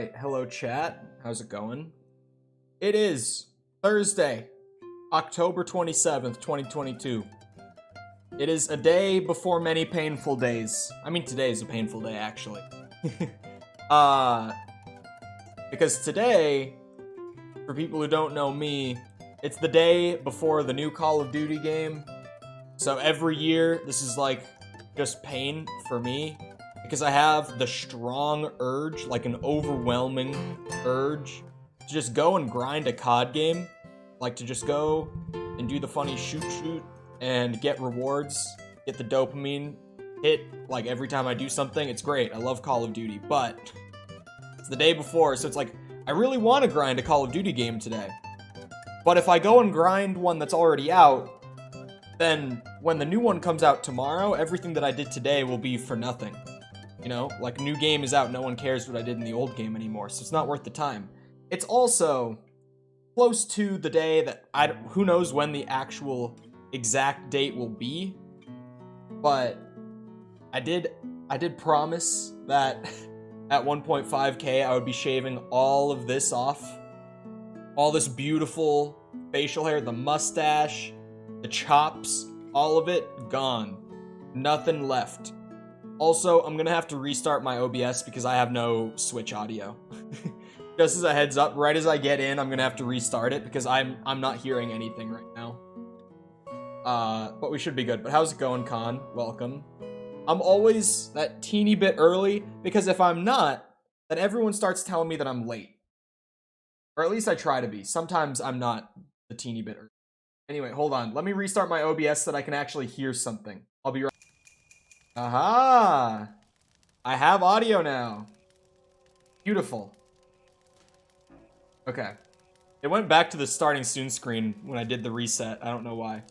Alright, hello chat. How's it going? It is Thursday, October 27th, 2022. It is a day before many painful days. I mean, today is a painful day, actually. Because today, for people who don't know me, it's the day before the new Call of Duty game. So every year, this is like just pain for me. Because I have the strong urge, like an overwhelming urge, to just go and grind a COD game. Like to just go and do the funny shoot and get rewards, get the dopamine hit, like every time I do something. It's great. I love Call of Duty, but it's the day before, so it's like, I really want to grind a Call of Duty game today. But if I go and grind one that's already out, then when the new one comes out tomorrow, everything that I did today will be for nothing. You know, like, new game is out, no one cares what I did in the old game anymore, so it's not worth the time. It's also close to the day that who knows when the actual exact date will be, but I did promise that at 1.5K I would be shaving all of this off. All this beautiful facial hair, the mustache, the chops, all of it gone. Nothing left. Also, I'm gonna have to restart my OBS because I have no Switch audio. Just as a heads up, right as I get in, I'm gonna have to restart it because I'm not hearing anything right now. But we should be good. But how's it going, Khan? Welcome. I'm always that teeny bit early because if I'm not, then everyone starts telling me that I'm late. Or at least I try to be. Sometimes I'm not a teeny bit early. Anyway, hold on. Let me restart my OBS so that I can actually hear something. I'll be right. Aha! I have audio now. Beautiful. Okay. It went back to the starting soon screen when I did the reset. I don't know why.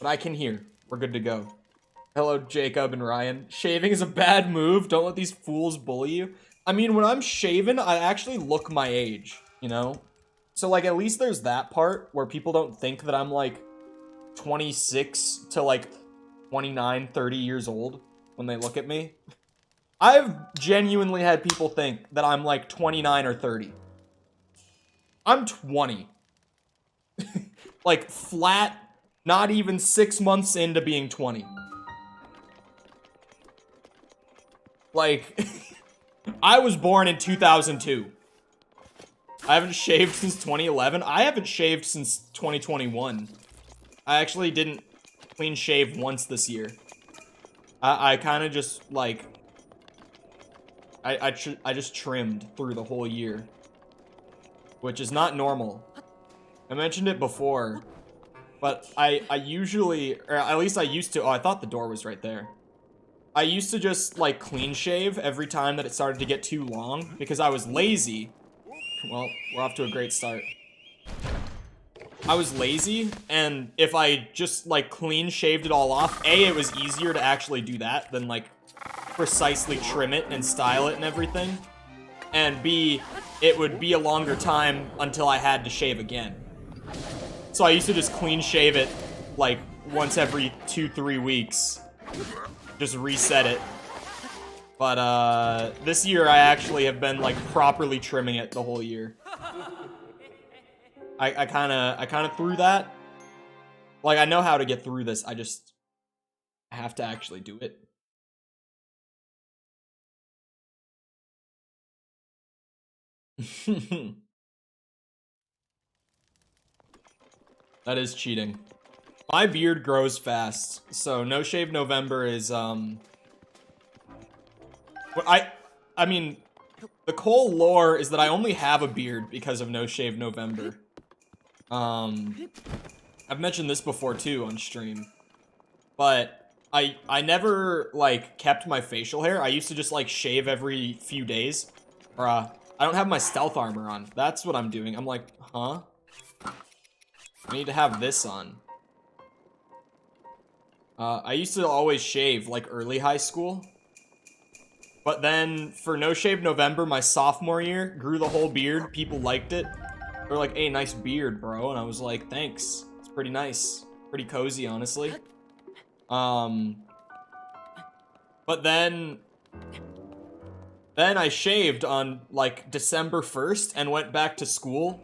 But I can hear. We're good to go. Hello, Jacob and Ryan. Shaving is a bad move. Don't let these fools bully you. I mean, when I'm shaven, I actually look my age, you know? So, like, at least there's that part where people don't think that I'm, like, 26 to, like, 29, 30 years old when they look at me. I've genuinely had people think that I'm like 29 or 30. I'm 20. Like flat, not even 6 months into being 20. Like, I was born in 2002. I haven't shaved since 2011. I haven't shaved since 2021. I actually didn't clean shave once this year. I kind of just, like, I just trimmed through the whole year, which is not normal. I mentioned it before, but I usually, or at least I used to, oh, I thought the door was right there. I used to just, like, clean shave every time that it started to get too long, because I was lazy. Well, we're off to a great start. I was lazy, and if I just, like, clean shaved it all off, A, it was easier to actually do that than, like, precisely trim it and style it and everything. And B, it would be a longer time until I had to shave again. So I used to just clean shave it, like, once every 2-3 weeks. Just reset it. But, this year I actually have been, like, properly trimming it the whole year. I kind of threw that. Like, I know how to get through this. I have to actually do it. That is cheating. My beard grows fast, so No Shave November is, I mean, the Cole lore is that I only have a beard because of No Shave November. I've mentioned this before too on stream, but I never, like, kept my facial hair. I used to just, like, shave every few days. Or, I don't have my stealth armor on. That's what I'm doing. I'm like, huh? I need to have this on. I used to always shave, like, early high school. But then, for No Shave November, my sophomore year, grew the whole beard. People liked it. They were like, hey, nice beard, bro. And I was like, thanks. It's pretty nice. Pretty cozy, honestly. But then Then I shaved on, like, December 1st and went back to school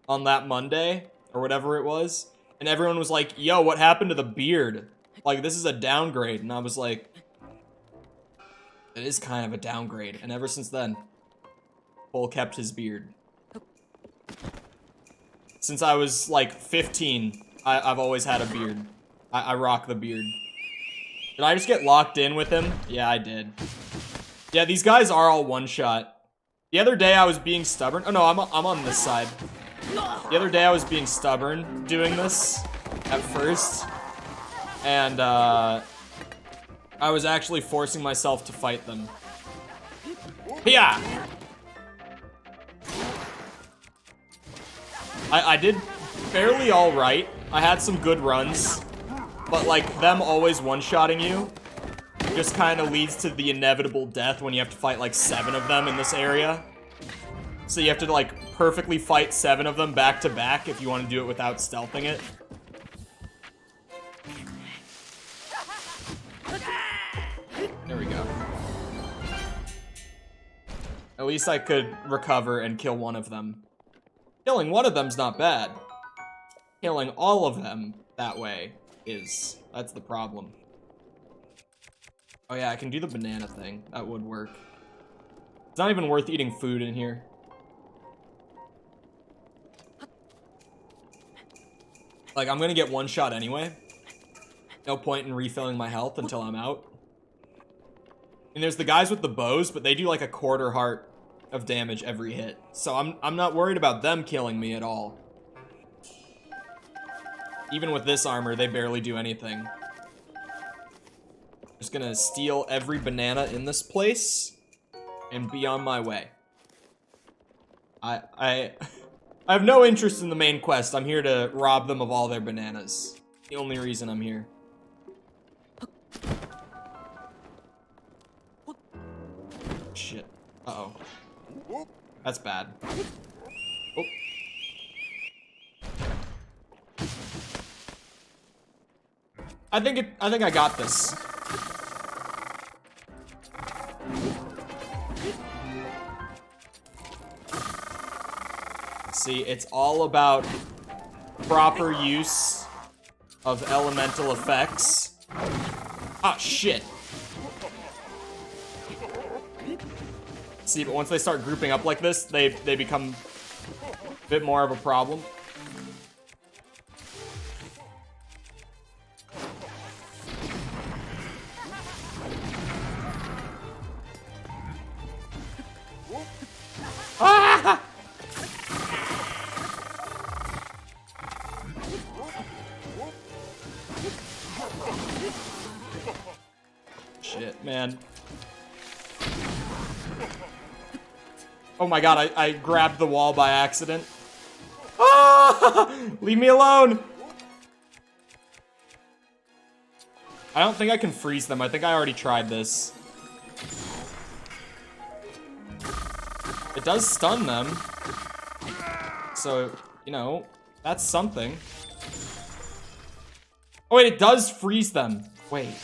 on that Monday, or whatever it was. And everyone was like, yo, what happened to the beard? Like, this is a downgrade. And I was like, it is kind of a downgrade. And ever since then, Cole kept his beard. Since I was, like, 15, I've always had a beard. I rock the beard. Did I just get locked in with him? Yeah, I did. Yeah, these guys are all one-shot. The other day I was being stubborn. Oh no, I'm on this side. The other day I was being stubborn doing this at first. And I was actually forcing myself to fight them. Yeah. I did fairly alright. I had some good runs. But like them always one-shotting you just kind of leads to the inevitable death when you have to fight like 7 of them in this area. So you have to like perfectly fight 7 of them back to back if you want to do it without stealthing it. There we go. At least I could recover and kill one of them. Killing one of them's not bad. Killing all of them that way that's the problem. Oh yeah, I can do the banana thing. That would work. It's not even worth eating food in here. Like, I'm gonna get one shot anyway. No point in refilling my health until I'm out. And there's the guys with the bows, but they do like a quarter heart of damage every hit. So I'm not worried about them killing me at all. Even with this armor, they barely do anything. Just gonna steal every banana in this place and be on my way. I have no interest in the main quest. I'm here to rob them of all their bananas. The only reason I'm here. Shit. Uh-oh. That's bad. Oh. I think I got this. See, it's all about proper use of elemental effects. Ah, shit. See, but once they start grouping up like this, they become a bit more of a problem. Ah! Shit, man. Oh my god, I grabbed the wall by accident. Ah! Leave me alone! I don't think I can freeze them. I think I already tried this. It does stun them. So, you know, that's something. Oh wait, it does freeze them. Wait.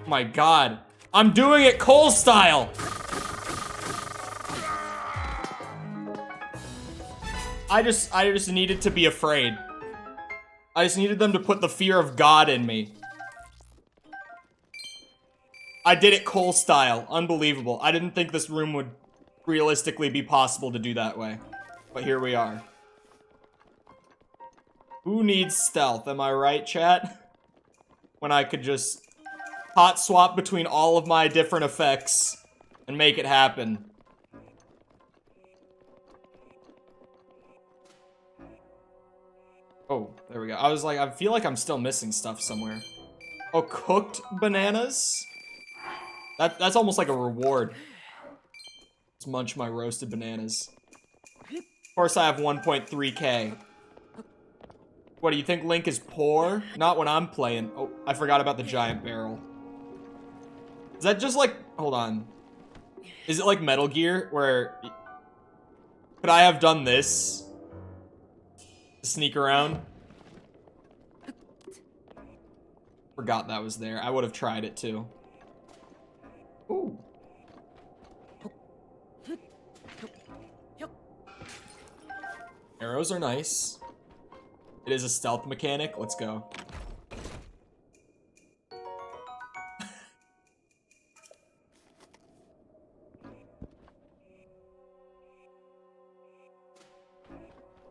Oh my god. I'm doing it Cole style! I just needed to be afraid. I just needed them to put the fear of God in me. I did it Cole style. Unbelievable. I didn't think this room would realistically be possible to do that way. But here we are. Who needs stealth? Am I right, chat? When I could just hot swap between all of my different effects and make it happen. Oh, there we go. I was like, I feel like I'm still missing stuff somewhere. Oh, cooked bananas? That's almost like a reward. Let's munch my roasted bananas. Of course I have 1.3k. What, do you think Link is poor? Not when I'm playing. Oh, I forgot about the giant barrel. Is that just like, hold on. Is it like Metal Gear where, could I have done this? Sneak around? Forgot that was there. I would have tried it too. Ooh. Arrows are nice. It is a stealth mechanic. Let's go.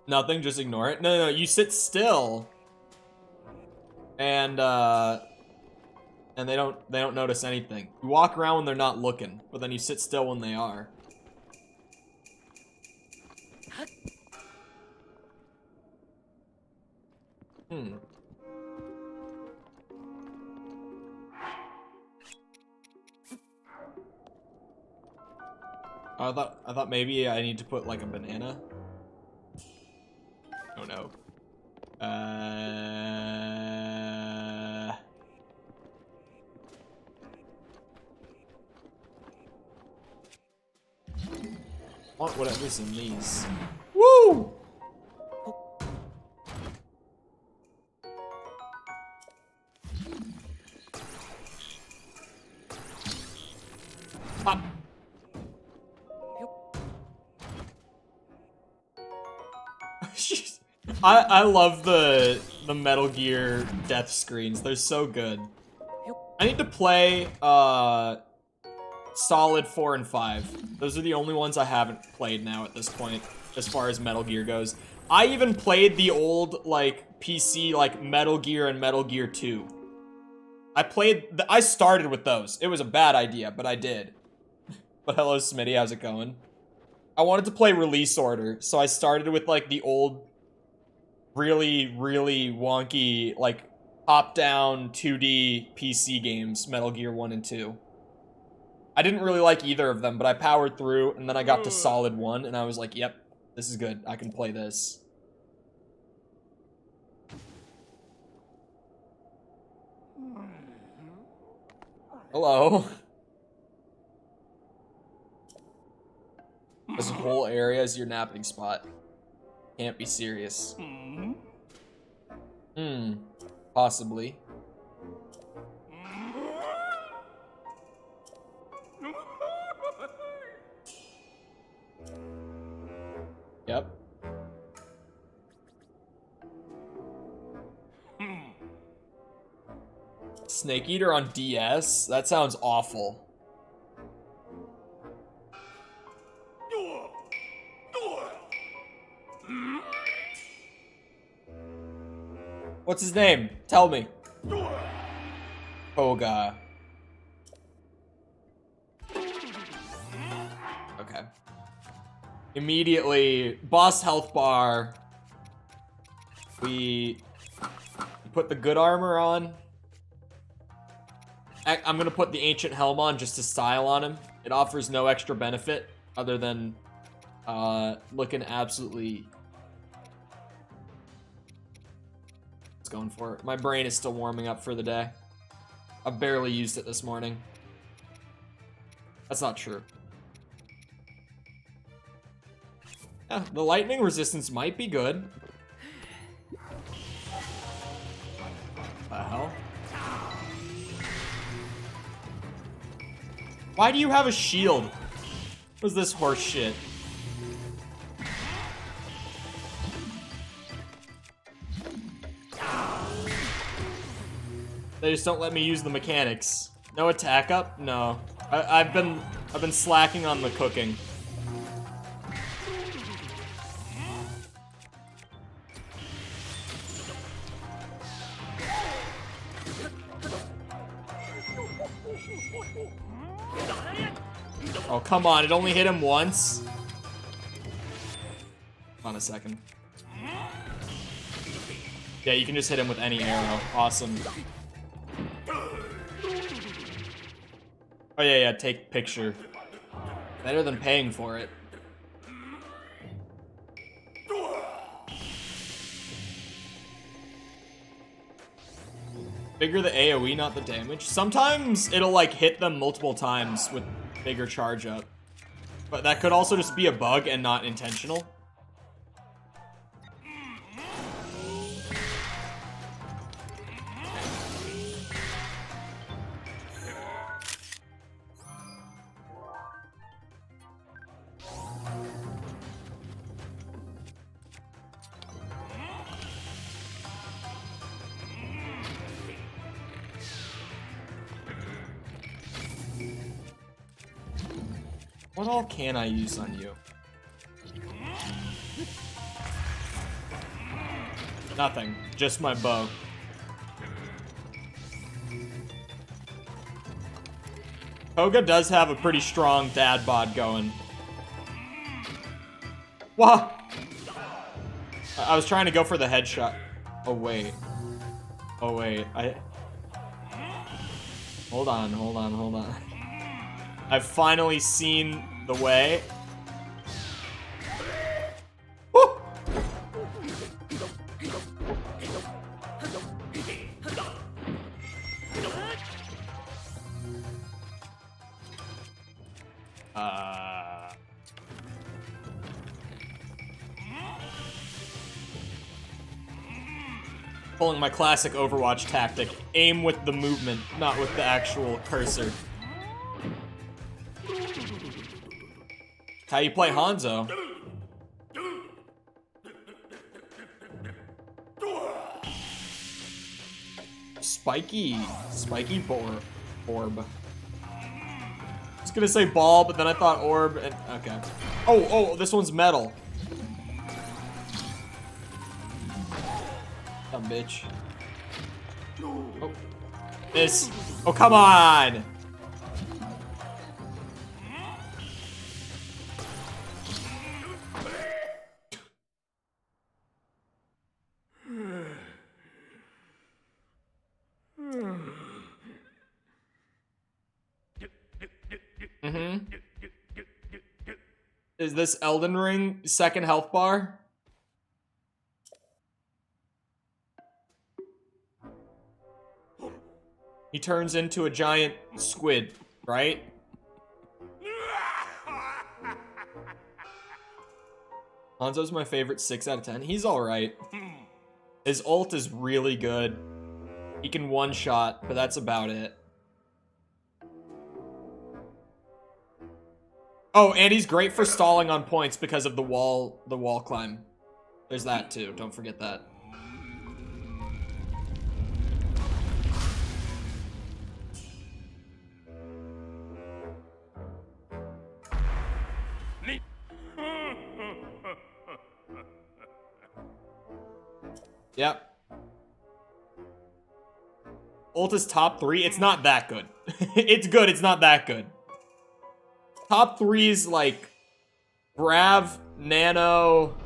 Nothing, just ignore it. No, you sit still. And they don't notice anything. You walk around when they're not looking, but then you sit still when they are. I thought maybe I need to put like a banana. Oh no. Want whatever's in these. Woo! Pop. I love the Metal Gear death screens. They're so good. I need to play Solid 4 and 5. Those are the only ones I haven't played now at this point, as far as Metal Gear goes. I even played the old like PC like Metal Gear and Metal Gear 2. I started with those. It was a bad idea, but I did. But hello Smitty, how's it going? I wanted to play Release Order, so I started with like the old really wonky like top-down 2D PC games, Metal Gear 1 and 2. I didn't really like either of them, but I powered through, and then I got to Solid 1, and I was like, yep, this is good. I can play this. Hello. This whole area is your napping spot. Can't be serious. Possibly. Yep. Snake Eater on DS? That sounds awful. What's his name? Tell me. Koga. Okay. Immediately, boss health bar. We put the good armor on. I'm gonna put the ancient helm on just to style on him. It offers no extra benefit other than looking absolutely. It's going for it. My brain is still warming up for the day. I've barely used it this morning. That's not true. Yeah, the lightning resistance might be good. What the hell? Why do you have a shield? What is this horse shit? They just don't let me use the mechanics. No attack up? No. I've been slacking on the cooking. Oh, come on. It only hit him once. Hold on a second. Yeah, you can just hit him with any arrow. Awesome. Oh, yeah, take picture. Better than paying for it. Bigger the AoE, not the damage. Sometimes it'll like hit them multiple times with bigger charge up. But that could also just be a bug and not intentional. What all can I use on you? Nothing. Just my bow. Koga does have a pretty strong dad bod going. Wah! I was trying to go for the headshot. Oh, wait. Oh, wait. Hold on, hold on, hold on. I've finally seen the way. Woo! Pulling my classic Overwatch tactic. Aim with the movement, not with the actual cursor. How you play Hanzo? Spiky orb. I was gonna say ball, but then I thought orb and okay. Oh, this one's metal. Dumb bitch. Oh. This. Oh, come on! Is this Elden Ring second health bar? He turns into a giant squid, right? Hanzo's my favorite 6 out of 10. He's alright. His ult is really good. He can one-shot, but that's about it. Oh, and he's great for stalling on points because of the wall climb. There's that too, don't forget that. Yep. Ult is top 3. It's not that good. It's good, it's not that good. Top 3's like Brav, Nano,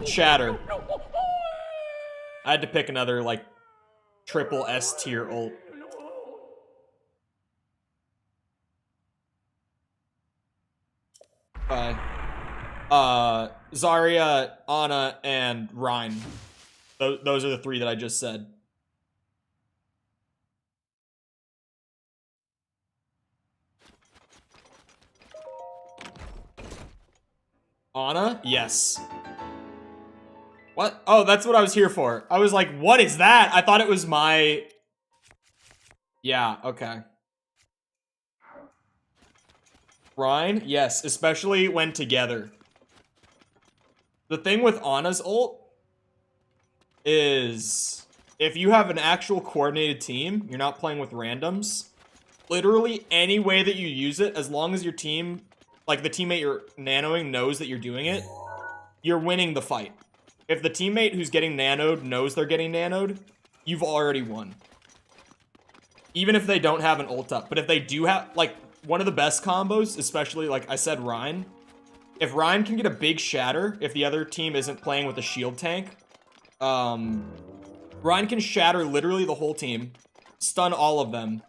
Shatter. I had to pick another like triple S tier ult. Zarya, Ana, and Rein. Those are the 3 that I just said. Ana? Yes. What? Oh, that's what I was here for. I was like, what is that? I thought it was my... Yeah, okay. Rein? Yes, especially when together. The thing with Ana's ult is if you have an actual coordinated team, you're not playing with randoms, literally any way that you use it, as long as your team, like the teammate you're nanoing knows that you're doing it, you're winning the fight. If the teammate who's getting nanoed knows they're getting nanoed, you've already won. Even if they don't have an ult up. But if they do have, like, one of the best combos, especially, like I said, Rein, if Rein can get a big shatter, if the other team isn't playing with a shield tank, Rein can shatter literally the whole team, stun all of them.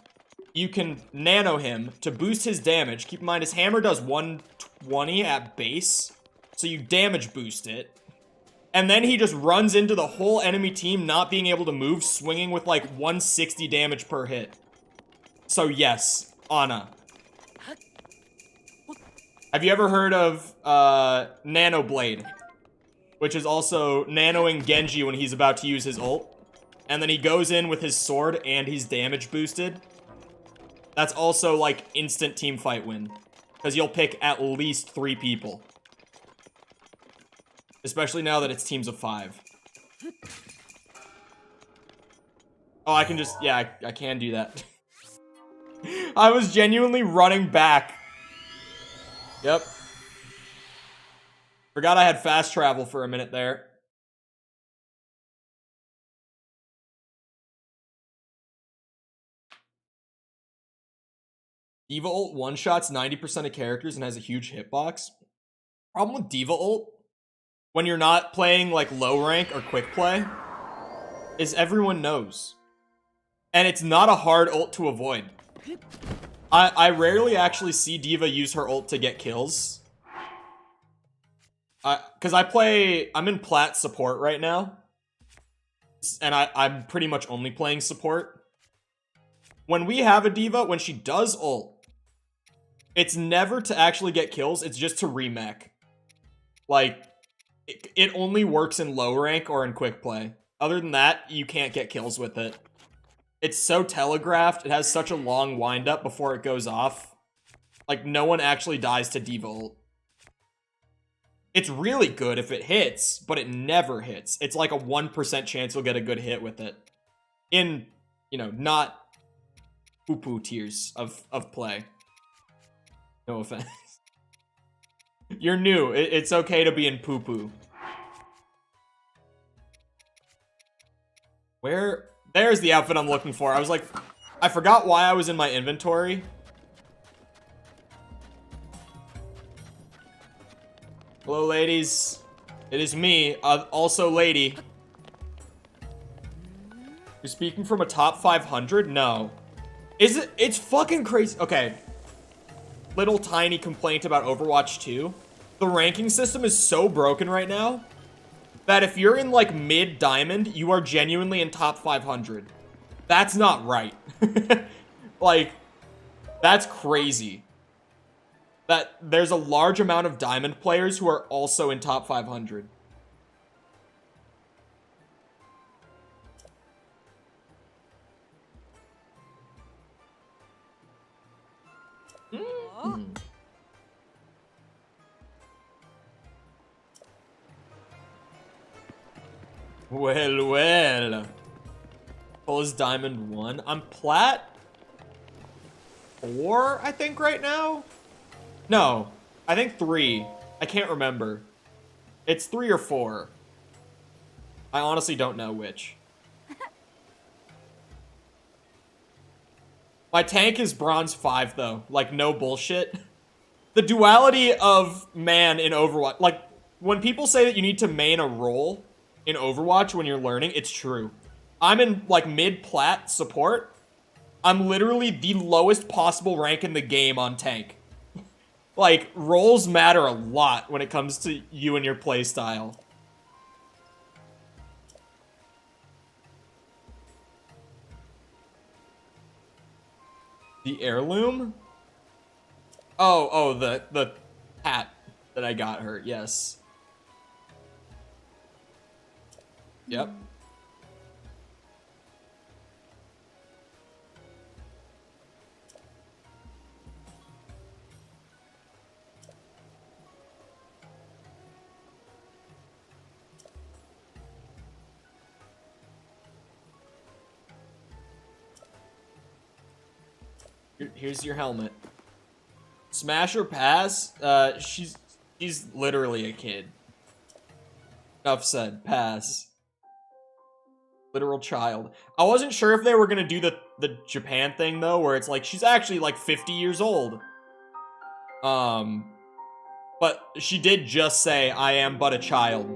You can nano him to boost his damage. Keep in mind, his hammer does 120 at base, so you damage boost it. And then he just runs into the whole enemy team not being able to move, swinging with like 160 damage per hit. So yes, Ana. Have you ever heard of Nano Blade? Which is also nanoing Genji when he's about to use his ult. And then he goes in with his sword and he's damage boosted. That's also like instant team fight win. Because you'll pick at least 3 people. Especially now that it's teams of 5. Oh, I can just, yeah, I can do that. I was genuinely running back. Yep. Forgot I had fast travel for a minute there. Diva ult one-shots 90% of characters and has a huge hitbox. Problem with Diva ult, when you're not playing like low rank or quick play, is everyone knows. And it's not a hard ult to avoid. I rarely actually see Diva use her ult to get kills. Because I'm in plat support right now. And I'm pretty much only playing support. When we have a Diva, when she does ult, it's never to actually get kills, it's just to remake. Like, it only works in low rank or in quick play. Other than that, you can't get kills with it. It's so telegraphed, it has such a long wind-up before it goes off. Like, no one actually dies to Diva ult. It's really good if it hits, but it never hits. It's like a 1% chance you'll get a good hit with it. In, you know, not poo-poo tiers of play. No offense. You're new. It's okay to be in poo-poo. Where? There's the outfit I'm looking for. I was like, I forgot why I was in my inventory. Hello, ladies. It is me, also lady. You're speaking from a top 500? No. Is it? It's fucking crazy. Okay. Little tiny complaint about Overwatch 2. The ranking system is so broken right now that if you're in like mid diamond, you are genuinely in top 500. That's not right. Like, that's crazy. That there's a large amount of diamond players who are also in top 500. Well, well. Full is diamond 1. I'm plat 4, I think, right now? No, I think 3. I can't remember. It's 3 or 4. I honestly don't know which. My tank is bronze 5, though. Like, no bullshit. The duality of man in Overwatch. Like, when people say that you need to main a role in Overwatch when you're learning, it's true. I'm in, like, mid-plat support. I'm literally the lowest possible rank in the game on tank. Like, roles matter a lot when it comes to you and your playstyle. The heirloom? Oh, the hat that I got her, yes. Yep. Here's your helmet. Smash or pass? She's literally a kid. Enough said. Pass. Literal child. I wasn't sure if they were gonna do the Japan thing though, where it's like she's actually like 50 years old. But she did just say, I am but a child.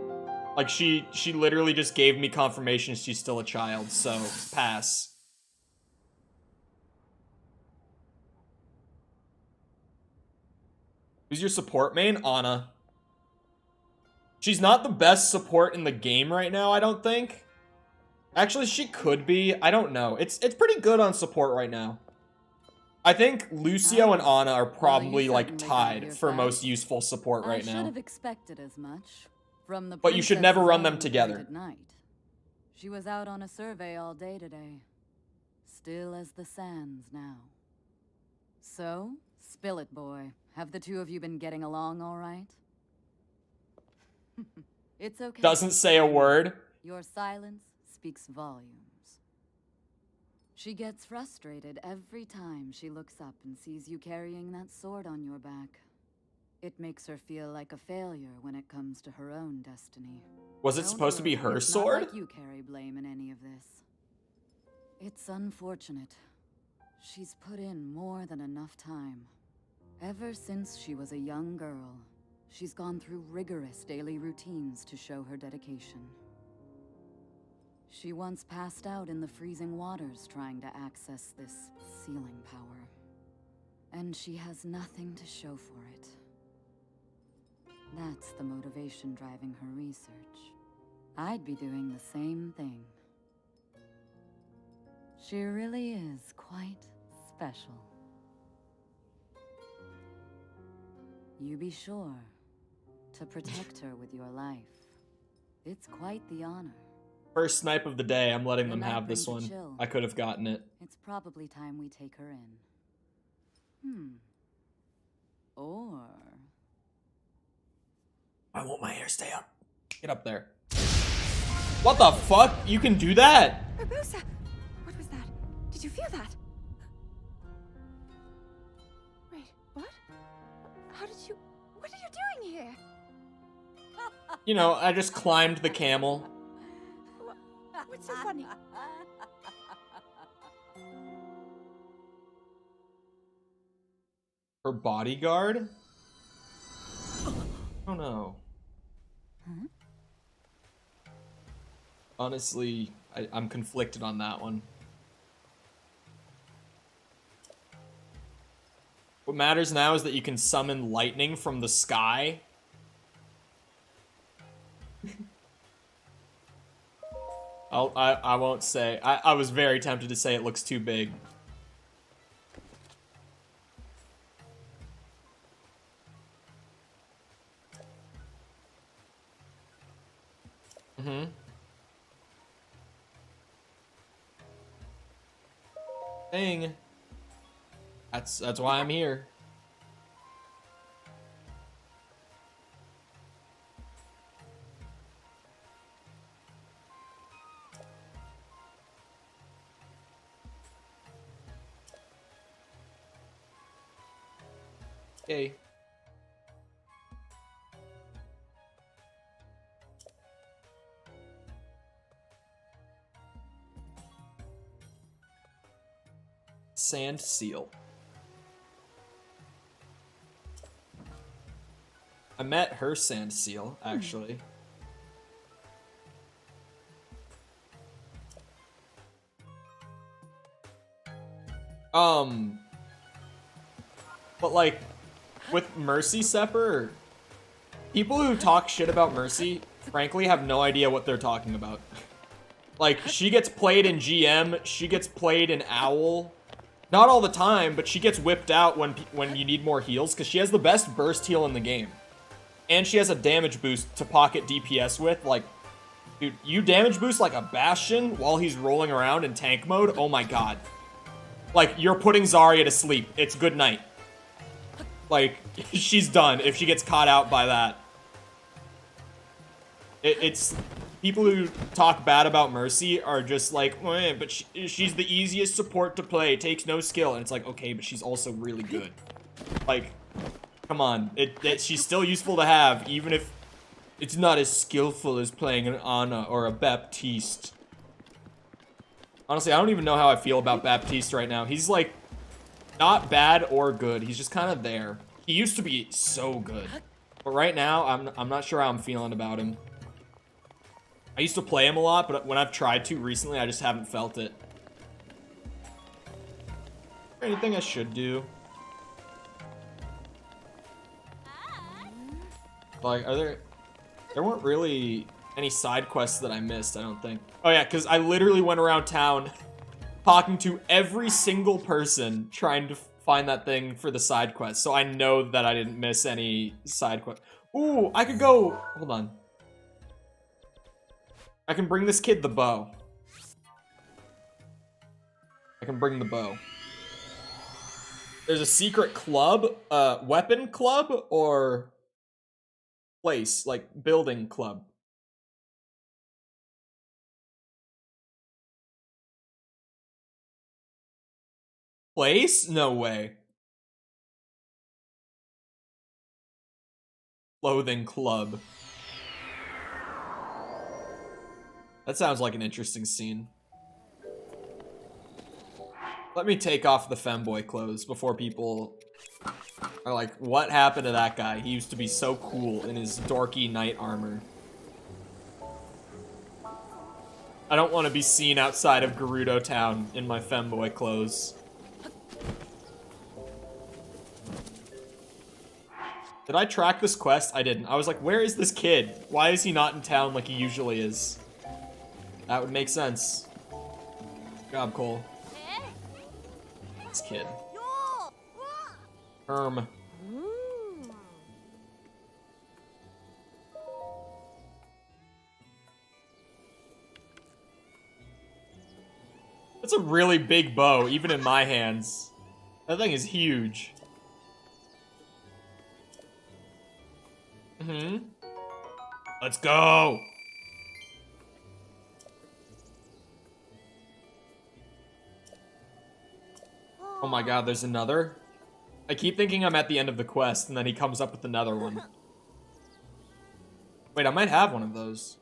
Like she literally just gave me confirmation she's still a child, so pass. Who's your support main? Ana. She's not the best support in the game right now, I don't think. Actually, she could be. I don't know. It's pretty good on support right now. I think Lucio and Ana are probably like tied for most useful support right now. I should have expected as much from the But you should never run them together. She was out on a survey all day today. Still as the sands now. So, spill it, boy. Have the two of you been getting along all right? It's okay. Doesn't say a word. Your silence speaks volumes. She gets frustrated every time she looks up and sees you carrying that sword on your back. It makes her feel like a failure when it comes to her own destiny. Was it supposed to be her sword? Not like you carry blame in any of this. It's unfortunate. She's put in more than enough time. Ever since she was a young girl, she's gone through rigorous daily routines to show her dedication. She once passed out in the freezing waters trying to access this sealing power. And she has nothing to show for it. That's the motivation driving her research. I'd be doing the same thing. She really is quite special. You be sure to protect her with your life. It's quite the honor. First snipe of the day, I'm letting them have this one. I could have gotten it. It's probably time we take her in. Or... I want my hair stay up. Get up there. What the fuck? You can do that? Rosa! What was that? Did you feel that? Wait, what? How did you... What are you doing here? You know, I just climbed the camel. What's so funny? Her bodyguard? Oh no. Huh? Honestly, I'm conflicted on that one. What matters now is that you can summon lightning from the sky. I won't say. I was very tempted to say it looks too big. Thing. That's why I'm here. Okay. Sand seal. I met her sand seal, actually. But like, with Mercy Sepper, people who talk shit about Mercy, frankly, have no idea what they're talking about. Like, she gets played in GM, she gets played in Owl. Not all the time, but she gets whipped out when you need more heals, because she has the best burst heal in the game. And she has a damage boost to pocket DPS with. Like, dude, you damage boost like a Bastion while he's rolling around in tank mode? Oh my god. Like, you're putting Zarya to sleep. It's good night. Like, she's done if she gets caught out by that. It's... People who talk bad about Mercy are just like, eh, but she's the easiest support to play, takes no skill. And it's like, okay, but she's also really good. Like, come on. She's still useful to have, even if it's not as skillful as playing an Ana or a Baptiste. Honestly, I don't even know how I feel about Baptiste right now. He's like, not bad or good. He's just kind of there. He used to be so good. But right now, I'm not sure how I'm feeling about him. I used to play him a lot, but when I've tried to recently, I just haven't felt it. Anything I should do? Like, are there... There weren't really any side quests that I missed, I don't think. Oh yeah, because I literally went around town talking to every single person trying to find that thing for the side quest. So I know that I didn't miss any side quest. Ooh, I could go... Hold on. I can bring this kid the bow. I can bring the bow. There's a secret club, weapon club, or place, like building club. Place? No way. Clothing club. That sounds like an interesting scene. Let me take off the femboy clothes before people are like, what happened to that guy? He used to be so cool in his dorky knight armor. I don't want to be seen outside of Gerudo town in my femboy clothes. Did I track this quest? I didn't. I was like, where is this kid? Why is he not in town like he usually is? That would make sense. Good job, Cole. This kid. That's a really big bow, even in my hands. That thing is huge. Let's go! Oh my god, there's another? I keep thinking I'm at the end of the quest, and then he comes up with another one. Wait, I might have one of those.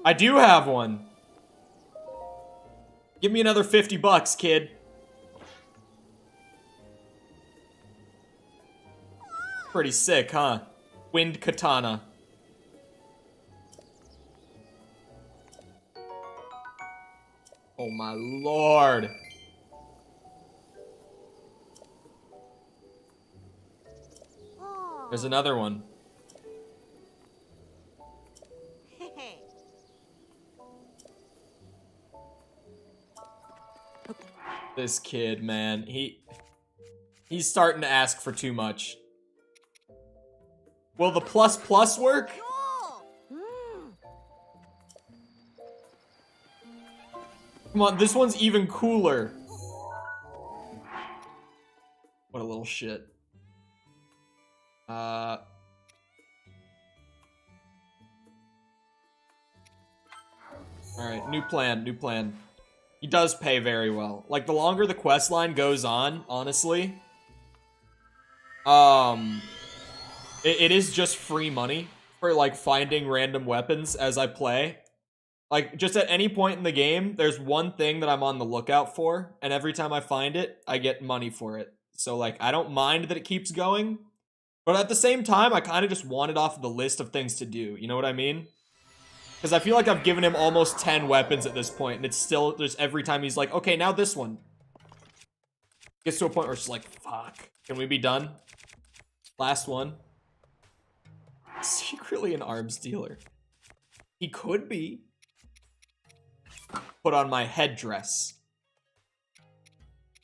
I do have one! Give me another 50 bucks, kid. Pretty sick, huh? Wind katana. Oh my lord. There's another one. This kid, man, he's starting to ask for too much. Will the plus plus work? Come on, this one's even cooler. What a little shit. Alright, new plan, new plan. He does pay very well. Like, the longer the quest line goes on, honestly, it is just free money for, like, finding random weapons as I play. Like, just at any point in the game, there's one thing that I'm on the lookout for, and every time I find it, I get money for it. So, like, I don't mind that it keeps going, but at the same time, I kind of just want it off the list of things to do. You know what I mean? Because I feel like I've given him almost 10 weapons at this point, and it's still, there's every time he's like, okay, now this one. Gets to a point where it's just like, fuck. Can we be done? Last one. Secretly an arms dealer. He could be. Put on my headdress.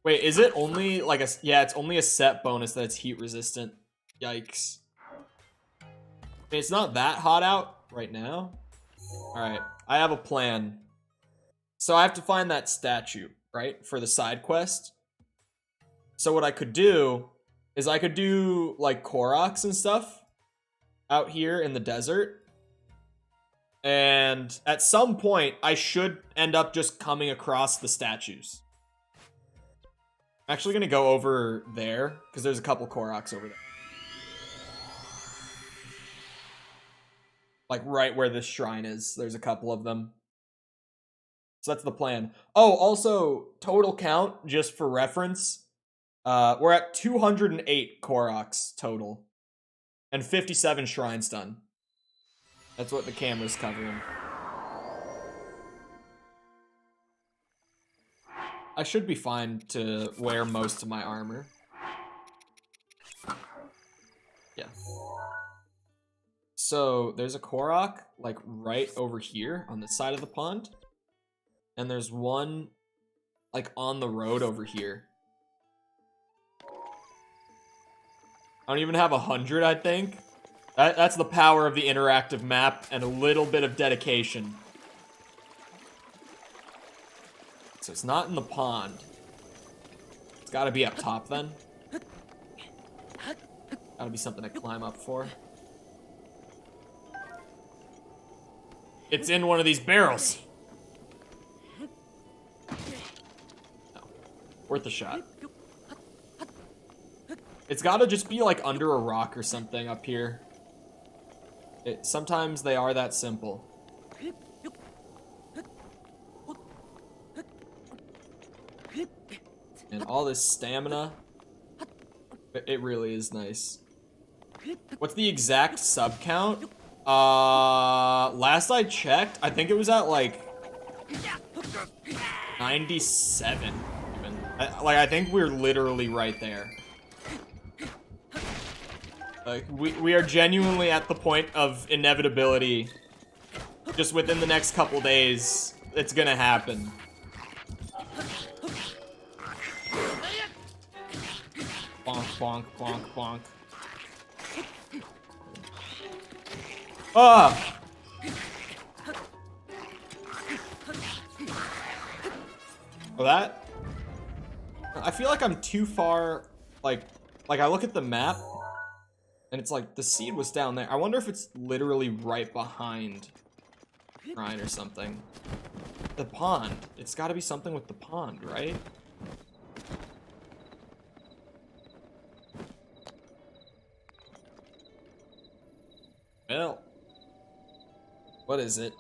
Wait, is it only like a... Yeah, it's only a set bonus that it's heat resistant. Yikes. I mean, it's not that hot out right now. Alright, I have a plan. So I have to find that statue, right? For the side quest. So what I could do is I could do, like, koroks and stuff out here in the desert. And at some point, I should end up just coming across the statues. I'm actually going to go over there, because there's a couple koroks over there. Like, right where this shrine is. There's a couple of them. So that's the plan. Oh, also, total count, just for reference. We're at 208 koroks total. And 57 shrines done. That's what the camera's covering. I should be fine to wear most of my armor. Yeah. So there's a korok like right over here on the side of the pond. And there's one like on the road over here. I don't even have 100, I think. That's the power of the interactive map and a little bit of dedication. So it's not in the pond. It's gotta be up top then. Gotta be something to climb up for. It's in one of these barrels. No. Worth a shot. It's gotta just be like under a rock or something up here. Sometimes they are that simple. And all this stamina. It really is nice. What's the exact sub count? Last I checked, I think it was at like 97 even. I think we're literally right there. Like, we are genuinely at the point of inevitability. Just within the next couple days, it's gonna happen. Bonk, bonk, bonk, bonk. Ah! Oh, that? I feel like I'm too far, like I look at the map, and it's like, the seed was down there. I wonder if it's literally right behind Shrine or something. The pond. It's gotta be something with the pond, right? Well. What is it?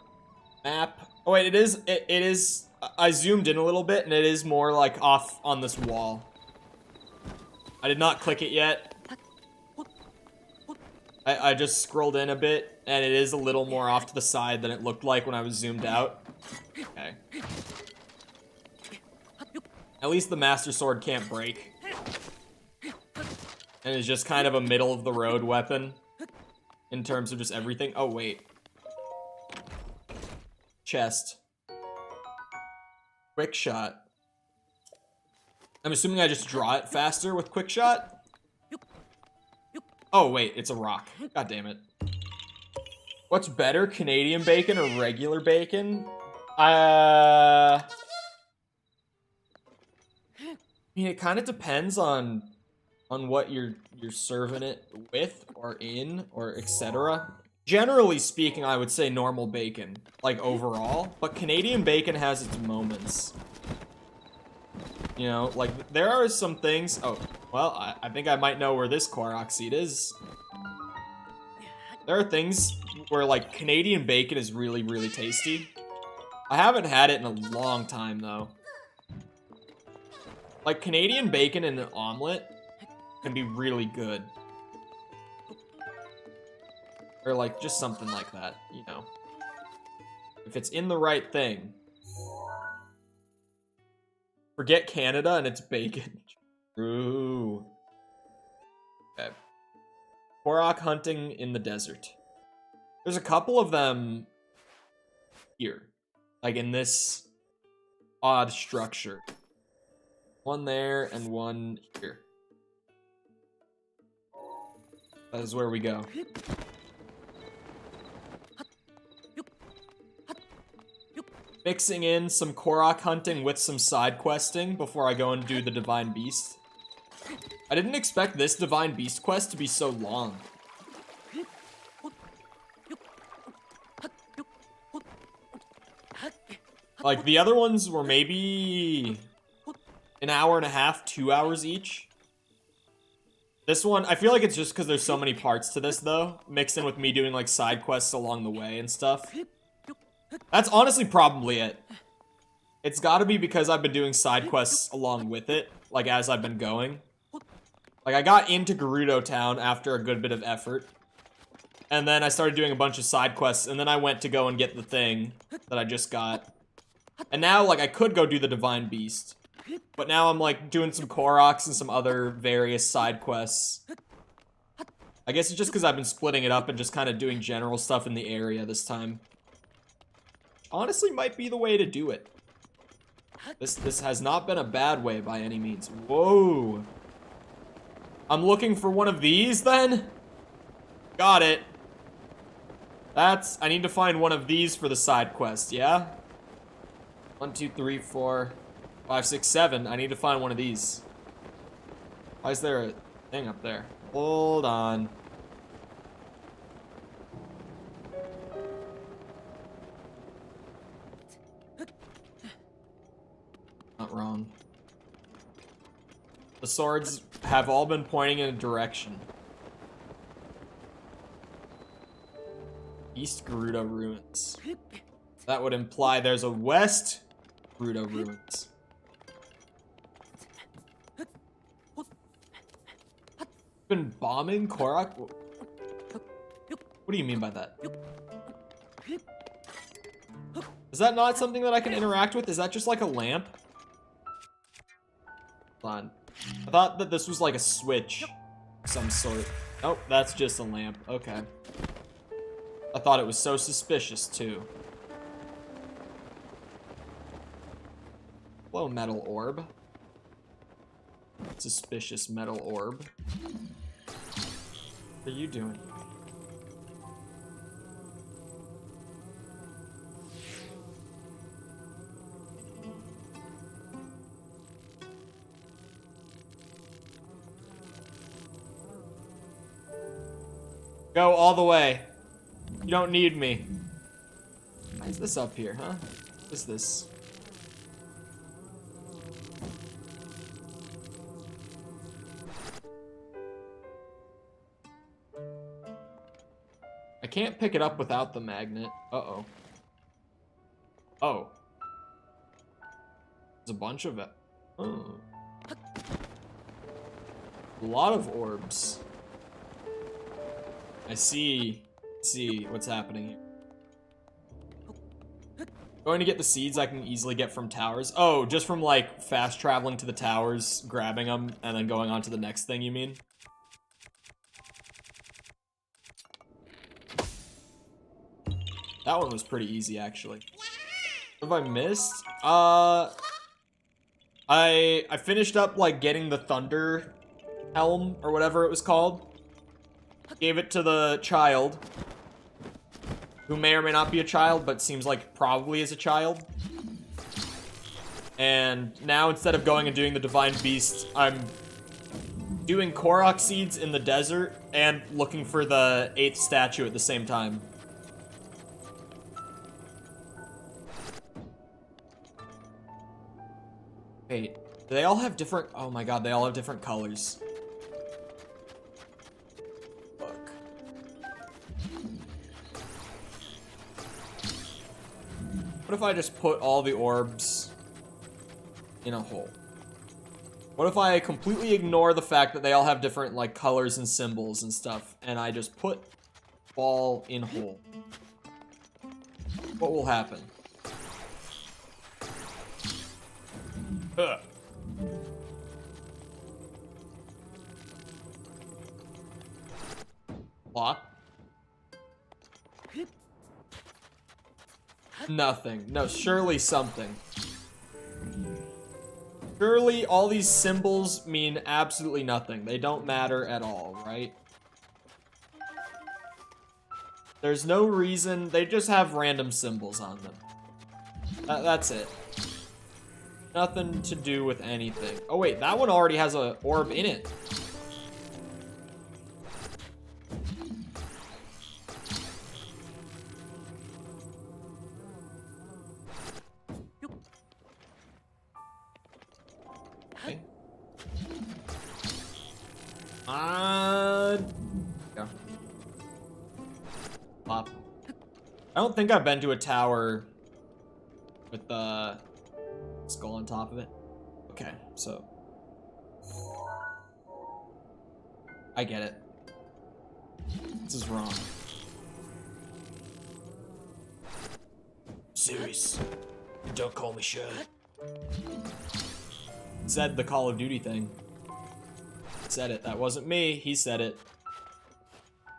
Map. Oh wait, it is, I zoomed in a little bit, and it is more like off on this wall. I did not click it yet. I just scrolled in a bit, and it is a little more off to the side than it looked like when I was zoomed out. Okay. At least the Master Sword can't break. And it's just kind of a middle-of-the-road weapon. In terms of just everything. Oh, wait. Chest. Quick shot. I'm assuming I just draw it faster with quick shot? Oh, wait, it's a rock. God damn it. What's better, Canadian bacon or regular bacon? I mean, it kind of depends on what you're serving it with or in or etc. Generally speaking, I would say normal bacon, like overall, but Canadian bacon has its moments. You know, like there are some things. Oh, well, I think I might know where this korok seed is. There are things where like Canadian bacon is really, really tasty. I haven't had it in a long time though. Like Canadian bacon in an omelet can be really good. Or like just something like that, you know. If it's in the right thing. Forget Canada and it's bacon. True. Okay. Korok hunting in the desert. There's a couple of them here. Like in this odd structure. One there and one here. That is where we go. Mixing in some korok hunting with some side questing before I go and do the Divine Beast. I didn't expect this Divine Beast quest to be so long. Like, the other ones were maybe an hour and a half, 2 hours each. This one, I feel like it's just because there's so many parts to this, though, mixed in with me doing, like, side quests along the way and stuff. That's honestly probably it. It's gotta be because I've been doing side quests along with it, like, as I've been going. Like, I got into Gerudo Town after a good bit of effort. And then I started doing a bunch of side quests, and then I went to go and get the thing that I just got. And now, like, I could go do the Divine Beast. But now I'm like doing some koroks and some other various side quests. I guess it's just because I've been splitting it up and just kind of doing general stuff in the area this time. Honestly, might be the way to do it. This has not been a bad way by any means. Whoa. I'm looking for one of these then? Got it. I need to find one of these for the side quest, yeah? 1, 2, 3, 4, 5, 6, 7. I need to find one of these. Why is there a thing up there? Hold on. Not wrong. The swords have all been pointing in a direction. East Gerudo Ruins. That would imply there's a West Gerudo Ruins. Been bombing Korok? What do you mean by that? Is that not something that I can interact with? Is that just like a lamp? Hold on. I thought that this was like a switch of some sort. Nope, that's just a lamp. Okay. I thought it was so suspicious too. Hello, metal orb. Suspicious metal orb. What are you doing? Go all the way. You don't need me. Why is this up here, huh? What is this? I can't pick it up without the magnet. Uh-oh. Oh. There's a bunch of it. Oh. A lot of orbs. I see what's happening here. Going to get the seeds I can easily get from towers. Oh, just from like fast traveling to the towers, grabbing them, and then going on to the next thing, you mean? That one was pretty easy, actually. What have I missed? I finished up like getting the thunder helm or whatever it was called. Gave it to the child, who may or may not be a child, but seems like probably is a child. And now instead of going and doing the divine beast, I'm doing korok seeds in the desert and looking for the 8th statue at the same time. Wait, do they all have different? Oh my god, they all have different colors. Look. What if I just put all the orbs in a hole? What if I completely ignore the fact that they all have different like colors and symbols and stuff, and I just put ball in hole? What will happen? Ugh. Block. Nothing. No, surely something. Surely all these symbols mean absolutely nothing. They don't matter at all, right? There's no reason. They just have random symbols on them. That's it. Nothing to do with anything. Oh wait, that one already has an orb in it. Okay. Go. Pop. I don't think I've been to a tower with the skull on top of it. Okay, so I get it. This is wrong. Serious. Don't call me Shirley. said the Call of Duty thing. Said it. That wasn't me. He said it. I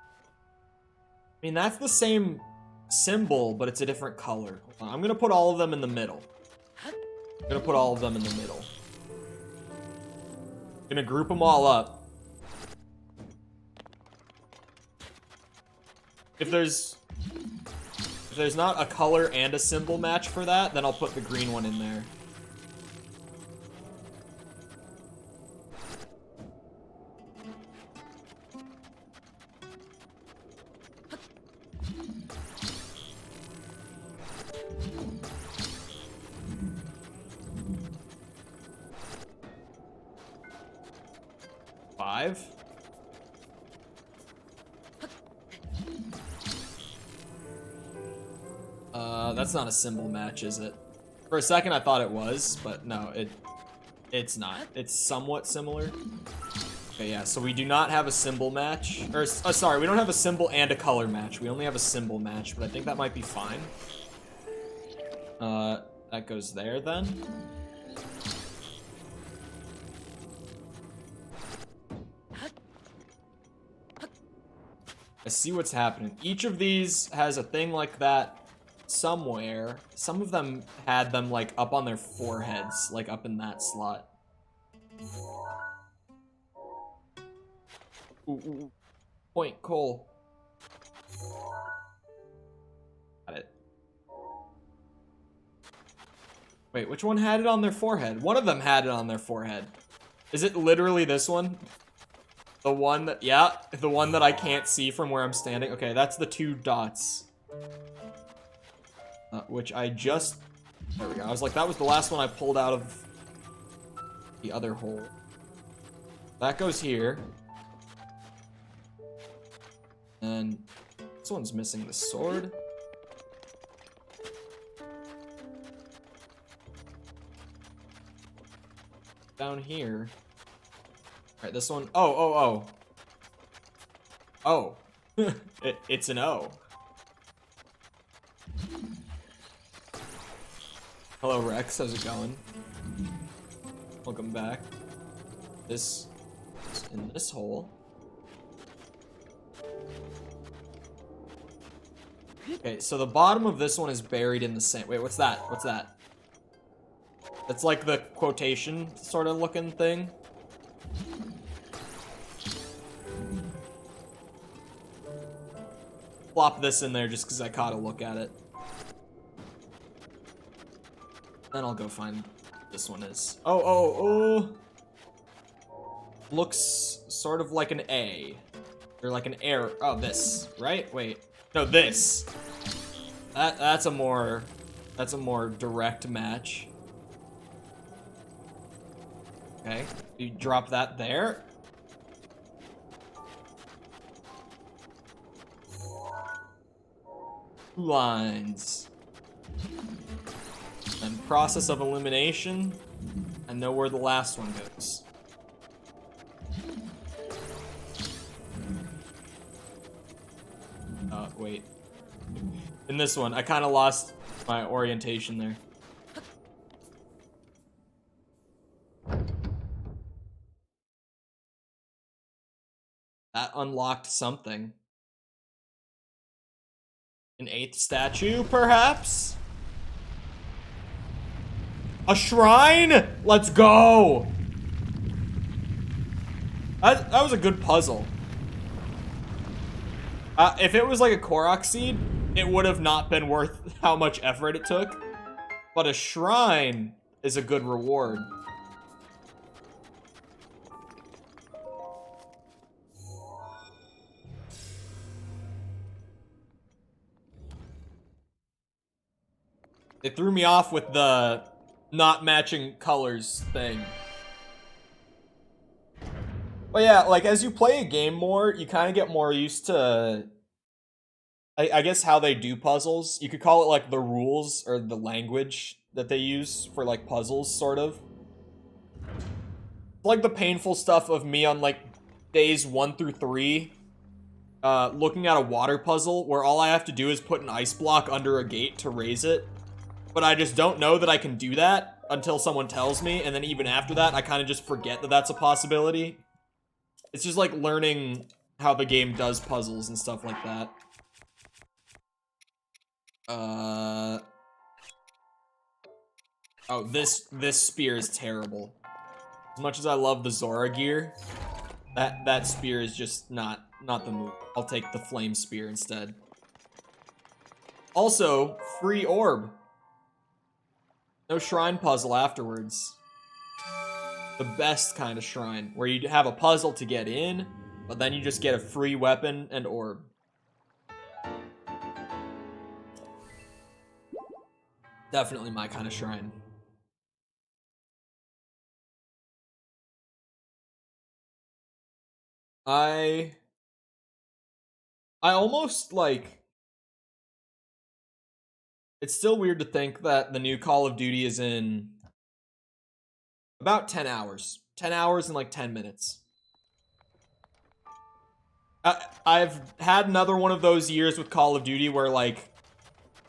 mean, that's the same symbol, but it's a different color. Hold on, I'm gonna put all of them in the middle. I'm gonna put all of them in the middle. Gonna group them all up. If there's not a color and a symbol match for that, then I'll put the green one in there. Five. That's not a symbol match, is it? For a second I thought it was, but no, it's not. It's somewhat similar. Okay, yeah, so we do not have a symbol match. Or, sorry, we don't have a symbol and a color match. We only have a symbol match, but I think that might be fine. That goes there then. I see what's happening. Each of these has a thing like that somewhere. Some of them had them like up on their foreheads, like up in that slot. Ooh. Point Cole. Got it. Wait, which one had it on their forehead? One of them had it on their forehead. Is it literally this one? The one that, yeah, the one that I can't see from where I'm standing. Okay, that's the two dots. Which I just, there we go. I was like, that was the last one I pulled out of the other hole. That goes here. And this one's missing the sword. Down here. Alright, this one. Oh. It's an O. Hello, Rex. How's it going? Welcome back. This is in this hole. Okay, so the bottom of this one is buried in the sand. Wait, what's that? What's that? That's like the quotation sort of looking thing. Flop this in there just because I caught a look at it. Then I'll go find this one is. Oh. Looks sort of like an A. Or like an error. Oh, this, right? Wait. No, this. That's a more direct match. Okay. You drop that there. Two lines. And process of elimination. I know where the last one goes. Wait. In this one, I kind of lost my orientation there. That unlocked something. An 8th statue, perhaps? A shrine? Let's go! That was a good puzzle. If it was like a korok seed, it would have not been worth how much effort it took. But a shrine is a good reward. It threw me off with the not matching colors thing. But yeah, like as you play a game more, you kind of get more used to, I guess, how they do puzzles. You could call it like the rules or the language that they use for like puzzles, sort of. Like the painful stuff of me on like days 1 through 3, looking at a water puzzle where all I have to do is put an ice block under a gate to raise it. But I just don't know that I can do that. until someone tells me, and then even after that, I kind of just forget that that's a possibility. It's just like learning how the game does puzzles and stuff like that. Oh, this spear is terrible. As much as I love the Zora gear, that spear is just not the move. I'll take the flame spear instead. Also, free orb. No shrine puzzle afterwards. The best kind of shrine, where you have a puzzle to get in, but then you just get a free weapon and orb. Definitely my kind of shrine. I almost, like... It's still weird to think that the new Call of Duty is in about 10 hours. 10 hours and like 10 minutes. I've had another one of those years with Call of Duty where, like,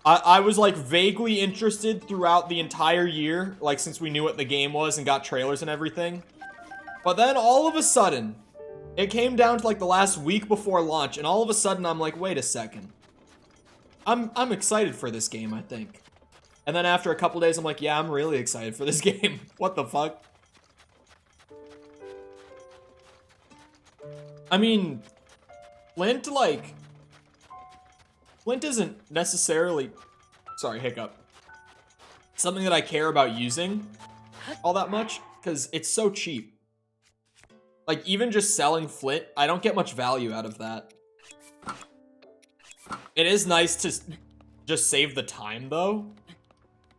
I was, like, vaguely interested throughout the entire year, like, since we knew what the game was and got trailers and everything. But then, all of a sudden, it came down to, like, the last week before launch, and all of a sudden, I'm like, wait a second. I'm excited for this game, I think. And then after a couple days, I'm like, yeah, I'm really excited for this game. What the fuck? I mean, Flint isn't necessarily, sorry, hiccup, something that I care about using all that much, because it's so cheap. Like, even just selling Flint, I don't get much value out of that. It is nice to just save the time, though.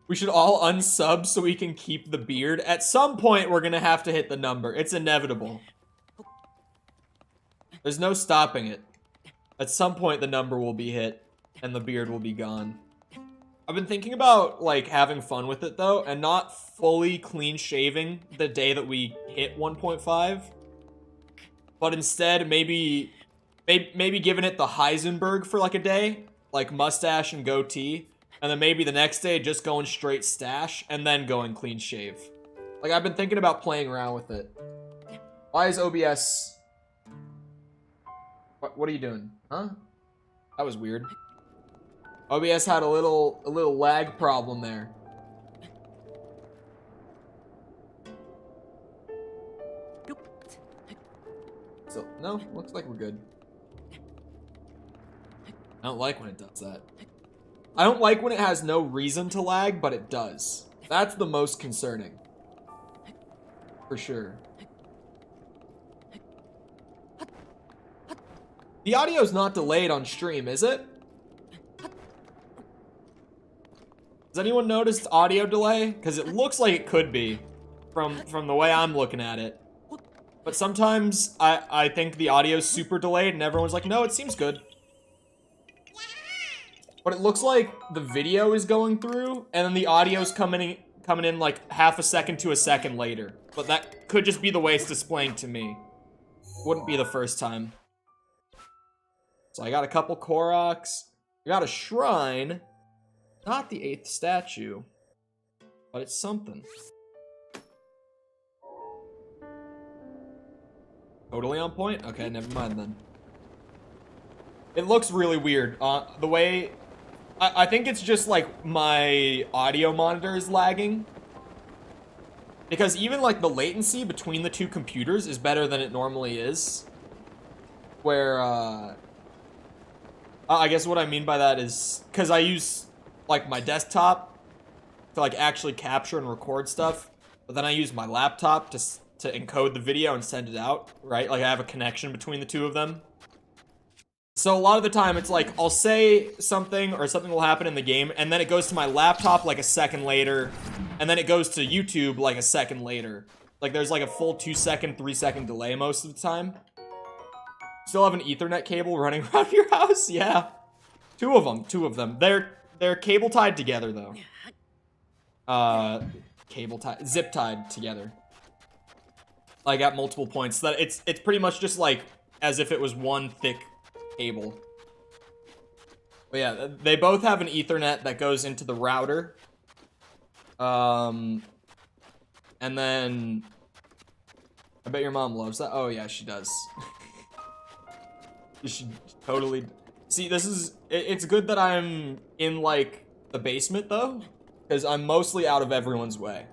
We should all unsub so we can keep the beard. At some point, we're gonna have to hit the number. It's inevitable. There's no stopping it. At some point, the number will be hit, and the beard will be gone. I've been thinking about, like, having fun with it, though, and not fully clean shaving the day that we hit 1.5. But instead, maybe giving it the Heisenberg for, like, a day. Like, mustache and goatee. And then maybe the next day, just going straight stash, and then going clean shave. Like, I've been thinking about playing around with it. Why is OBS... What are you doing? Huh? That was weird. OBS had a little lag problem there. So, no, looks like we're good. I don't like when it does that. I don't like when it has no reason to lag, but it does. That's the most concerning. For sure. The audio's not delayed on stream, is it? Has anyone noticed audio delay? Because it looks like it could be from the way I'm looking at it. But sometimes I think the audio's super delayed and everyone's like, no, it seems good. But it looks like the video is going through and then the audio's coming in like half a second to a second later. But that could just be the way it's displaying to me. Wouldn't be the first time. So I got a couple koroks. I got a shrine. Not the 8th statue. But it's something. Totally on point? Okay, never mind then. It looks really weird. The way... I think it's just like my audio monitor is lagging. Because even like the latency between the two computers is better than it normally is. Where, I guess what I mean by that is... Because I use, like, my desktop to, like, actually capture and record stuff. But then I use my laptop to encode the video and send it out, right? Like, I have a connection between the two of them. So a lot of the time, it's like, I'll say something, or something will happen in the game, and then it goes to my laptop, like, a second later, and then it goes to YouTube, like, a second later. Like, there's, like, a full 2-second, 3-second delay most of the time. Still have an Ethernet cable running around your house? Yeah. Two of them. They're cable tied together, though. Zip tied together. Like, at multiple points. So that it's pretty much just, like, as if it was one thick cable. But yeah, they both have an Ethernet that goes into the router. And then I bet your mom loves that. Oh yeah, she does. You should totally see. This is it's good that I'm in like the basement though, because I'm mostly out of everyone's way.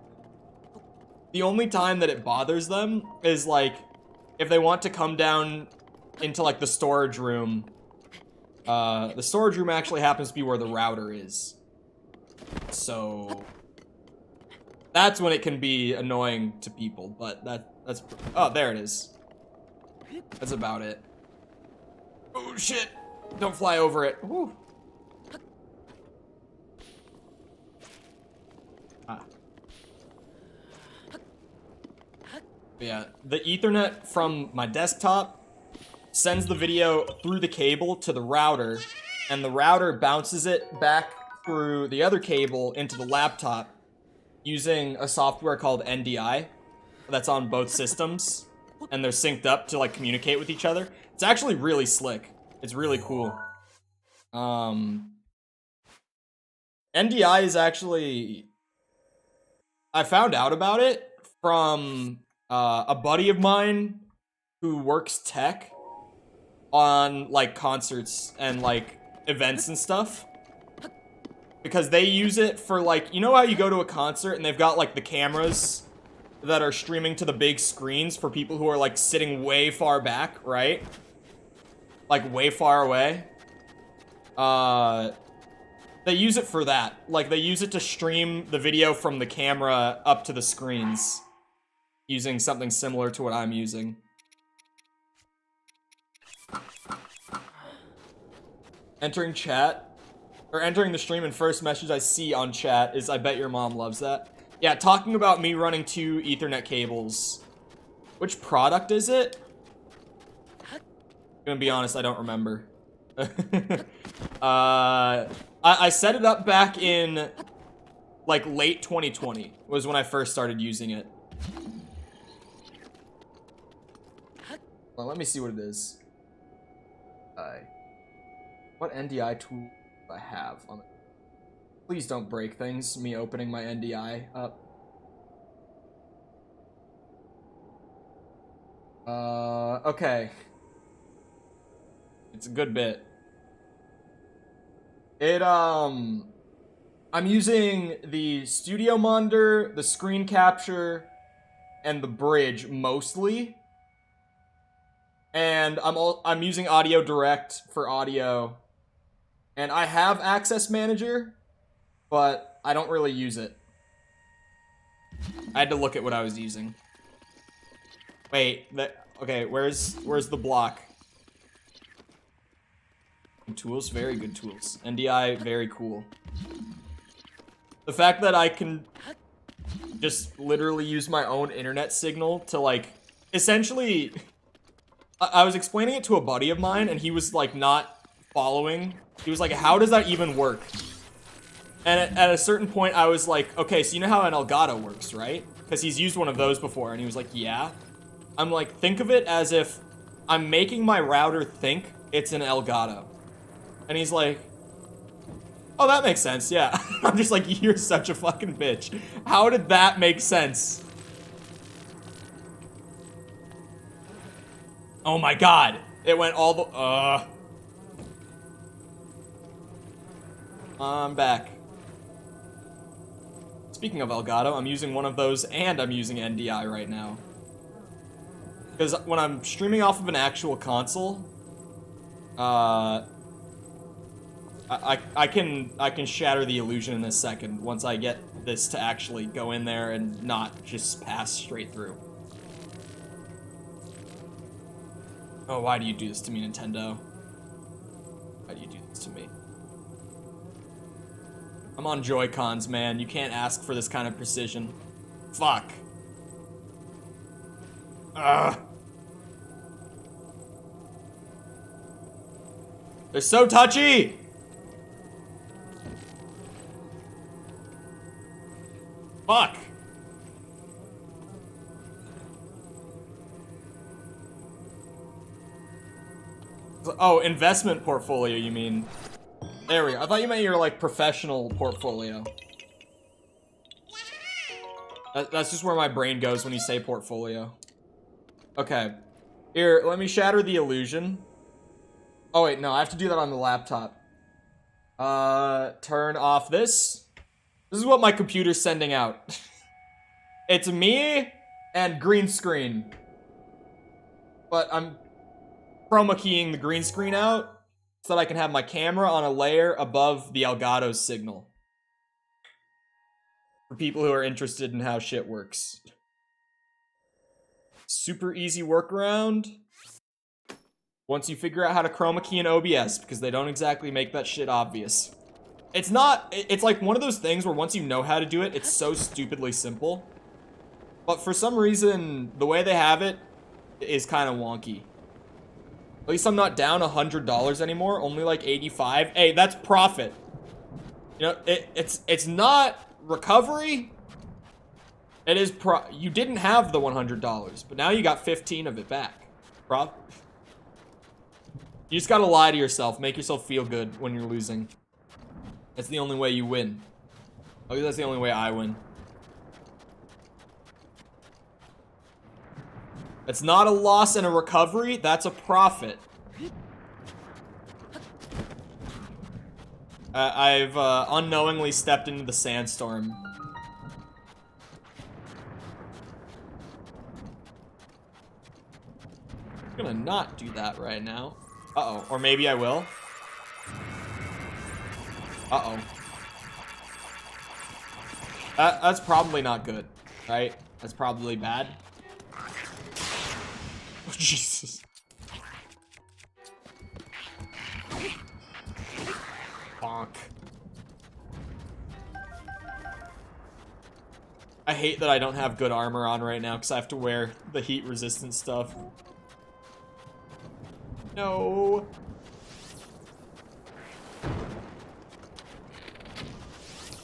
The only time that it bothers them is like if they want to come down into like the storage room. The storage room actually happens to be where the router is. So that's when it can be annoying to people, but that's oh, there it is. That's about it. Oh shit! Don't fly over it. Woo. Ah. Yeah, the Ethernet from my desktop sends the video through the cable to the router, and the router bounces it back through the other cable into the laptop using a software called NDI that's on both systems, and they're synced up to like communicate with each other. It's actually really slick. It's really cool. NDI is actually, I found out about it from a buddy of mine who works tech on like concerts and like events and stuff, because they use it for like, you know how you go to a concert and they've got like the cameras that are streaming to the big screens for people who are like sitting way far back, right? Like way far away. They use it for that. Like they use it to stream the video from the camera up to the screens using something similar to what I'm using. Entering chat, or entering the stream, and first message I see on chat is, I bet your mom loves that. Yeah, talking about me running 2 Ethernet cables. Which product is it? I'm gonna be honest, I don't remember. I set it up back in, like, late 2020 was when I first started using it. Well, let me see what it is. What NDI tool do I have on it? Please don't break things, me opening my NDI up. Okay. It's a good bit. I'm using the studio monitor, the screen capture, and the bridge mostly. And I'm using Audio Direct for audio. And I have Access Manager, but I don't really use it. I had to look at what I was using. Wait, okay, where's the block? Tools, very good tools. NDI, very cool. The fact that I can just literally use my own internet signal to like, essentially, I was explaining it to a buddy of mine and he was like not following. He was like, how does that even work? And at a certain point I was like, okay, so you know how an Elgato works, right? Because he's used one of those before, and he was like, yeah. I'm like, think of it as if I'm making my router think it's an Elgato. And he's like, oh, that makes sense, yeah. I'm just like, you're such a fucking bitch. How did that make sense? Oh my god. It went all the, I'm back. Speaking of Elgato, I'm using one of those and I'm using NDI right now. Because when I'm streaming off of an actual console, I can shatter the illusion in a second once I get this to actually go in there and not just pass straight through. Oh, why do you do this to me, Nintendo? Why do you do this to me? I'm on Joy-Cons, man. You can't ask for this kind of precision. Fuck. Ugh. They're so touchy! Fuck. Oh, investment portfolio, you mean? There we go. I thought you meant your, like, professional portfolio. That's just where my brain goes when you say portfolio. Okay. Here, let me shatter the illusion. Oh, wait, no, I have to do that on the laptop. Turn off this. This is what my computer's sending out. It's me and green screen. But I'm chroma keying the green screen out so that I can have my camera on a layer above the Elgato signal. For people who are interested in how shit works. Super easy workaround. Once you figure out how to chroma key in OBS, because they don't exactly make that shit obvious. It's not, it's like one of those things where once you know how to do it, it's so stupidly simple. But for some reason, the way they have it is kind of wonky. At least I'm not down $100 anymore, only like 85. Hey, that's profit. You know, it's not recovery. It is you didn't have the $100, but now you got 15 of it back. You just gotta lie to yourself, make yourself feel good when you're losing. That's the only way you win. At least that's the only way I win. It's not a loss and a recovery, that's a profit. I've unknowingly stepped into the sandstorm. I'm gonna not do that right now. Uh-oh, or maybe I will. Uh-oh. That's probably not good, right? That's probably bad. Oh, Jesus. Bonk. I hate that I don't have good armor on right now because I have to wear the heat resistant stuff. No.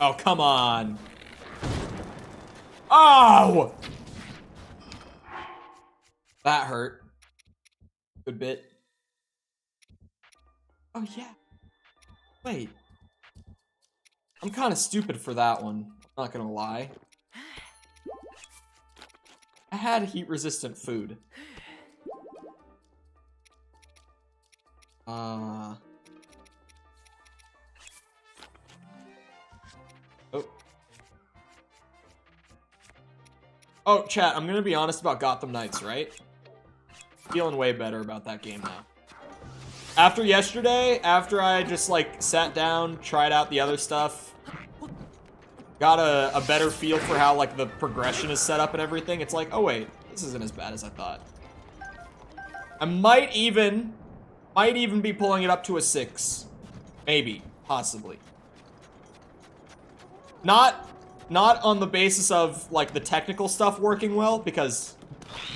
Oh, come on. Oh! That hurt. Good bit. Oh, yeah. Wait. I'm kind of stupid for that one. I'm not gonna lie. I had heat-resistant food. Oh. Oh, chat, I'm gonna be honest about Gotham Knights, right? Feeling way better about that game now. After yesterday, after I just, like, sat down, tried out the other stuff, got a better feel for how, like, the progression is set up and everything, it's like, oh wait, this isn't as bad as I thought. I might even be pulling it up to a 6. Maybe. Possibly. Not on the basis of, like, the technical stuff working well, because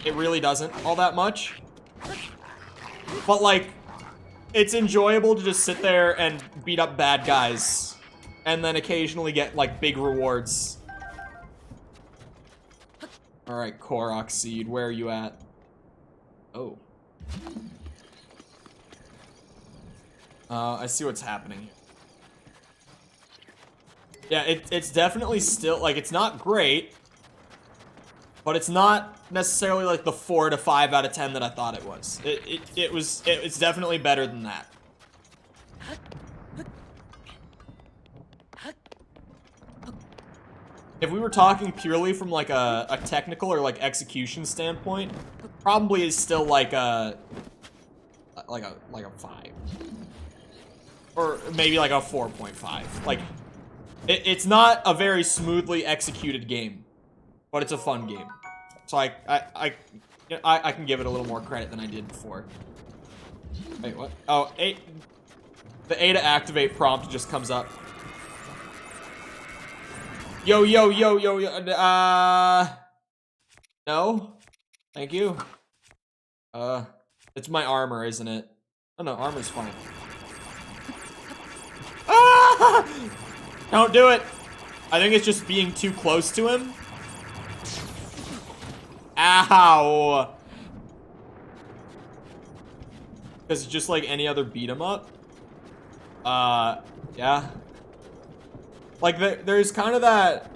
it really doesn't all that much. But, like, it's enjoyable to just sit there and beat up bad guys, and then occasionally get, like, big rewards. Alright, Korok Seed, where are you at? Oh. I see what's happening. Yeah, it's definitely still, like, it's not great, but it's not necessarily like the 4 to 5 out of 10 that I thought it was. It's definitely better than that. If we were talking purely from like a technical or like execution standpoint, probably is still like a 5. Or maybe like a 4.5. Like, it's not a very smoothly executed game, but it's a fun game. So I can give it a little more credit than I did before. Wait, what? Oh, the A to activate prompt just comes up. Yo, yo, yo, yo, yo, no? Thank you. It's my armor, isn't it? Oh no, armor's fine. Ah! Don't do it! I think it's just being too close to him. Ow! Because it's just like any other beat 'em up. Yeah. Like, there's kind of that...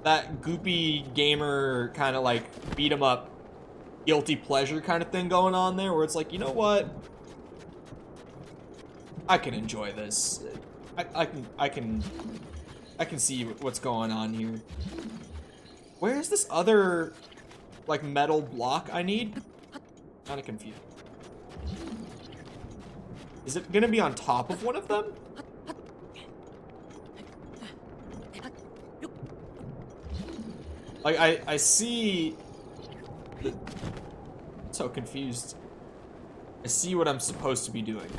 that goopy gamer kind of like beat 'em up, guilty pleasure kind of thing going on there, where it's like, you know what? I can enjoy this. I can see what's going on here. Where's this other like metal block I need? Kind of confused. Is it gonna be on top of one of them? Like I see. So confused. I see what I'm supposed to be doing.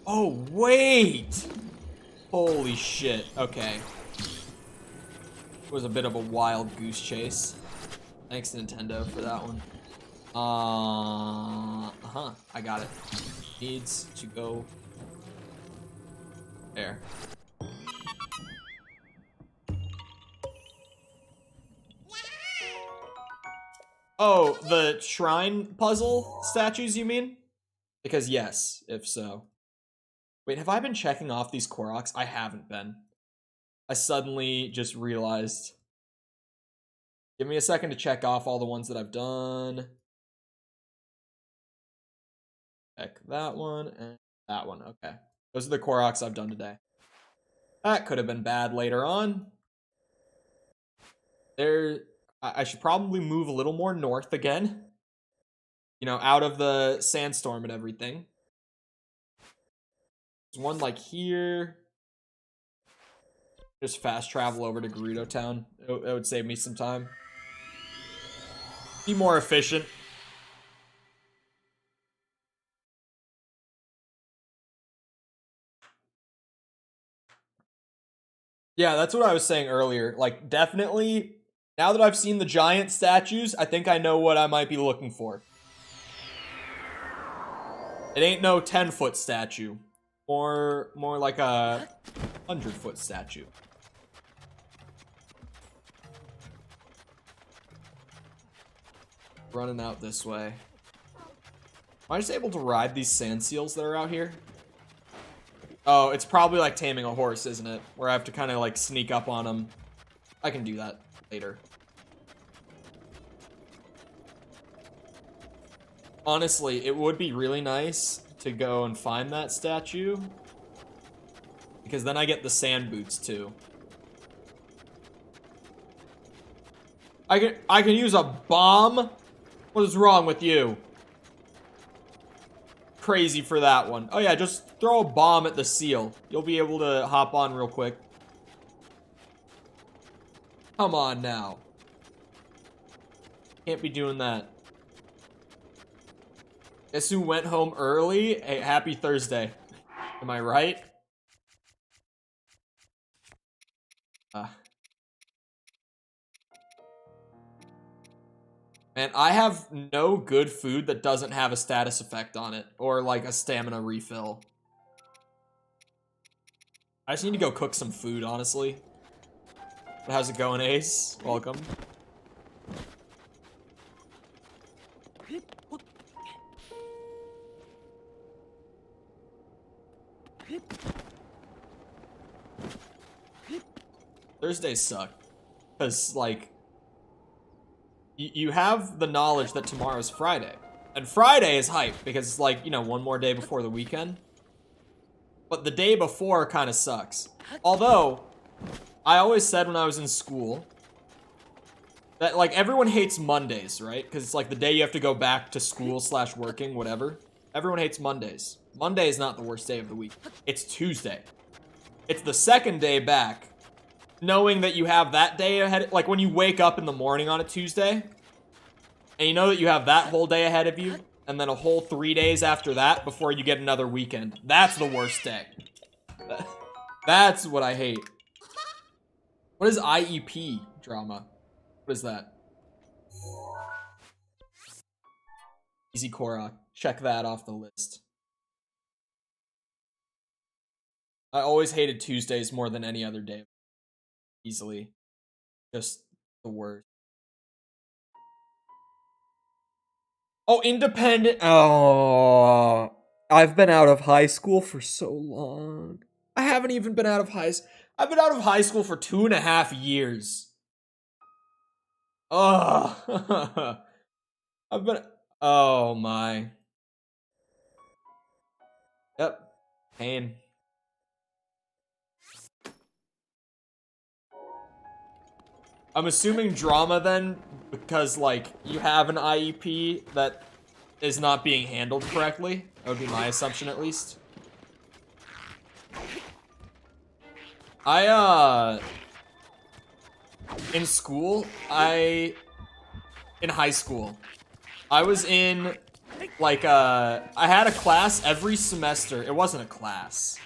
Oh wait! Holy shit! Okay. It was a bit of a wild goose chase. Thanks Nintendo for that one. I got it. Needs to go there. Oh, the shrine puzzle statues, you mean? Because yes, if so. Wait, have I been checking off these Koroks? I haven't been. I suddenly just realized. Give me a second to check off all the ones that I've done. Check that one and that one. Okay. Those are the Koroks I've done today. That could have been bad later on. I should probably move a little more north again. You know, out of the sandstorm and everything. There's one like here. Just fast travel over to Gerudo Town. It would save me some time. Be more efficient. Yeah, that's what I was saying earlier. Like, definitely, now that I've seen the giant statues, I think I know what I might be looking for. It ain't no 10-foot statue. More like a 100-foot statue. Running out this way. Am I just able to ride these sand seals that are out here? Oh, it's probably like taming a horse, isn't it? Where I have to kind of like sneak up on them. I can do that later. Honestly, it would be really nice to go and find that statue. Because then I get the sand boots too. I can use a bomb? What is wrong with you? Crazy for that one. Oh yeah, just throw a bomb at the seal. You'll be able to hop on real quick. Come on now. Can't be doing that. Guess who went home early? Hey, happy Thursday. Am I right? Man, I have no good food that doesn't have a status effect on it. Or like a stamina refill. I just need to go cook some food, honestly. But how's it going, Ace? Welcome. Thursdays suck. Because, like, you have the knowledge that tomorrow's Friday. And Friday is hype because it's like, you know, one more day before the weekend. But the day before kind of sucks. Although, I always said when I was in school that, like, everyone hates Mondays, right? Because it's like the day you have to go back to school / working, whatever. Everyone hates Mondays. Monday is not the worst day of the week. It's Tuesday. It's the second day back. Knowing that you have that day ahead, like when you wake up in the morning on a Tuesday, and you know that you have that whole day ahead of you, and then a whole 3 days after that before you get another weekend. That's the worst day. That's what I hate. What is IEP drama? What is that? Easy Korok. Check that off the list. I always hated Tuesdays more than any other day. Easily. Just the worst. Oh, independent. Oh, I've been out of high school for so long. I haven't even been out of I've been out of high school for 2.5 years. Ugh. I've been... Oh, my. Yep. Pain. I'm assuming drama then, because, like, you have an IEP that is not being handled correctly. That would be my assumption, at least. In school, in high school, I was in, like, I had a class every semester. It wasn't a class.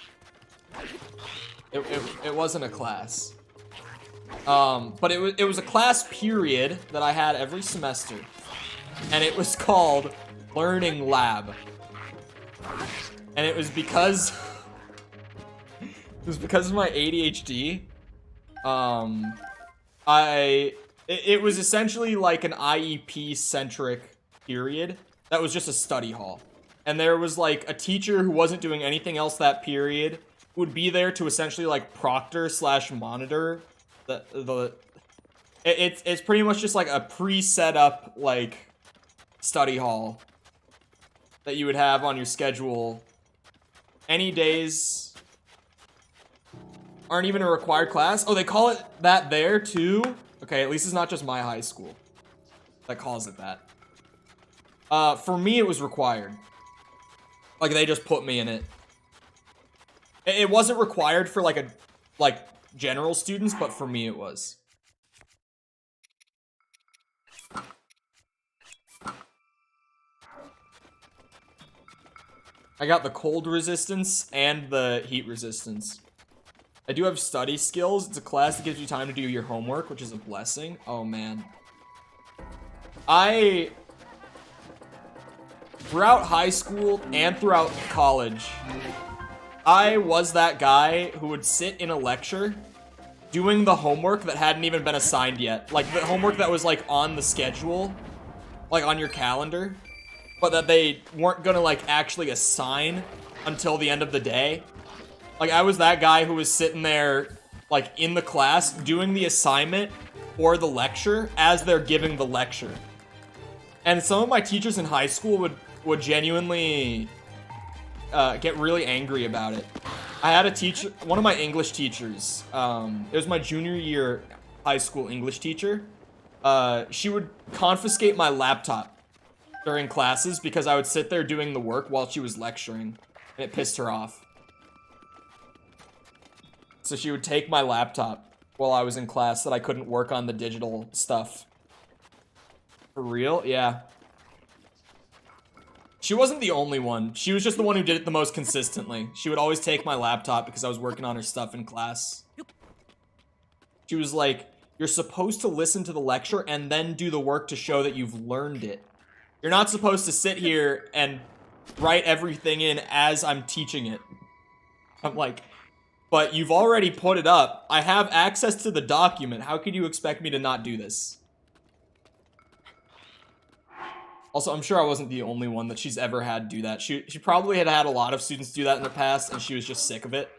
It wasn't a class. But it was a class period that I had every semester. And it was called Learning Lab. And it was because... It was because of my ADHD. It was essentially like an IEP-centric period that was just a study hall. And there was like a teacher who wasn't doing anything else that period who would be there to essentially like proctor / monitor it's pretty much just like a pre-set up like study hall that you would have on your schedule. Any days aren't even a required class. Oh, they call it that there too? Okay, at least it's not just my high school that calls it that. For me, it was required. Like, they just put me in it. It wasn't required for, like, general students, but for me, it was. I got the cold resistance and the heat resistance. I do have study skills. It's a class that gives you time to do your homework, which is a blessing. Oh, man. Throughout high school and throughout college, I was that guy who would sit in a lecture doing the homework that hadn't even been assigned yet. Like, the homework that was, like, on the schedule, like, on your calendar, but that they weren't gonna, like, actually assign until the end of the day. Like, I was that guy who was sitting there, like, in the class, doing the assignment or the lecture as they're giving the lecture. And some of my teachers in high school would genuinely get really angry about it. I had a teacher, one of my English teachers, it was my junior year high school English teacher. She would confiscate my laptop during classes because I would sit there doing the work while she was lecturing, and it pissed her off. So she would take my laptop while I was in class so that I couldn't work on the digital stuff. For real? Yeah. She wasn't the only one. She was just the one who did it the most consistently. She would always take my laptop because I was working on her stuff in class. She was like, you're supposed to listen to the lecture and then do the work to show that you've learned it. You're not supposed to sit here and write everything in as I'm teaching it. I'm like, but you've already put it up. I have access to the document. How could you expect me to not do this? Also, I'm sure I wasn't the only one that she's ever had do that. She probably had a lot of students do that in the past, and she was just sick of it.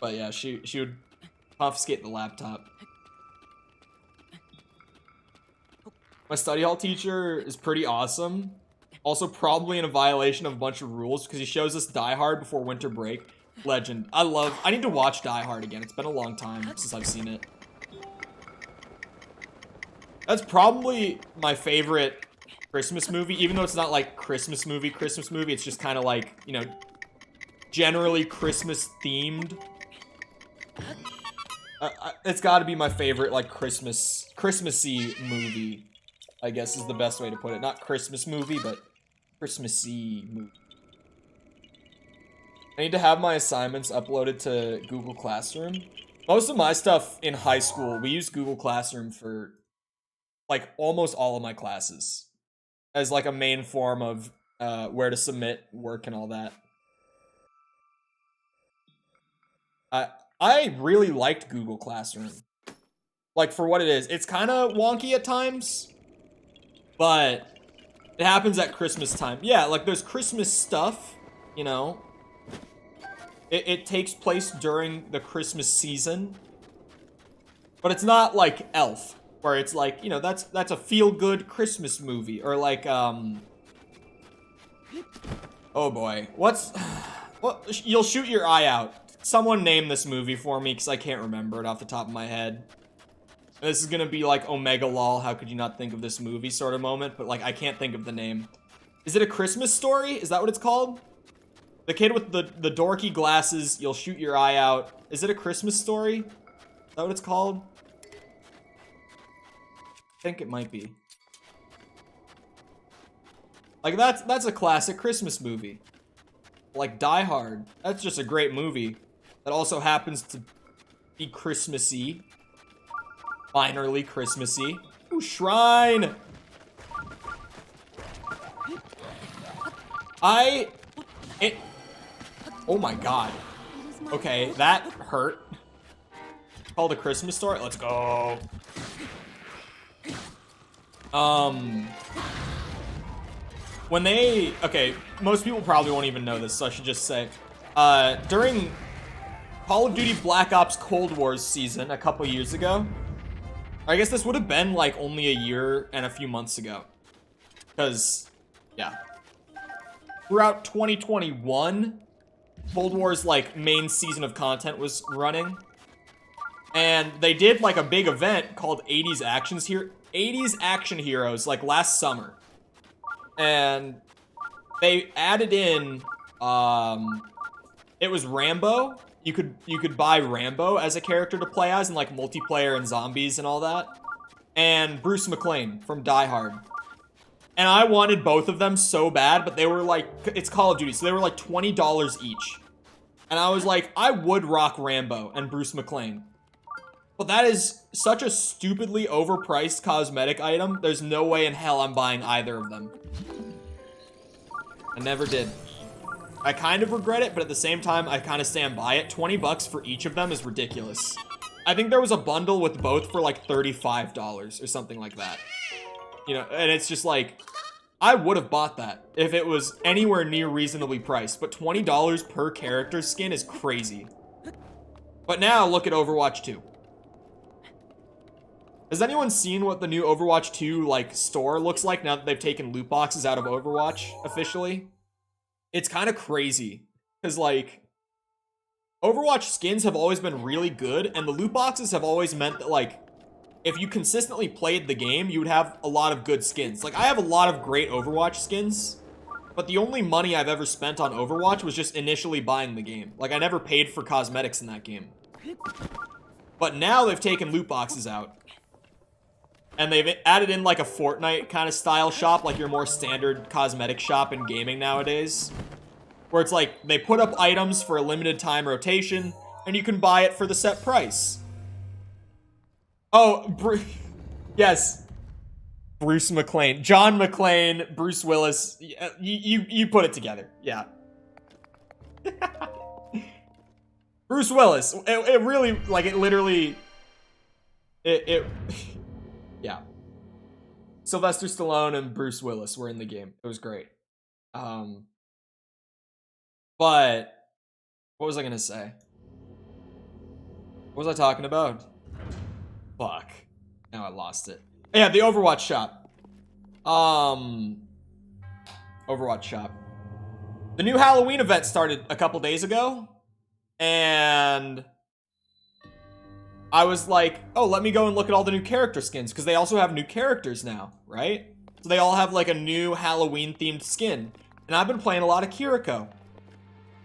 But yeah, she would confiscate the laptop. My study hall teacher is pretty awesome. Also probably in a violation of a bunch of rules because he shows us Die Hard before winter break. Legend. I need to watch Die Hard again. It's been a long time since I've seen it. That's probably my favorite Christmas movie, even though it's not like Christmas movie. It's just kind of like, you know, generally Christmas themed. It's got to be my favorite, like, Christmassy movie, I guess is the best way to put it. Not Christmas movie, but Christmassy movie. I need to have my assignments uploaded to Google Classroom. Most of my stuff in high school, we used Google Classroom for, like, almost all of my classes as, like, a main form of where to submit work and all that. I really liked Google Classroom. Like, for what it is. It's kind of wonky at times, but it happens at Christmas time. Yeah, like, there's Christmas stuff, you know, It takes place during the Christmas season. But it's not like Elf, where it's like, you know, that's a feel-good Christmas movie. Or like, oh boy. What? You'll shoot your eye out. Someone name this movie for me, because I can't remember it off the top of my head. This is gonna be like Omega lol, how could you not think of this movie sort of moment, but like I can't think of the name. Is it A Christmas Story? Is that what it's called? The kid with the dorky glasses, you'll shoot your eye out. Is it A Christmas Story? Is that what it's called? I think it might be. Like that's a classic Christmas movie. Like Die Hard. That's just a great movie. That also happens to be Christmassy. Minorly Christmassy. Ooh, shrine! Oh my god. Okay, that hurt. Called A Christmas Story? Let's go. When they... Okay, most people probably won't even know this, so I should just say. During Call of Duty Black Ops Cold Wars season a couple years ago, I guess this would have been like only a year and a few months ago. Because, yeah. Throughout 2021, Cold War's like main season of content was running. And they did like a big event called 80s Action Heroes like last summer. And they added in it was Rambo. You could buy Rambo as a character to play as in like multiplayer and zombies and all that. And Bruce McClane from Die Hard. And I wanted both of them so bad, but they were like, it's Call of Duty, so they were like $20 each. And I was like, I would rock Rambo and Bruce McClane. But that is such a stupidly overpriced cosmetic item. There's no way in hell I'm buying either of them. I never did. I kind of regret it, but at the same time, I kind of stand by it. 20 bucks for each of them is ridiculous. I think there was a bundle with both for like $35 or something like that. You know, and it's just like, I would have bought that if it was anywhere near reasonably priced, but $20 per character skin is crazy. But now, look at Overwatch 2. Has anyone seen what the new Overwatch 2, like, store looks like now that they've taken loot boxes out of Overwatch officially? It's kind of crazy. Because, like, Overwatch skins have always been really good, and the loot boxes have always meant that, like, if you consistently played the game, you would have a lot of good skins. Like, I have a lot of great Overwatch skins, but the only money I've ever spent on Overwatch was just initially buying the game. Like, I never paid for cosmetics in that game. But now they've taken loot boxes out. And they've added in, like, a Fortnite kind of style shop, like your more standard cosmetic shop in gaming nowadays. Where it's like, they put up items for a limited time rotation, and you can buy it for the set price. Oh, yes. Bruce McClane. John McClane, Bruce Willis. You put it together. Yeah. Bruce Willis. It really, like, it literally... Yeah. Sylvester Stallone and Bruce Willis were in the game. It was great. But what was I gonna say? What was I talking about? Fuck. Now I lost it. Yeah, the Overwatch shop. Overwatch shop. The new Halloween event started a couple days ago. And I was like, oh, let me go and look at all the new character skins, because they also have new characters now, right? So they all have like a new Halloween-themed skin. And I've been playing a lot of Kiriko.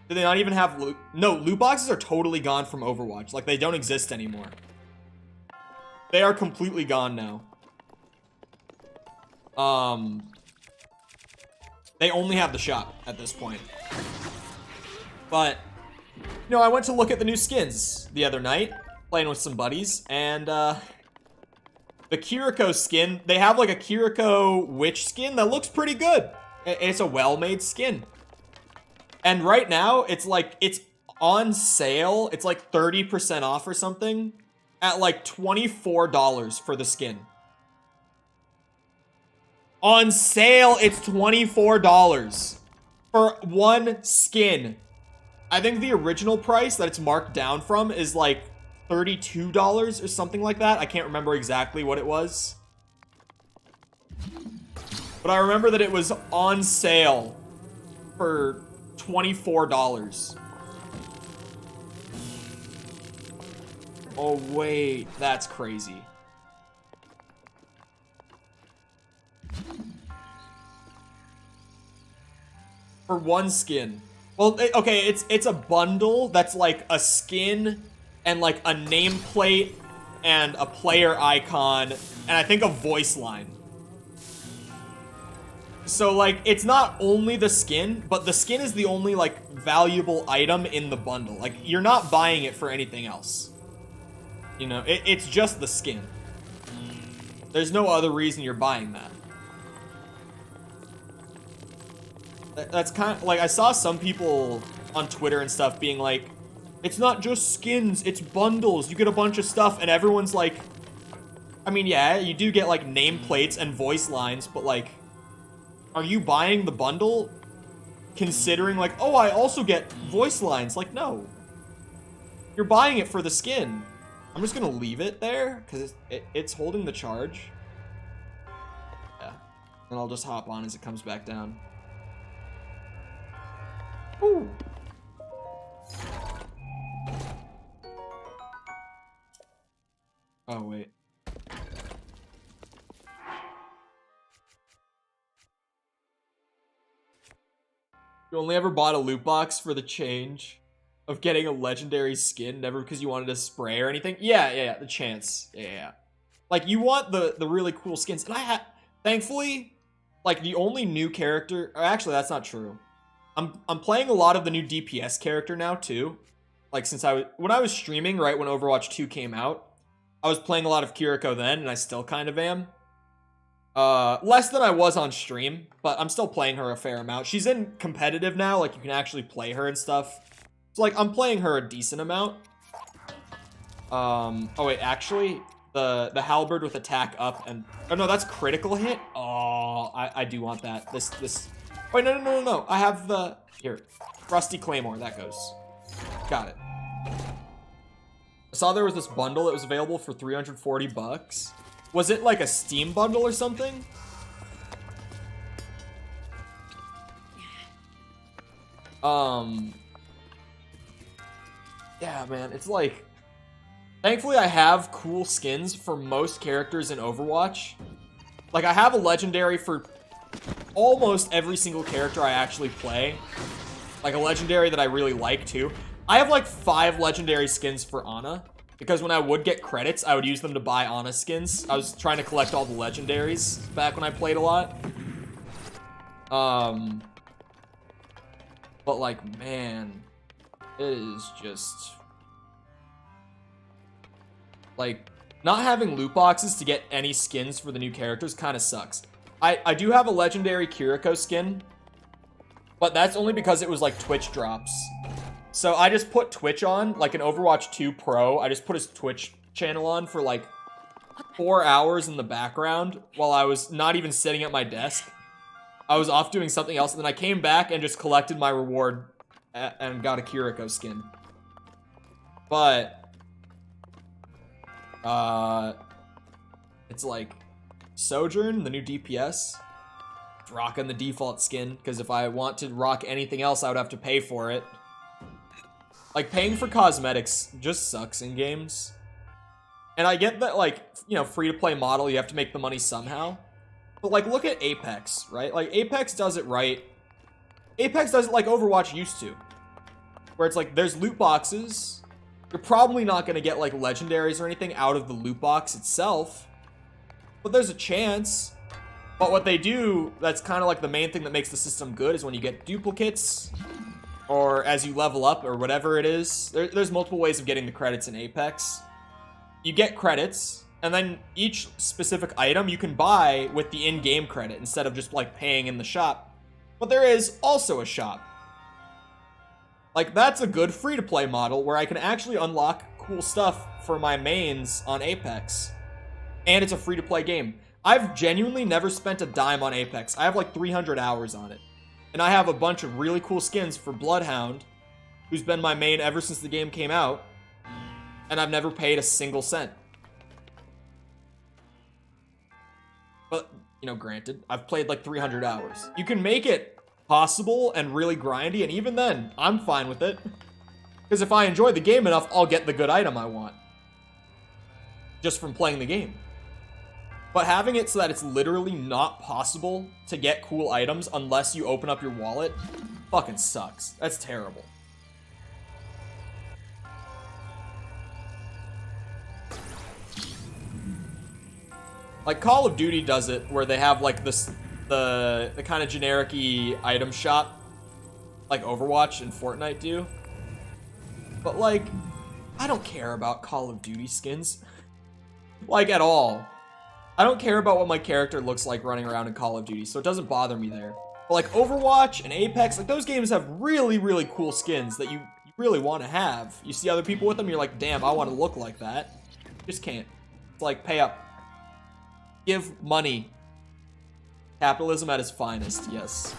Do they not even have loot? No, loot boxes are totally gone from Overwatch. Like, they don't exist anymore. They are completely gone now. They only have the shop at this point. But, you know, I went to look at the new skins the other night, playing with some buddies, and the Kiriko skin, they have like a Kiriko witch skin that looks pretty good. It's a well-made skin. And right now, it's like, it's on sale. It's like 30% off or something at like $24 for the skin. On sale, it's $24 for one skin. I think the original price that it's marked down from is like $32 or something like that. I can't remember exactly what it was. But I remember that it was on sale for $24. Oh, wait. That's crazy. For one skin. Well, okay, it's a bundle that's like a skin and like a nameplate and a player icon and I think a voice line. So like it's not only the skin, but the skin is the only like valuable item in the bundle. Like you're not buying it for anything else. You know, it's just the skin. There's no other reason you're buying that. That's kind of like, I saw some people on Twitter and stuff being like, it's not just skins, it's bundles. You get a bunch of stuff, and everyone's like, I mean, yeah, you do get like nameplates and voice lines, but like, are you buying the bundle considering like, oh, I also get voice lines? Like, no. You're buying it for the skin. I'm just gonna leave it there because it's holding the charge. Yeah. And I'll just hop on as it comes back down. Ooh. Oh, wait. You only ever bought a loot box for the change of getting a legendary skin, never because you wanted a spray or anything? Yeah, the chance. Yeah. Like, you want the really cool skins. And I had, thankfully, like, the only new character, or actually, that's not true. I'm playing a lot of the new DPS character now, too. Like, when I was streaming, right, when Overwatch 2 came out, I was playing a lot of Kiriko then, and I still kind of am. Less than I was on stream, but I'm still playing her a fair amount. She's in competitive now, like, you can actually play her and stuff. So, like, I'm playing her a decent amount. Oh, wait, actually, the halberd with attack up and... Oh, no, that's critical hit? Oh, I do want that. This... Wait, no. I have the... Here. Rusty Claymore. That goes. Got it. I saw there was this bundle that was available for $340. Was it like a Steam bundle or something? Yeah, man. It's like... Thankfully, I have cool skins for most characters in Overwatch. Like, I have a legendary for... almost every single character I actually play. Like a legendary that I really like too. I have like 5 legendary skins for Ana. Because when I would get credits, I would use them to buy Ana skins. I was trying to collect all the legendaries back when I played a lot. But like, man, it is just... Like, not having loot boxes to get any skins for the new characters kind of sucks. I do have a legendary Kiriko skin, but that's only because it was like Twitch drops. So I just put Twitch on, like an Overwatch 2 Pro. I just put his Twitch channel on for like 4 hours in the background while I was not even sitting at my desk. I was off doing something else, and then I came back and just collected my reward and got a Kiriko skin. But, it's like... Sojourn, the new DPS, rocking the default skin, because if I want to rock anything else, I would have to pay for it. Like, paying for cosmetics just sucks in games. And I get that, like, you know, free-to-play model, you have to make the money somehow. But, like, look at Apex, right? Like, Apex does it right. Apex does it like Overwatch used to. Where it's like, there's loot boxes. You're probably not going to get, like, legendaries or anything out of the loot box itself. But there's a chance. But what they do, that's kind of like the main thing that makes the system good, is when you get duplicates, or as you level up, or whatever it is. There's multiple ways of getting the credits in Apex. You get credits, and then each specific item you can buy with the in-game credit, instead of just like paying in the shop. But there is also a shop. Like, that's a good free-to-play model, where I can actually unlock cool stuff for my mains on Apex. And it's a free-to-play game. I've genuinely never spent a dime on Apex. I have like 300 hours on it. And I have a bunch of really cool skins for Bloodhound, who's been my main ever since the game came out, and I've never paid a single cent. But, you know, granted, I've played like 300 hours. You can make it possible and really grindy, and even then, I'm fine with it. Because if I enjoy the game enough, I'll get the good item I want. Just from playing the game. But having it so that it's literally not possible to get cool items unless you open up your wallet fucking sucks. That's terrible. Like Call of Duty does it where they have like this the kind of generic-y item shop like Overwatch and Fortnite do. But like, I don't care about Call of Duty skins. Like at all. I don't care about what my character looks like running around in Call of Duty, so it doesn't bother me there. But like Overwatch and Apex, like those games have really, really cool skins that you really want to have. You see other people with them, you're like, damn, I want to look like that. Just can't. It's like, pay up. Give money. Capitalism at its finest, yes.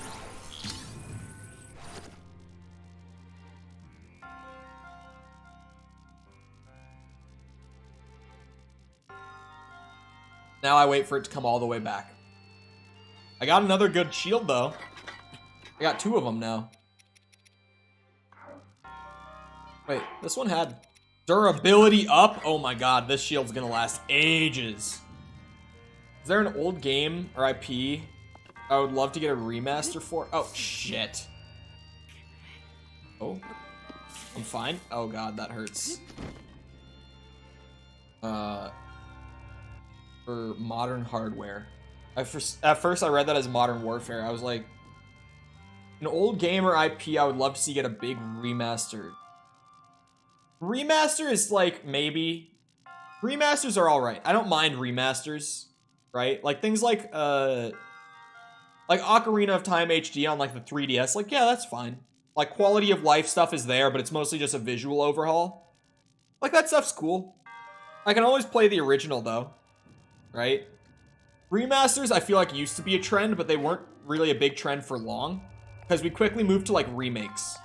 Now I wait for it to come all the way back. I got another good shield, though. I got 2 of them now. Wait, this one had durability up? Oh my god, this shield's gonna last ages. Is there an old game or IP I would love to get a remaster for? Oh, shit. Oh. I'm fine. Oh god, that hurts. For modern hardware. At first I read that as Modern Warfare. I was like, an old game or IP I would love to see get a big remaster. Remaster is like, maybe. Remasters are alright. I don't mind remasters, right? Like things like Ocarina of Time HD on like the 3DS. Like, yeah, that's fine. Like quality of life stuff is there, but it's mostly just a visual overhaul. Like that stuff's cool. I can always play the original though. Right? Remasters, I feel like used to be a trend, but they weren't really a big trend for long. Because we quickly moved to, like, remakes.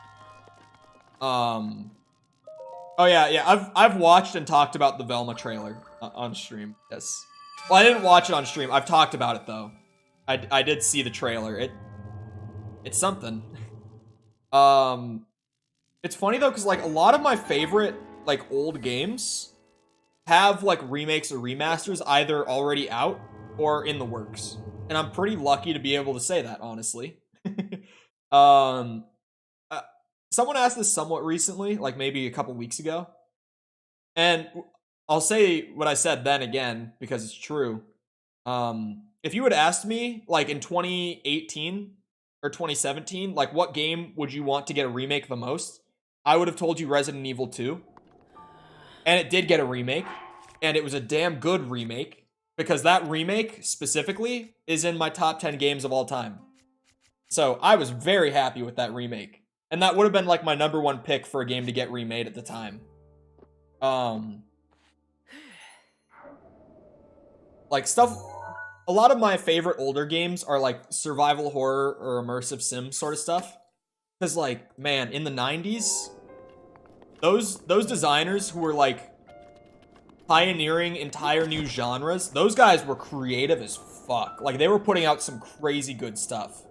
Oh, yeah. I've watched and talked about the Velma trailer on stream. Yes. Well, I didn't watch it on stream. I've talked about it, though. I did see the trailer. It's something. It's funny, though, because, like, a lot of my favorite, like, old games have like remakes or remasters either already out or in the works, and I'm pretty lucky to be able to say that, honestly. Someone asked this somewhat recently, like maybe a couple weeks ago, and I'll say what I said then again because it's true. If you had asked me like in 2018 or 2017, like what game would you want to get a remake the most, I would have told you Resident Evil 2. And it did get a remake, and it was a damn good remake, because that remake, specifically, is in my top 10 games of all time. So, I was very happy with that remake. And that would have been, like, my #1 pick for a game to get remade at the time. Like, stuff... A lot of my favorite older games are, like, survival horror or immersive sim sort of stuff. Because, like, man, in the 90s... Those designers who were, like, pioneering entire new genres, those guys were creative as fuck. Like, they were putting out some crazy good stuff.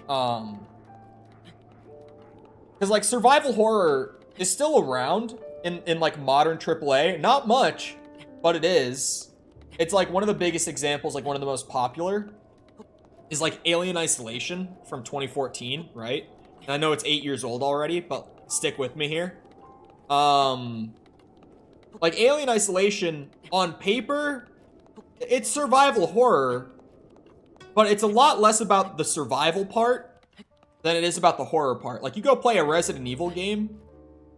Because, like, survival horror is still around in like, modern AAA. Not much, but it is. It's, like, one of the biggest examples, like, one of the most popular is, like, Alien Isolation from 2014, right? And I know it's 8 years old already, but stick with me here. Like Alien Isolation, on paper, it's survival horror, but it's a lot less about the survival part than it is about the horror part. Like, you go play a Resident Evil game,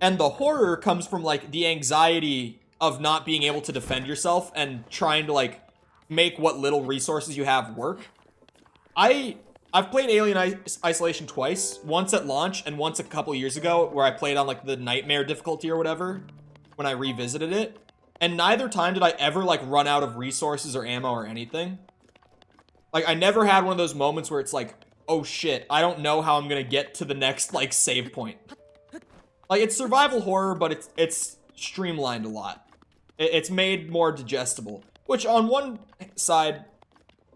and the horror comes from, like, the anxiety of not being able to defend yourself and trying to, like, make what little resources you have work. I've played Alien Isolation twice, once at launch and once a couple years ago where I played on like the nightmare difficulty or whatever when I revisited it. And neither time did I ever like run out of resources or ammo or anything. Like I never had one of those moments where it's like, oh shit, I don't know how I'm gonna get to the next like save point. Like, it's survival horror, but it's streamlined a lot. It's made more digestible, which on one side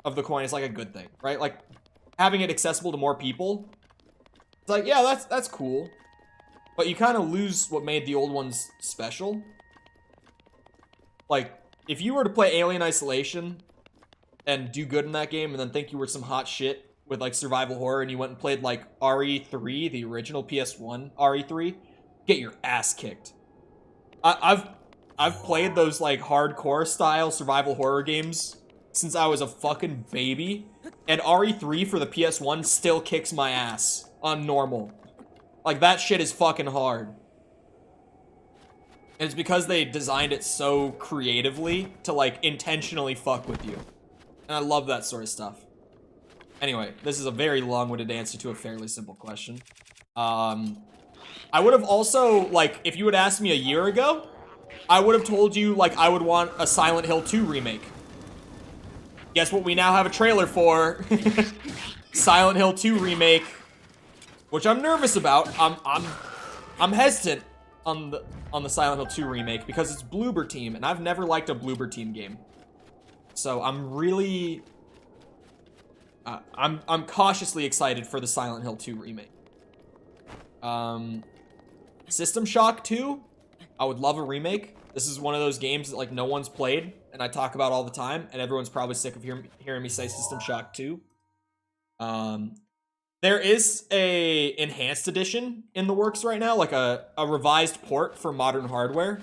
of the coin is like a good thing, right? Like, having it accessible to more people. It's like, yeah, that's cool. But you kind of lose what made the old ones special. Like, if you were to play Alien Isolation and do good in that game and then think you were some hot shit with, like, survival horror and you went and played, like, RE3, the original PS1 RE3, get your ass kicked. I've played those, like, hardcore style survival horror games since I was a fucking baby, and RE3 for the PS1 still kicks my ass on normal. Like, that shit is fucking hard. And it's because they designed it so creatively to, like, intentionally fuck with you. And I love that sort of stuff. Anyway, this is a very long-winded answer to a fairly simple question. I would have also, like, if you had asked me a year ago, I would have told you, like, I would want a Silent Hill 2 remake. Guess what we now have a trailer for? Silent Hill 2 remake, which I'm nervous about. I'm hesitant on the Silent Hill 2 remake because it's Bloober Team, and I've never liked a Bloober Team game. So I'm really I'm cautiously excited for the Silent Hill 2 remake. System Shock 2, I would love a remake. This is one of those games that, like, no one's played and I talk about all the time, and everyone's probably sick of hearing me say System Shock 2. There is a enhanced edition in the works right now, like a revised port for modern hardware,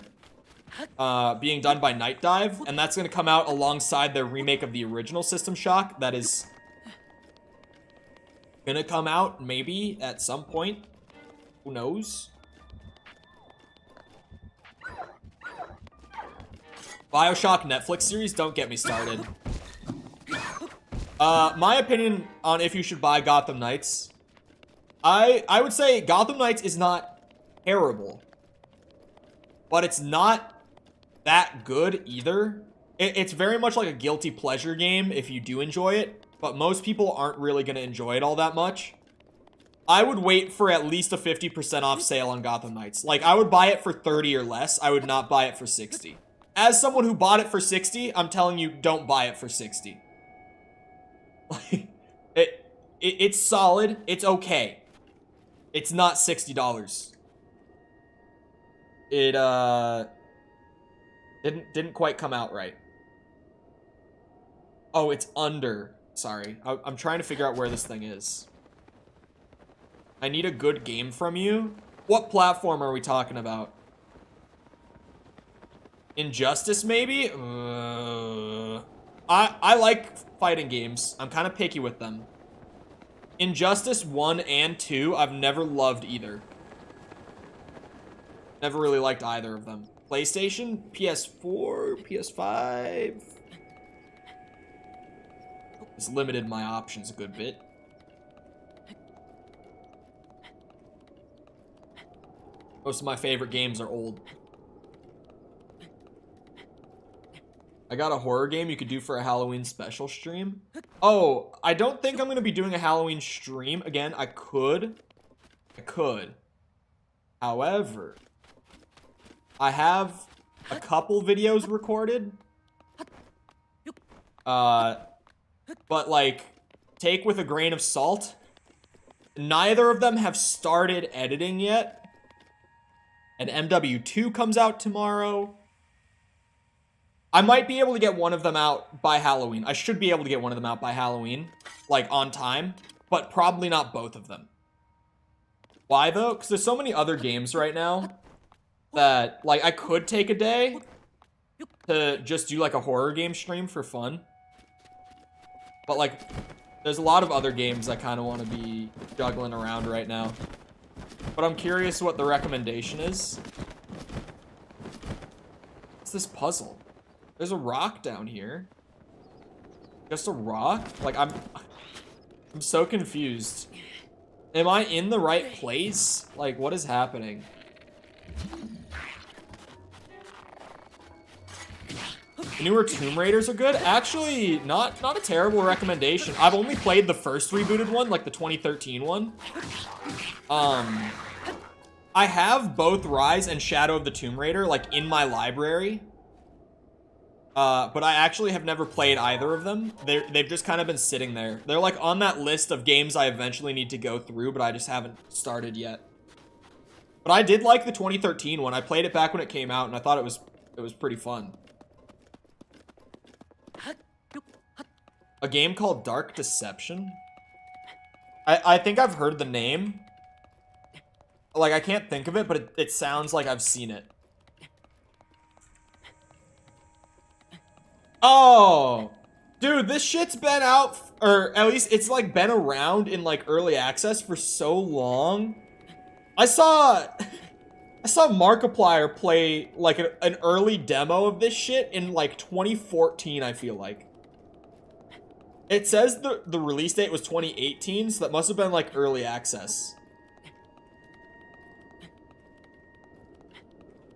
being done by Night Dive, and that's going to come out alongside their remake of the original System Shock that is going to come out maybe at some point. Who knows? BioShock Netflix series, don't get me started. My opinion on if you should buy Gotham Knights. I would say Gotham Knights is not terrible, but it's not that good either. It's very much like a guilty pleasure game if you do enjoy it, but most people aren't really going to enjoy it all that much. I would wait for at least a 50% off sale on Gotham Knights. Like, I would buy it for 30 or less. I would not buy it for 60. As someone who bought it for 60, I'm telling you, don't buy it for 60. Like, it's solid. It's okay. It's not $60. It didn't quite come out right. Oh, it's under. Sorry. I'm trying to figure out where this thing is. I need a good game from you. What platform are we talking about? Injustice, maybe? I like fighting games. I'm kind of picky with them. Injustice 1 and 2, I've never loved either. Never really liked either of them. PlayStation, PS4, PS5. It's limited my options a good bit. Most of my favorite games are old. I got a horror game you could do for a Halloween special stream. Oh, I don't think I'm going to be doing a Halloween stream. Again, I could. However, I have a couple videos recorded. But, like, take with a grain of salt. Neither of them have started editing yet. And MW2 comes out tomorrow. I might be able to get one of them out by Halloween. I should be able to get one of them out by Halloween, like, on time, but probably not both of them. Why, though? Because there's so many other games right now that, like, I could take a day to just do, like, a horror game stream for fun. But, like, there's a lot of other games I kind of want to be juggling around right now. But I'm curious what the recommendation is. What's this puzzle? There's a rock down here. Just a rock? Like, I'm so confused. Am I in the right place? Like, what is happening? The newer Tomb Raiders are good. Actually, not a terrible recommendation. I've only played the first rebooted one, like the 2013 one. I have both Rise and Shadow of the Tomb Raider, like, in my library. But I actually have never played either of them. They've just kind of been sitting there. They're, like, on that list of games I eventually need to go through, but I just haven't started yet. But I did like the 2013 one. I played it back when it came out, and I thought it was pretty fun. A game called Dark Deception? I think I've heard the name. Like, I can't think of it, but it sounds like I've seen it. Oh! Dude, this shit's been out, or at least it's, like, been around in, like, early access for so long. I saw Markiplier play, like, an early demo of this shit in, like, 2014, I feel like. It says the release date was 2018, so that must have been, like, early access.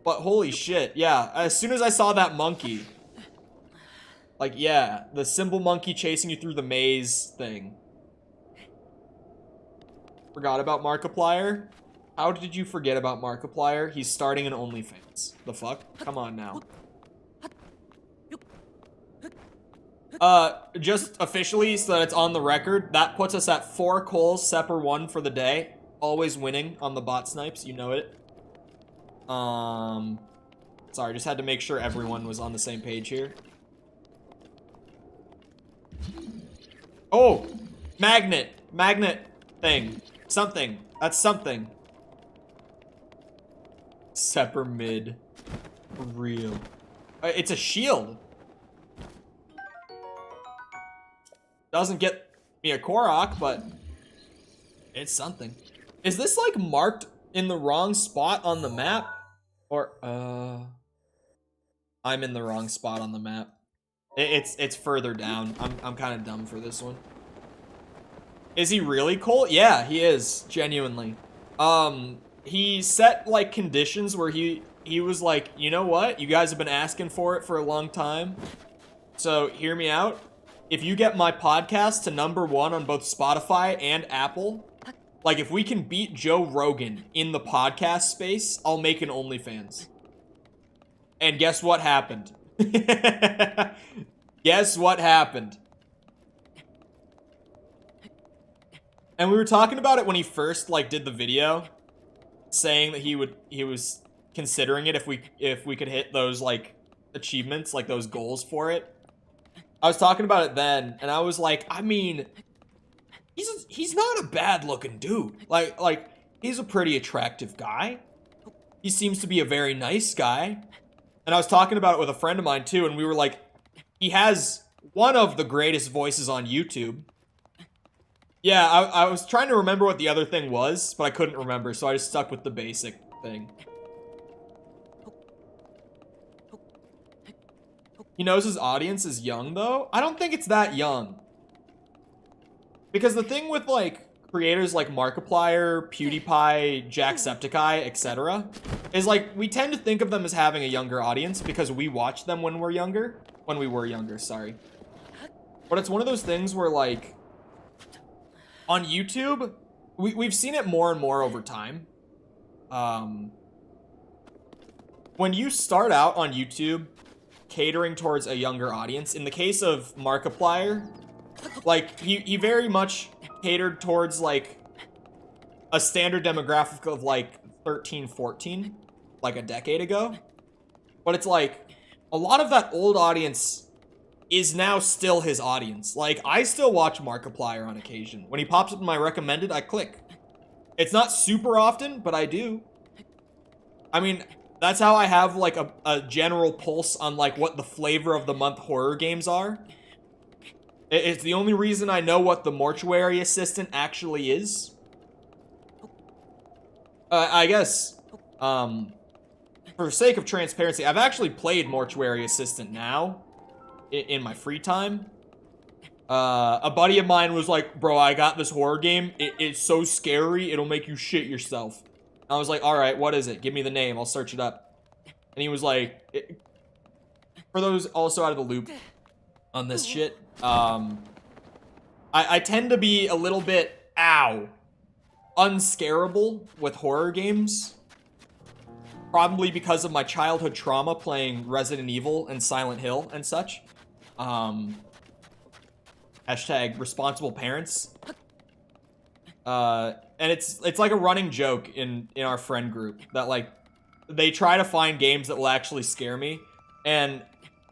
But holy shit, yeah. As soon as I saw that monkey, like, yeah, the symbol monkey chasing you through the maze thing. Forgot about Markiplier? How did you forget about Markiplier? He's starting an OnlyFans. The fuck? Come on now. Just officially, so that it's on the record, that puts us at 4 Coles, Sepper 1 for the day. Always winning on the bot snipes, you know it. Sorry, just had to make sure everyone was on the same page here. Oh! Magnet thing. Something. That's something. Sepper mid. For real. It's a shield. Doesn't get me a korok, but it's something. Is this, like, marked in the wrong spot on the map? Or, I'm in the wrong spot on the map. It's further down. I'm kind of dumb for this one. Is he really Cole? Yeah, he is. Genuinely. He set, like, conditions where he was like, you know what? You guys have been asking for it for a long time. So, hear me out. If you get my podcast to #1 on both Spotify and Apple, like, if we can beat Joe Rogan in the podcast space, I'll make an OnlyFans. And guess what happened? Guess what happened? And we were talking about it when he first, like, did the video, saying that he was considering it if we could hit those, like, achievements, like those goals for it. I was talking about it then, and I was like, I mean, he's not a bad-looking dude. Like, he's a pretty attractive guy. He seems to be a very nice guy. And I was talking about it with a friend of mine, too, and we were like, he has one of the greatest voices on YouTube. Yeah, I was trying to remember what the other thing was, but I couldn't remember, so I just stuck with the basic thing. He knows his audience is young, though? I don't think it's that young. Because the thing with, like, creators like Markiplier, PewDiePie, Jacksepticeye, etc., is, like, we tend to think of them as having a younger audience because we watched them when we were younger, sorry. But it's one of those things where, like, on YouTube, we've seen it more and more over time. When you start out on YouTube catering towards a younger audience, in the case of Markiplier, like, he very much catered towards, like, a standard demographic of, like, 13, 14, like a decade ago. But it's like, a lot of that old audience is now still his audience. Like, I still watch Markiplier on occasion. When he pops up in my recommended, I click. It's not super often, but I do. I mean, that's how I have, like, a general pulse on, like, what the flavor of the month horror games are. It's the only reason I know what the Mortuary Assistant actually is. I guess, for the sake of transparency, I've actually played Mortuary Assistant now, in my free time. A buddy of mine was like, bro, I got this horror game. It's so scary, it'll make you shit yourself. I was like, alright, what is it? Give me the name, I'll search it up. And he was like, for those also out of the loop on this shit, I tend to be a little bit, unscarable with horror games. probably because of my childhood trauma playing Resident Evil and Silent Hill and such. Hashtag responsible parents. And it's like a running joke in our friend group that like they try to find games that will actually scare me. And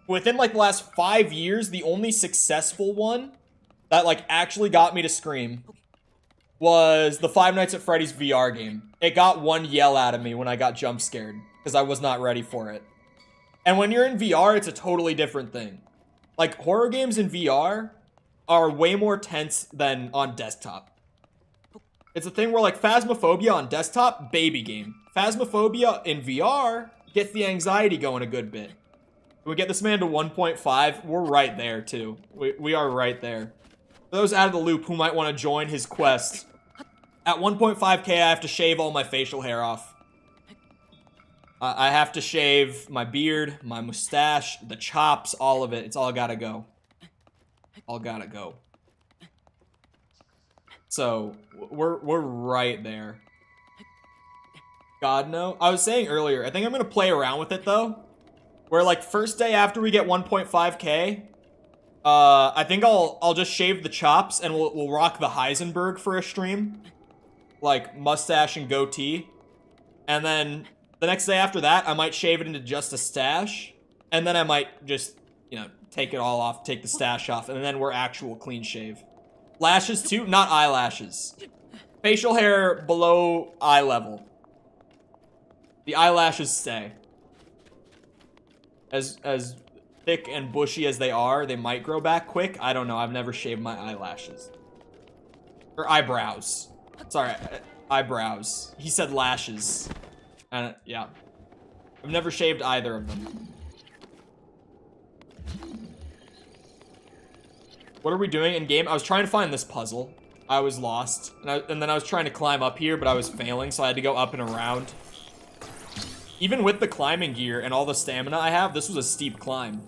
within like the last 5 years, the only successful one that like actually got me to scream was the Five Nights at Freddy's VR game. It got one yell out of me when I got jump scared because I was not ready for it. And when you're in VR, it's a totally different thing. Like horror games in VR are way more tense than on desktop. It's a thing where like Phasmophobia on desktop, baby game. Phasmophobia in VR gets the anxiety going a good bit. We get this man to 1.5, we're right there too. We are right there. For those out of the loop who might want to join his quest, at 1.5k I have to shave all my facial hair off. I have to shave my beard, my mustache, the chops, all of it. It's all gotta go. All gotta go. So, we're right there. God, no. I was saying earlier, I think I'm gonna play around with it, though. Where, like, first day after we get 1.5k, I think I'll just shave the chops and we'll rock the Heisenberg for a stream. Like, mustache and goatee. And then the next day after that, I might shave it into just a stash. And then I might just, you know, take it all off, take the stash off, and then we're actual clean shave. Lashes too, not eyelashes. Facial hair below eye level. The eyelashes stay. As thick and bushy as they are, they might grow back quick. I don't know, I've never shaved my eyelashes. Or eyebrows. Sorry, eyebrows. He said lashes. And yeah. I've never shaved either of them. What are we doing in game? I was trying to find this puzzle. I was lost. And then I was trying to climb up here, but I was failing, so I had to go up and around. Even with the climbing gear and all the stamina I have, this was a steep climb.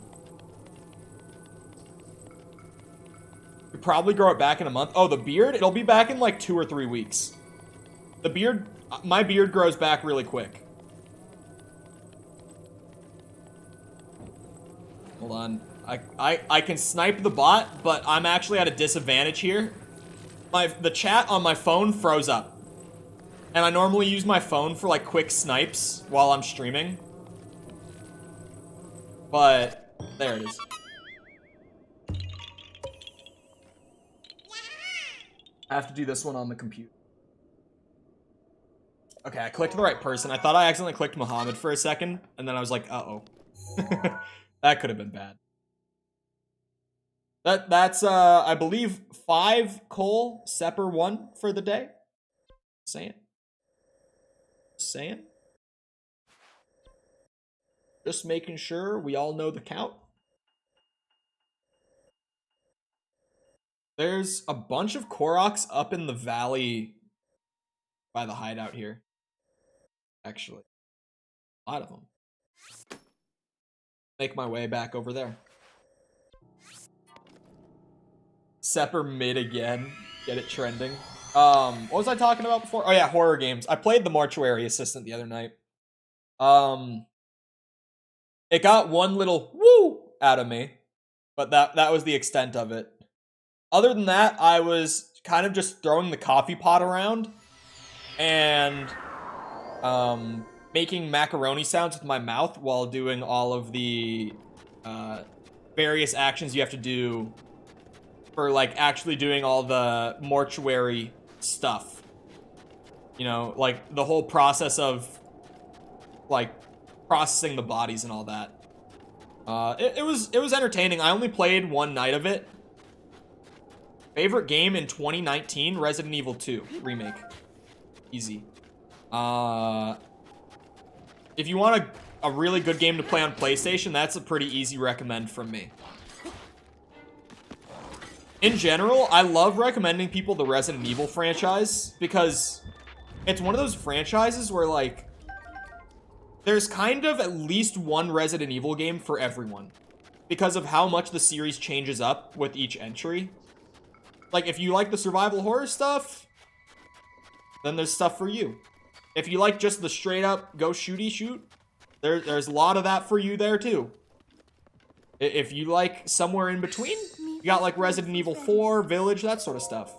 Could probably grow it back in a month. Oh, the beard? It'll be back in like 2 or 3 weeks. The beard, my beard grows back really quick. Hold on. I can snipe the bot, but I'm actually at a disadvantage here. The chat on my phone froze up. And I normally use my phone for like quick snipes while I'm streaming. But there it is. I have to do this one on the computer. Okay, I clicked the right person. I thought I accidentally clicked Muhammad for a second, and then I was like, uh-oh. That could have been bad. That's I believe 5 Cole Sepper 1 for the day. Saying. Just making sure we all know the count. There's a bunch of koroks up in the valley by the hideout here. Actually, a lot of them. Make my way back over there. Sepper mid again. Get it trending. What was I talking about before? Oh yeah, horror games. I played the Mortuary Assistant the other night. It got one little woo out of me, but that was the extent of it. Other than that, I was kind of just throwing the coffee pot around and making macaroni sounds with my mouth while doing all of the various actions you have to do for like actually doing all the mortuary stuff. You know, like the whole process of like processing the bodies and all that. It was entertaining. I only played one night of it. Favorite game in 2019, Resident Evil 2 Remake. Easy. If you want a really good game to play on PlayStation, that's a pretty easy recommend from me. In general, I love recommending people the Resident Evil franchise because it's one of those franchises where, like, there's kind of at least one Resident Evil game for everyone because of how much the series changes up with each entry. Like, if you like the survival horror stuff, then there's stuff for you. If you like just the straight up go shooty shoot, there's a lot of that for you there too. If you like somewhere in between, you got like Resident Evil 4, Village, that sort of stuff.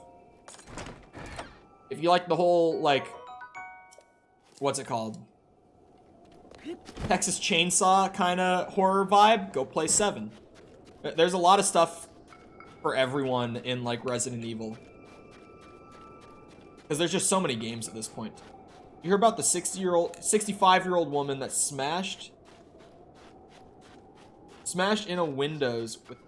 If you like the whole, like, what's it called? Texas Chainsaw kind of horror vibe, go play 7. There's a lot of stuff for everyone in, like, Resident Evil. Because there's just so many games at this point. You hear about the 65-year-old woman that smashed in a Windows with...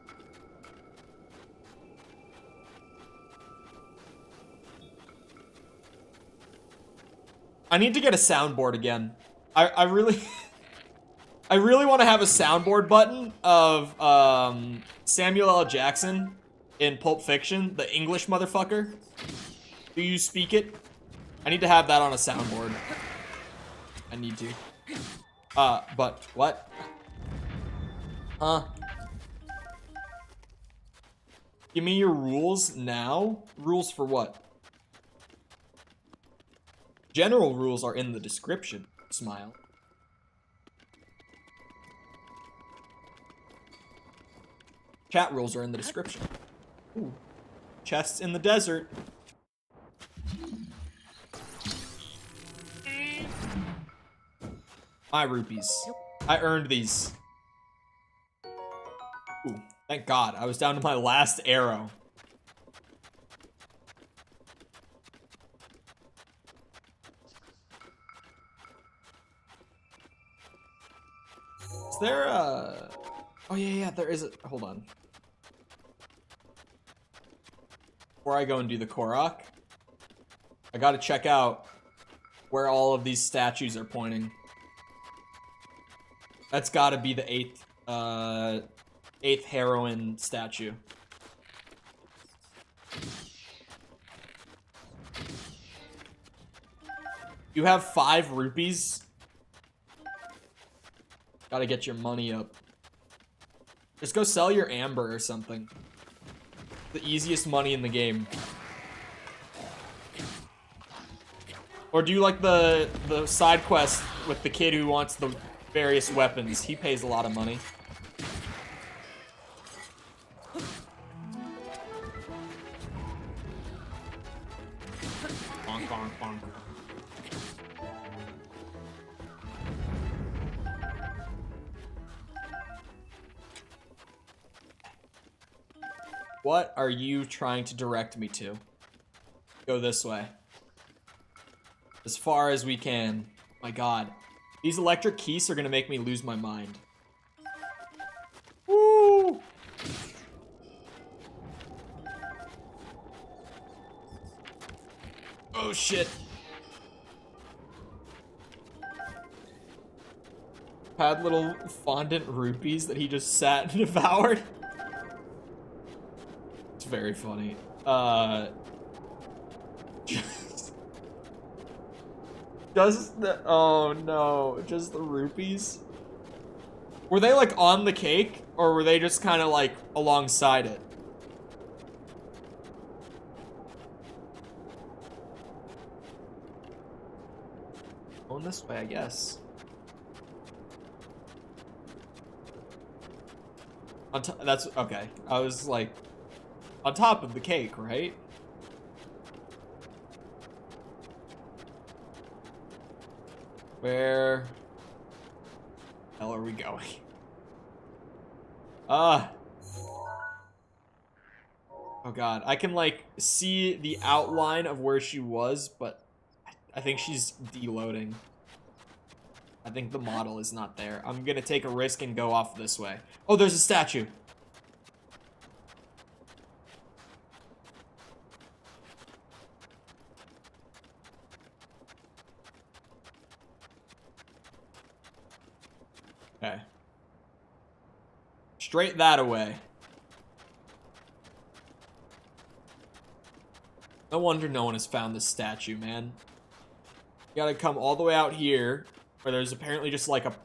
I need to get a soundboard again. I really... I really want to have a soundboard button of Samuel L. Jackson in Pulp Fiction, the English motherfucker. Do you speak it? I need to have that on a soundboard. I need to. But what? Huh? Give me your rules now? Rules for what? General rules are in the description. Smile. Chat rules are in the description. Ooh. Chests in the desert. My rupees. I earned these. Ooh, thank God. I was down to my last arrow. Is there a... Oh, yeah, there is a... Hold on. Before I go and do the korok, I gotta check out where all of these statues are pointing. That's gotta be the eighth heroine statue. You have 5 rupees? Gotta get your money up. Just go sell your amber or something. The easiest money in the game. Or do you like the side quest with the kid who wants the various weapons? He pays a lot of money. Bonk, bonk, bonk. What are you trying to direct me to? Go this way. As far as we can. My God. These electric keys are gonna make me lose my mind. Woo! Oh shit. Had little fondant rupees that he just sat and devoured. It's very funny. Just the, oh no, just the rupees? Were they like on the cake, or were they just kind of like alongside it? Going this way, I guess. On top, that's okay. I was like, on top of the cake, right? Where the hell are we going? Oh God, I can like see the outline of where she was, but I think she's deloading. I think the model is not there. I'm gonna take a risk and go off this way. Oh, there's a statue. Okay. Straight that away. No wonder no one has found this statue, man. You gotta come all the way out here, where there's apparently just like a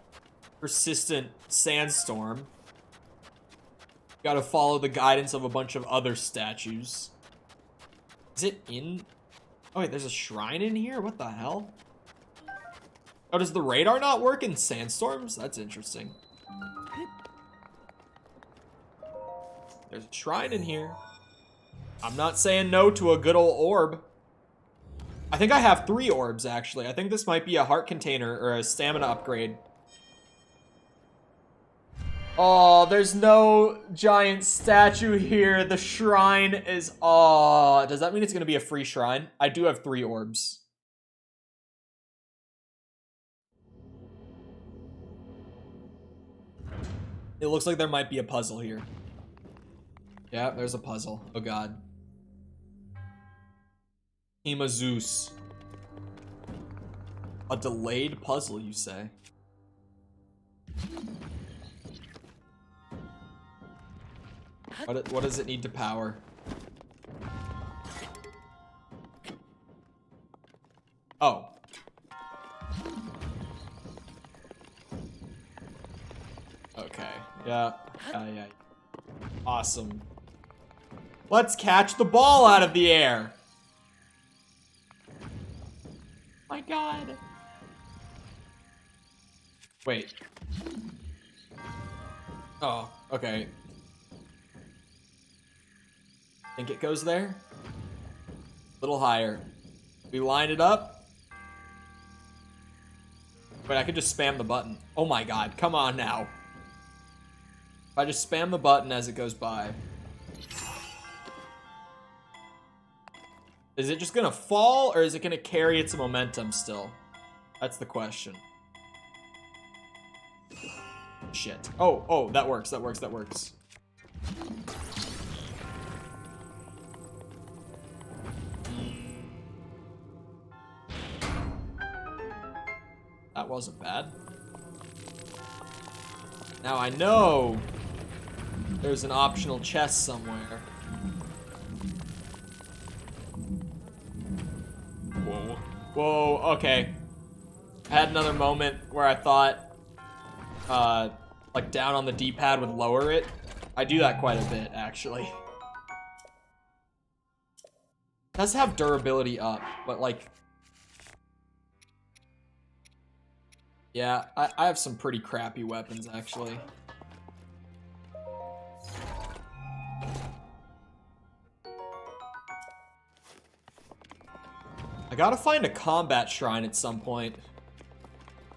persistent sandstorm. You gotta follow the guidance of a bunch of other statues. Is it in? Oh wait, there's a shrine in here? What the hell? Oh, does the radar not work in sandstorms? That's interesting. There's a shrine in here. I'm not saying no to a good old orb. I think I have 3 orbs, actually. I think this might be a heart container or a stamina upgrade. Oh, there's no giant statue here. The shrine is... Oh, does that mean it's going to be a free shrine? I do have 3 orbs. It looks like there might be a puzzle here. Yeah, there's a puzzle. Oh, God. Team of Zeus. A delayed puzzle, you say? What does it need to power? Oh. Okay. Yeah. Yeah. Awesome. Let's catch the ball out of the air. My God. Wait. Oh, okay. Think it goes there? A little higher. We line it up. Wait, I could just spam the button. Oh my God, come on now. If I just spam the button as it goes by. Is it just gonna fall, or is it gonna carry its momentum still? That's the question. Shit. Oh, that works, that works. That wasn't bad. Now I know there's an optional chest somewhere. Whoa, okay. I had another moment where I thought, like down on the D-pad would lower it. I do that quite a bit, actually. It does have durability up, but like... Yeah, I have some pretty crappy weapons, actually. I gotta find a combat shrine at some point.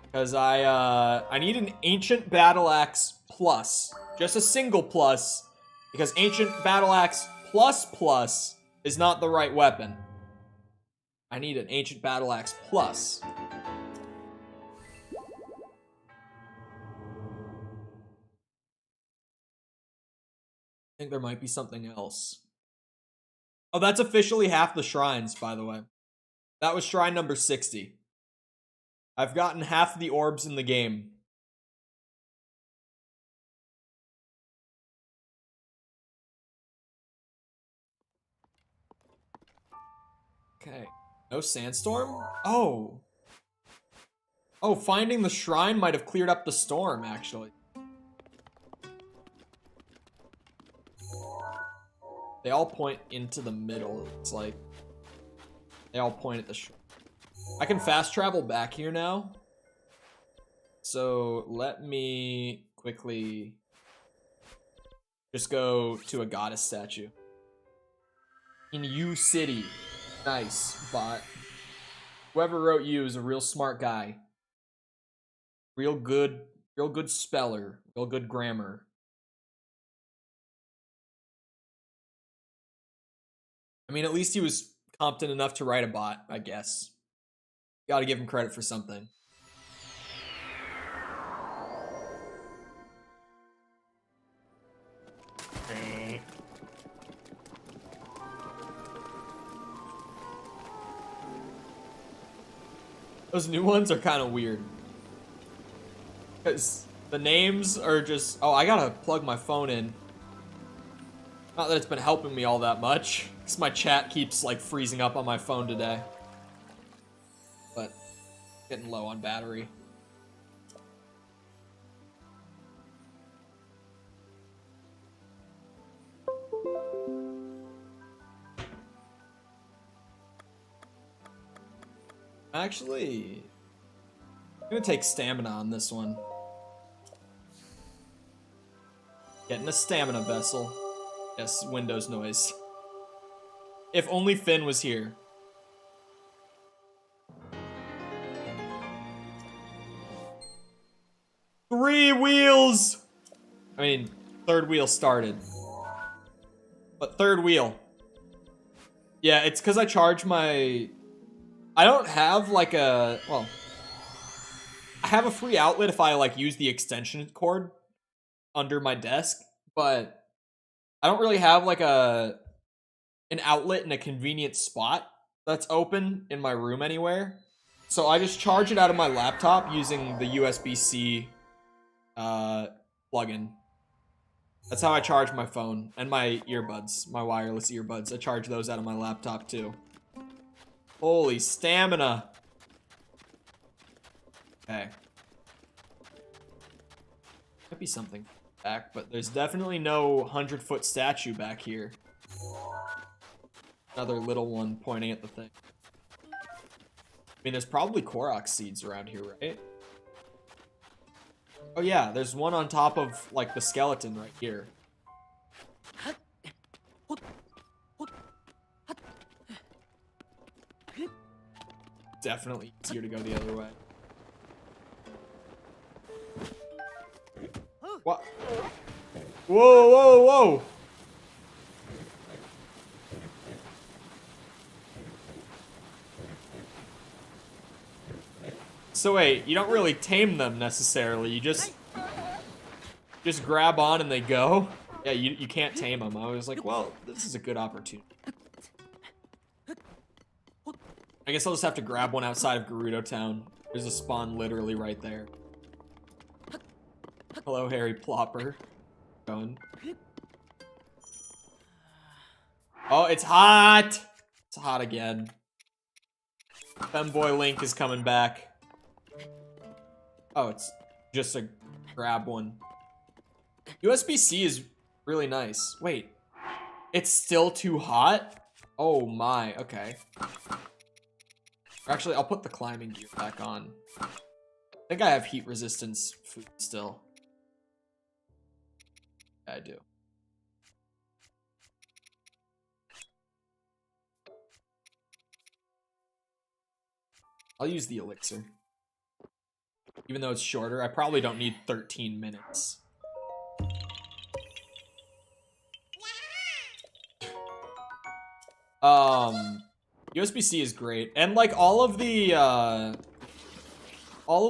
Because I need an Ancient Battle Axe Plus. Just a single plus. Because Ancient Battle Axe Plus is not the right weapon. I need an Ancient Battle Axe Plus. I think there might be something else. Oh, that's officially half the shrines, by the way. That was shrine number 60. I've gotten half the orbs in the game. Okay. No sandstorm? Oh. Oh, finding the shrine might have cleared up the storm, actually. They all point into the middle. It's like... They all point at the shrine. I can fast travel back here now. So let me quickly just go to a goddess statue. In U City. Nice, bot. Whoever wrote you is a real smart guy. Real good speller. Real good grammar. I mean, at least he was competent enough to write a bot, I guess. Gotta give him credit for something. Those new ones are kind of weird. Because the names are just... Oh, I gotta plug my phone in. Not that it's been helping me all that much. Because my chat keeps, like, freezing up on my phone today. But, getting low on battery. Actually... I'm gonna take stamina on this one. Getting a stamina vessel. Yes, Windows noise. If only Finn was here. Three wheels! I mean, third wheel started. But third wheel. Yeah, it's because I charge my... I don't have like a... Well... I have a free outlet if I like use the extension cord under my desk, but I don't really have like an outlet in a convenient spot that's open in my room anywhere. So I just charge it out of my laptop using the USB-C plugin. That's how I charge my phone and my earbuds, my wireless earbuds. I charge those out of my laptop too. Holy stamina. Okay. Might be something back, but there's definitely no 100-foot statue back here. Another little one pointing at the thing. I mean, there's probably korok seeds around here, right? Oh yeah, there's one on top of, like, the skeleton right here. Definitely easier to go the other way. What? Whoa, whoa, whoa! So wait, you don't really tame them necessarily. You just grab on and they go. Yeah, you can't tame them. I was like, well, this is a good opportunity. I guess I'll just have to grab one outside of Gerudo Town. There's a spawn literally right there. Hello, Harry Plopper. Going. Oh, it's hot! It's hot again. Femboy Link is coming back. Oh, it's just a grab one. USB-C is really nice. Wait. It's still too hot? Oh my, okay. Actually, I'll put the climbing gear back on. I think I have heat resistance food still. Yeah, I do. I'll use the elixir. Even though it's shorter, I probably don't need 13 minutes. USB-C is great. And like all of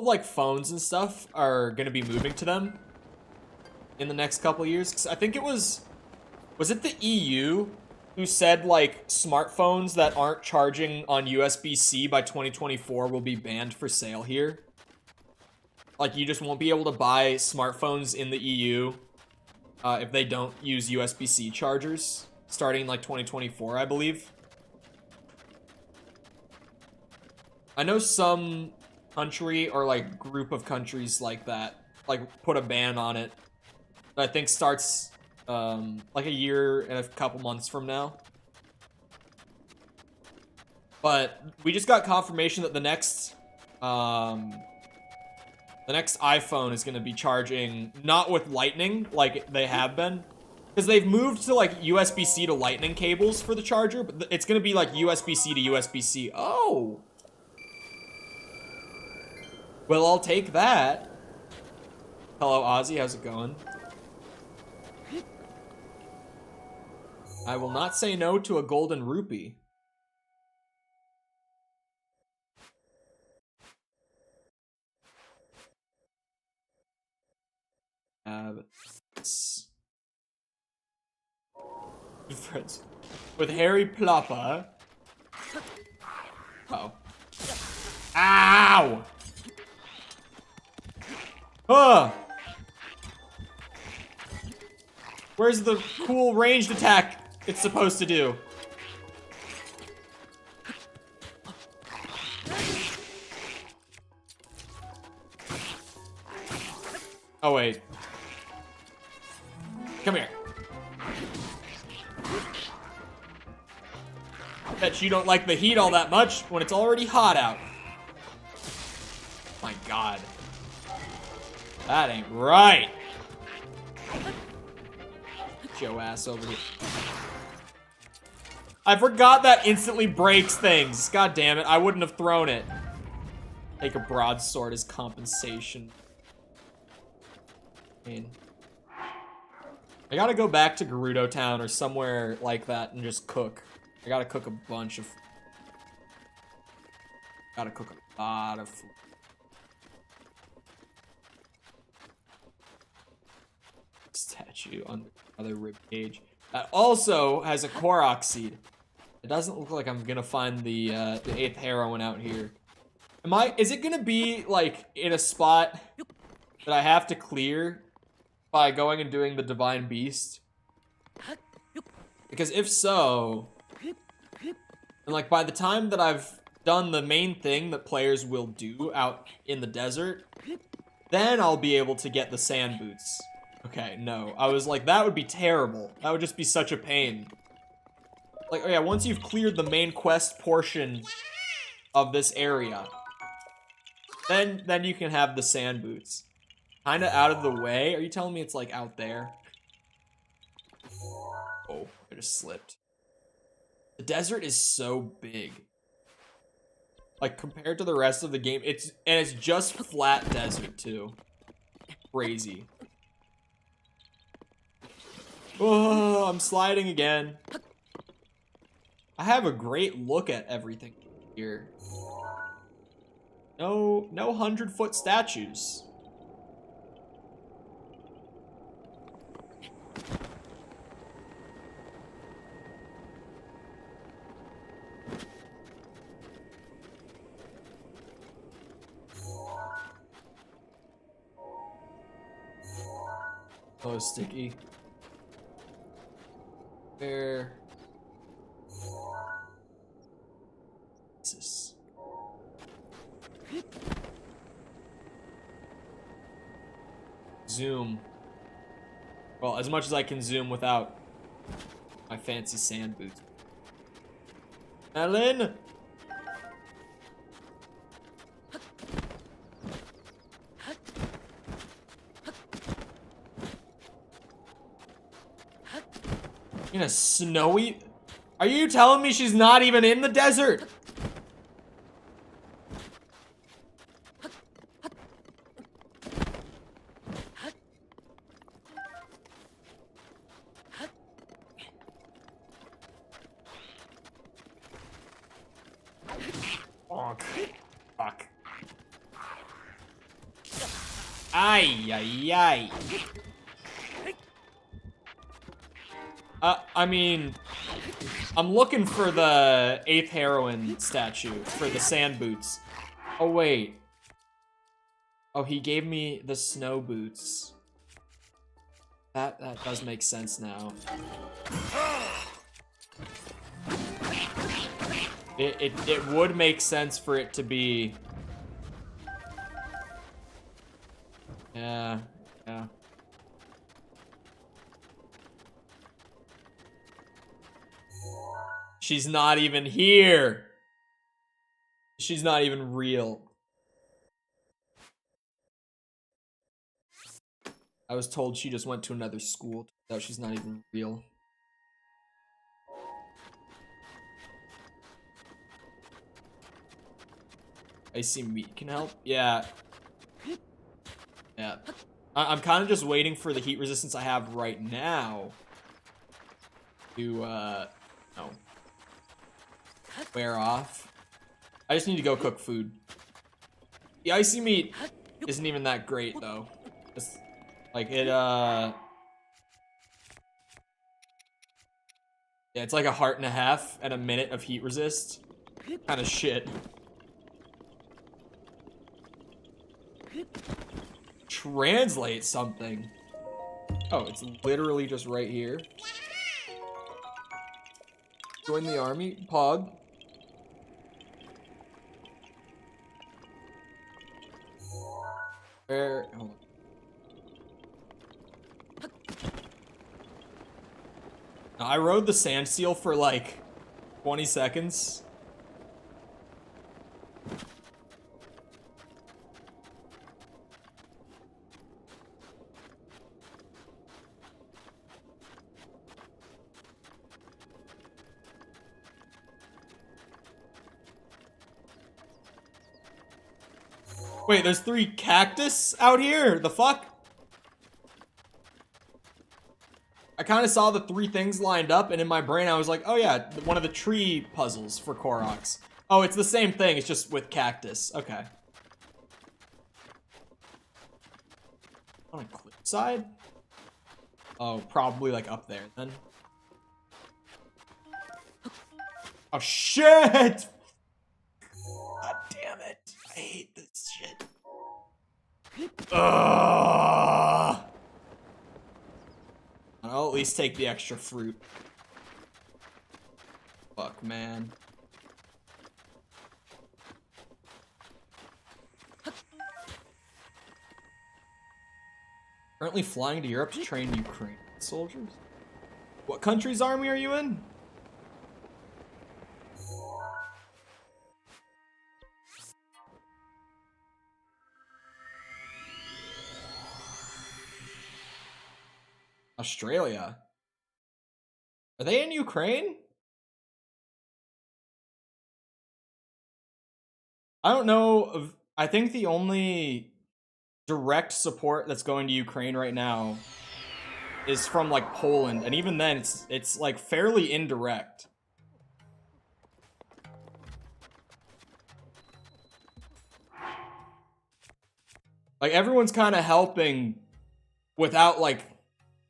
like phones and stuff are gonna be moving to them in the next couple years. 'Cause I think it was it the EU who said like smartphones that aren't charging on USB-C by 2024 will be banned for sale here? Like you just won't be able to buy smartphones in the EU if they don't use USB-C chargers starting in like 2024, I believe. I know some country or like group of countries like that, like put a ban on it. That I think starts like a year and a couple months from now. But we just got confirmation that the next iPhone is going to be charging not with Lightning like they have been, because they've moved to like USB-C to Lightning cables for the charger, but it's going to be like USB-C to USB-C. Oh. Well, I'll take that. Hello, Ozzy. How's it going? I will not say no to a golden rupee. Friends with Harry Plopper. Uh-oh. Ow! Huh! Where's the cool ranged attack it's supposed to do? Oh, wait. Come here. Bet you don't like the heat all that much when it's already hot out. My God. God. That ain't right. Get your ass over here. I forgot that instantly breaks things. God damn it, I wouldn't have thrown it. Take a broadsword as compensation. I gotta go back to Gerudo Town or somewhere like that and just cook. I gotta cook a bunch of... Gotta cook a lot of food. Statue on the other rib cage. That also has a korok seed. It doesn't look like I'm gonna find the 8th heroine out here. Is it gonna be like in a spot that I have to clear by going and doing the Divine Beast? Because if so, and like by the time that I've done the main thing that players will do out in the desert, then I'll be able to get the sand boots. Okay, no. I was like, that would be terrible. That would just be such a pain. Like, oh yeah, once you've cleared the main quest portion of this area, then you can have the sand boots. Kinda out of the way? Are you telling me it's like out there? Oh, I just slipped. The desert is so big. Like, compared to the rest of the game, it's just flat desert, too. Crazy. Oh, I'm sliding again. I have a great look at everything here. No 100-foot statues. Oh, sticky. Where? Jesus. Zoom. Well, as much as I can zoom without my fancy sand boots. Ellen! In a snowy... Are you telling me she's not even in the desert? Bonk. Fuck. Ay, ay, ay. I mean, I'm looking for the 8th heroine statue for the sand boots. Oh, wait. Oh, he gave me the snow boots. That does make sense now. It would make sense for it to be... Yeah. She's not even here. She's not even real. I was told she just went to another school. No, she's not even real. Icy meat can help? Yeah. Yeah. I'm kind of just waiting for the heat resistance I have right now to, no. Wear off. I just need to go cook food. The icy meat isn't even that great, though. It's, like, it, yeah, it's like a heart and a half and a minute of heat resist. Kind of shit. Translate something. Oh, it's literally just right here. Join the army, Pog. Where? Hold on. Now, I rode the sand seal for like 20 seconds. Wait, there's 3 cactus out here? The fuck? I kind of saw the 3 things lined up, and in my brain I was like, oh yeah, one of the tree puzzles for Koroks. Oh, it's the same thing, it's just with cactus. Okay. On a cliffside? Oh, probably like up there then. Oh shit! God damn it. I hate this shit. Ugh. I'll at least take the extra fruit. Fuck, man. Currently flying to Europe to train Ukrainian soldiers? What country's army are you in? Australia. Are they in Ukraine? I don't know. I think the only direct support that's going to Ukraine right now is from like Poland, and even then it's like fairly indirect. Like everyone's kind of helping without like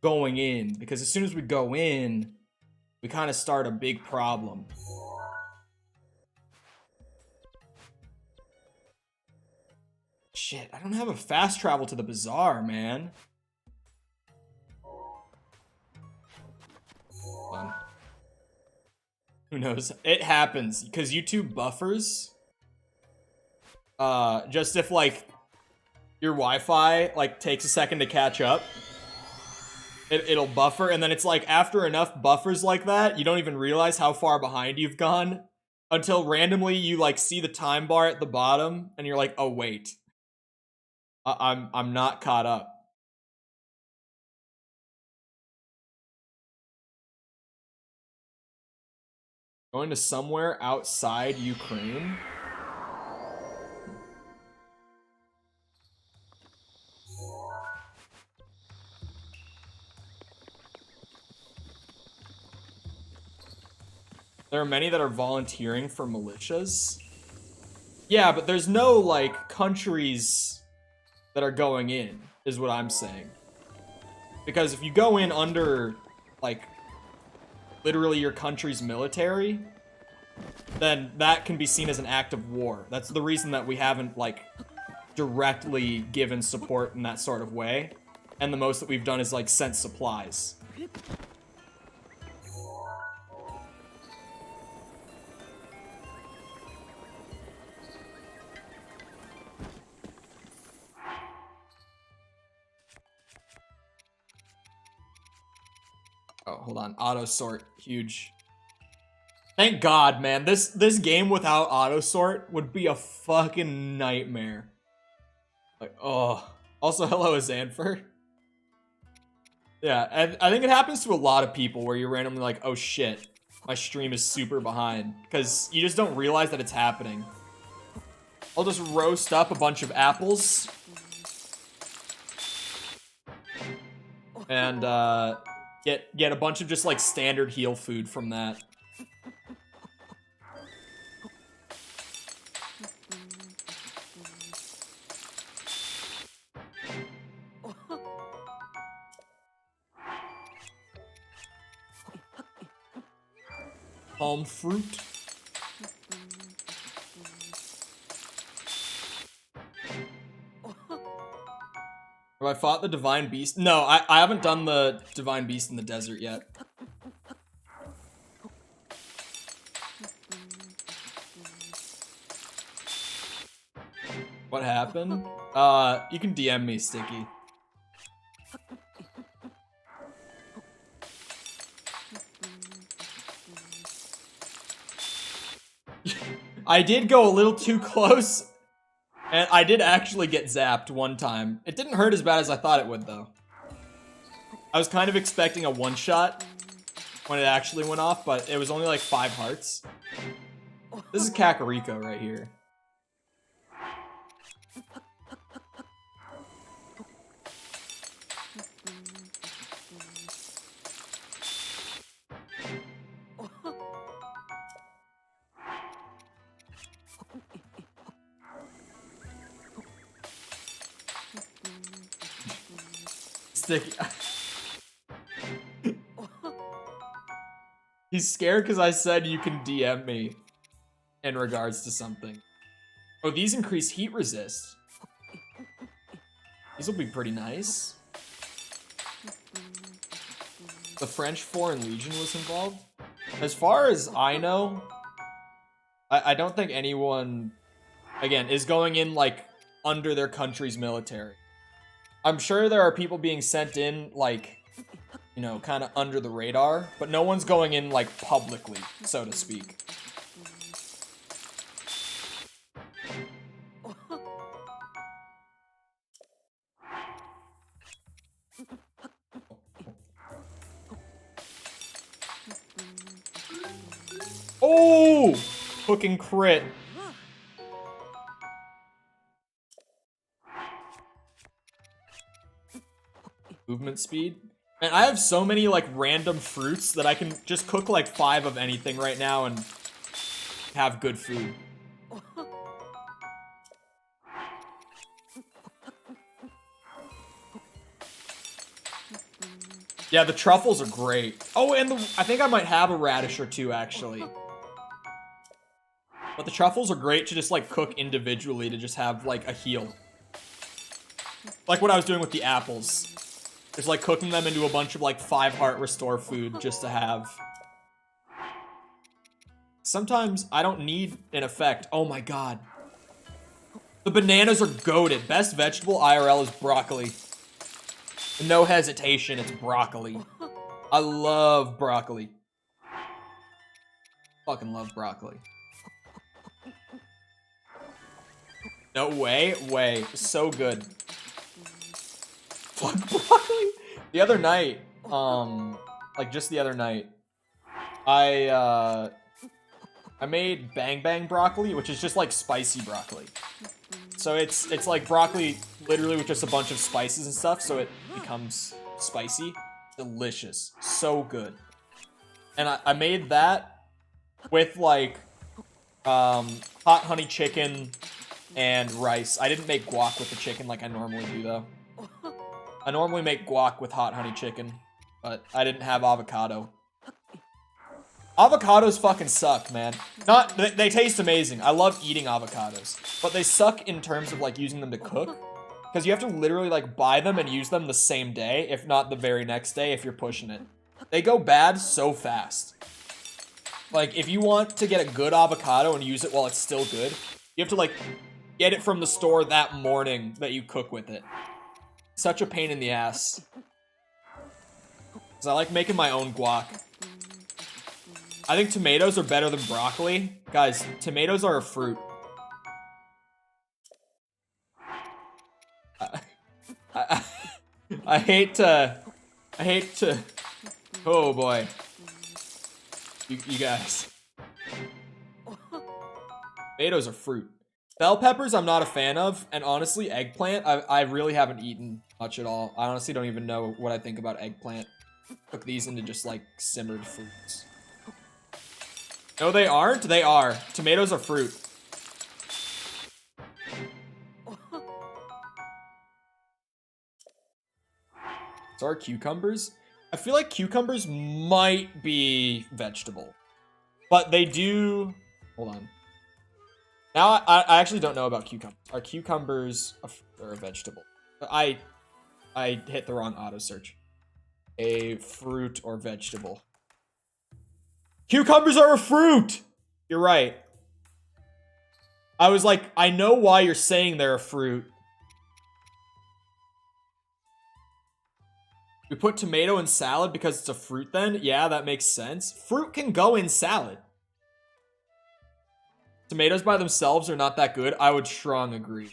going in, because as soon as we go in, we kind of start a big problem. Shit, I don't have a fast travel to the bazaar, man. Fun. Who knows? It happens, because YouTube buffers. Just if, like, your Wi-Fi, like, takes a second to catch up, it'll buffer, and then it's like, after enough buffers like that, you don't even realize how far behind you've gone, until randomly you, like, see the time bar at the bottom, and you're like, oh, wait. I'm not caught up. Going to somewhere outside Ukraine? There are many that are volunteering for militias. Yeah, but there's no, like, countries that are going in, is what I'm saying. Because if you go in under, like, literally your country's military, then that can be seen as an act of war. That's the reason that we haven't, like, directly given support in that sort of way. And the most that we've done is, like, sent supplies. Oh, hold on. Auto sort, huge. Thank God, man. This game without auto sort would be a fucking nightmare. Like, oh. Also, hello, Xanfer. Yeah, and I think it happens to a lot of people where you're randomly like, oh shit, my stream is super behind. Because you just don't realize that it's happening. I'll just roast up a bunch of apples. And, get a bunch of just, like, standard heal food from that. Palm fruit. Have I fought the Divine Beast? No, I haven't done the Divine Beast in the desert yet. What happened? You can DM me, Sticky. I did go a little too close, and I did actually get zapped one time. It didn't hurt as bad as I thought it would, though. I was kind of expecting a one-shot when it actually went off, but it was only like 5 hearts. This is Kakariko right here. Sticky. He's scared because I said you can DM me in regards to something. Oh, these increase heat resist. These will be pretty nice. The French Foreign Legion was involved. As far as I know, I don't think anyone, again, is going in, like, under their country's military. I'm sure there are people being sent in, like, you know, kind of under the radar, but no one's going in, like, publicly, so to speak. Oh! Fucking crit. Movement speed. And I have so many, like, random fruits that I can just cook, like, 5 of anything right now and have good food. Yeah, the truffles are great. Oh, and I think I might have a radish or two, actually. But the truffles are great to just, like, cook individually to just have, like, a heal. Like what I was doing with the apples. Just, like, cooking them into a bunch of, like, 5 heart restore food just to have. Sometimes I don't need an effect. Oh my god. The bananas are goated. Best vegetable IRL is broccoli. No hesitation, it's broccoli. I love broccoli. Fucking love broccoli. No way, so good. Fuck broccoli. The other night, like just the other night, I made bang bang broccoli, which is just like spicy broccoli. So it's like broccoli literally with just a bunch of spices and stuff, so it becomes spicy. Delicious. So good. And I made that with like hot honey chicken and rice. I didn't make guac with the chicken like I normally do though. I normally make guac with hot honey chicken, but I didn't have avocado. Avocados fucking suck, man. They taste amazing. I love eating avocados. But they suck in terms of, like, using them to cook. Because you have to literally, like, buy them and use them the same day, if not the very next day, if you're pushing it. They go bad so fast. Like, if you want to get a good avocado and use it while it's still good, you have to, like, get it from the store that morning that you cook with it. Such a pain in the ass. Because I like making my own guac. I think tomatoes are better than broccoli. Guys, tomatoes are a fruit. I hate to... Oh boy. You guys. Tomatoes are fruit. Bell peppers I'm not a fan of, and honestly, eggplant, I really haven't eaten much at all. I honestly don't even know what I think about eggplant. Cook these into just, like, simmered fruits. No, they aren't? They are. Tomatoes are fruit. So are cucumbers? I feel like cucumbers might be vegetable. But they do... Hold on. Now, I actually don't know about cucumbers. Are cucumbers a vegetable? I hit the wrong auto search. A fruit or vegetable. Cucumbers are a fruit! You're right. I was like, I know why you're saying they're a fruit. We put tomato in salad because it's a fruit then? Yeah, that makes sense. Fruit can go in salad. Tomatoes by themselves are not that good. I would strong agree.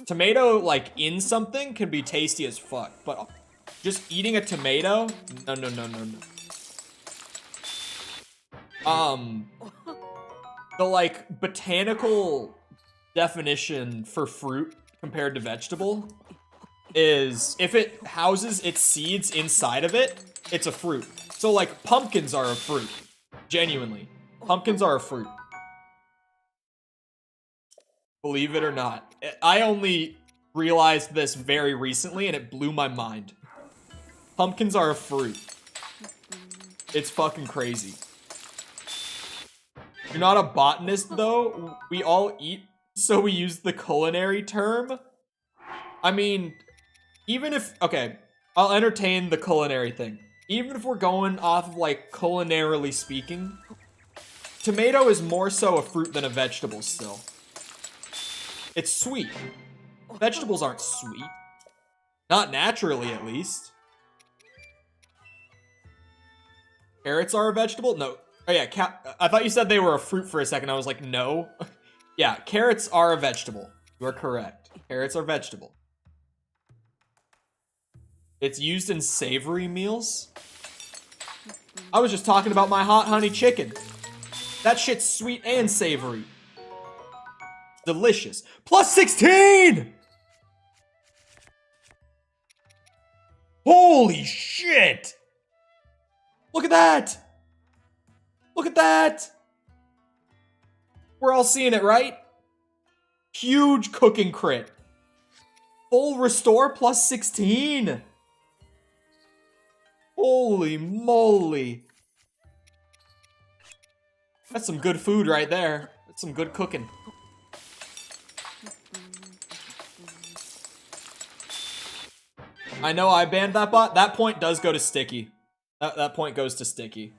Tomato, like, in something can be tasty as fuck. But just eating a tomato? No. The, like, botanical definition for fruit compared to vegetable is if it houses its seeds inside of it, it's a fruit. So, like, pumpkins are a fruit. Genuinely. Pumpkins are a fruit. Believe it or not. I only realized this very recently, and it blew my mind. Pumpkins are a fruit. It's fucking crazy. You're not a botanist, though. We all eat, so we use the culinary term. I mean, even if... Okay, I'll entertain the culinary thing. Even if we're going off of, like, culinarily speaking, tomato is more so a fruit than a vegetable still. It's sweet. Vegetables aren't sweet. Not naturally, at least. Carrots are a vegetable? No. Oh, yeah, I thought you said they were a fruit for a second. I was like, no. Yeah, carrots are a vegetable. You are correct. Carrots are vegetable. It's used in savory meals. I was just talking about my hot honey chicken. That shit's sweet and savory. Delicious. Plus 16! Holy shit! Look at that! Look at that! We're all seeing it, right? Huge cooking crit. Full restore plus 16. Holy moly. That's some good food right there. That's some good cooking. I know I banned that bot. That point does go to Sticky. That point goes to Sticky.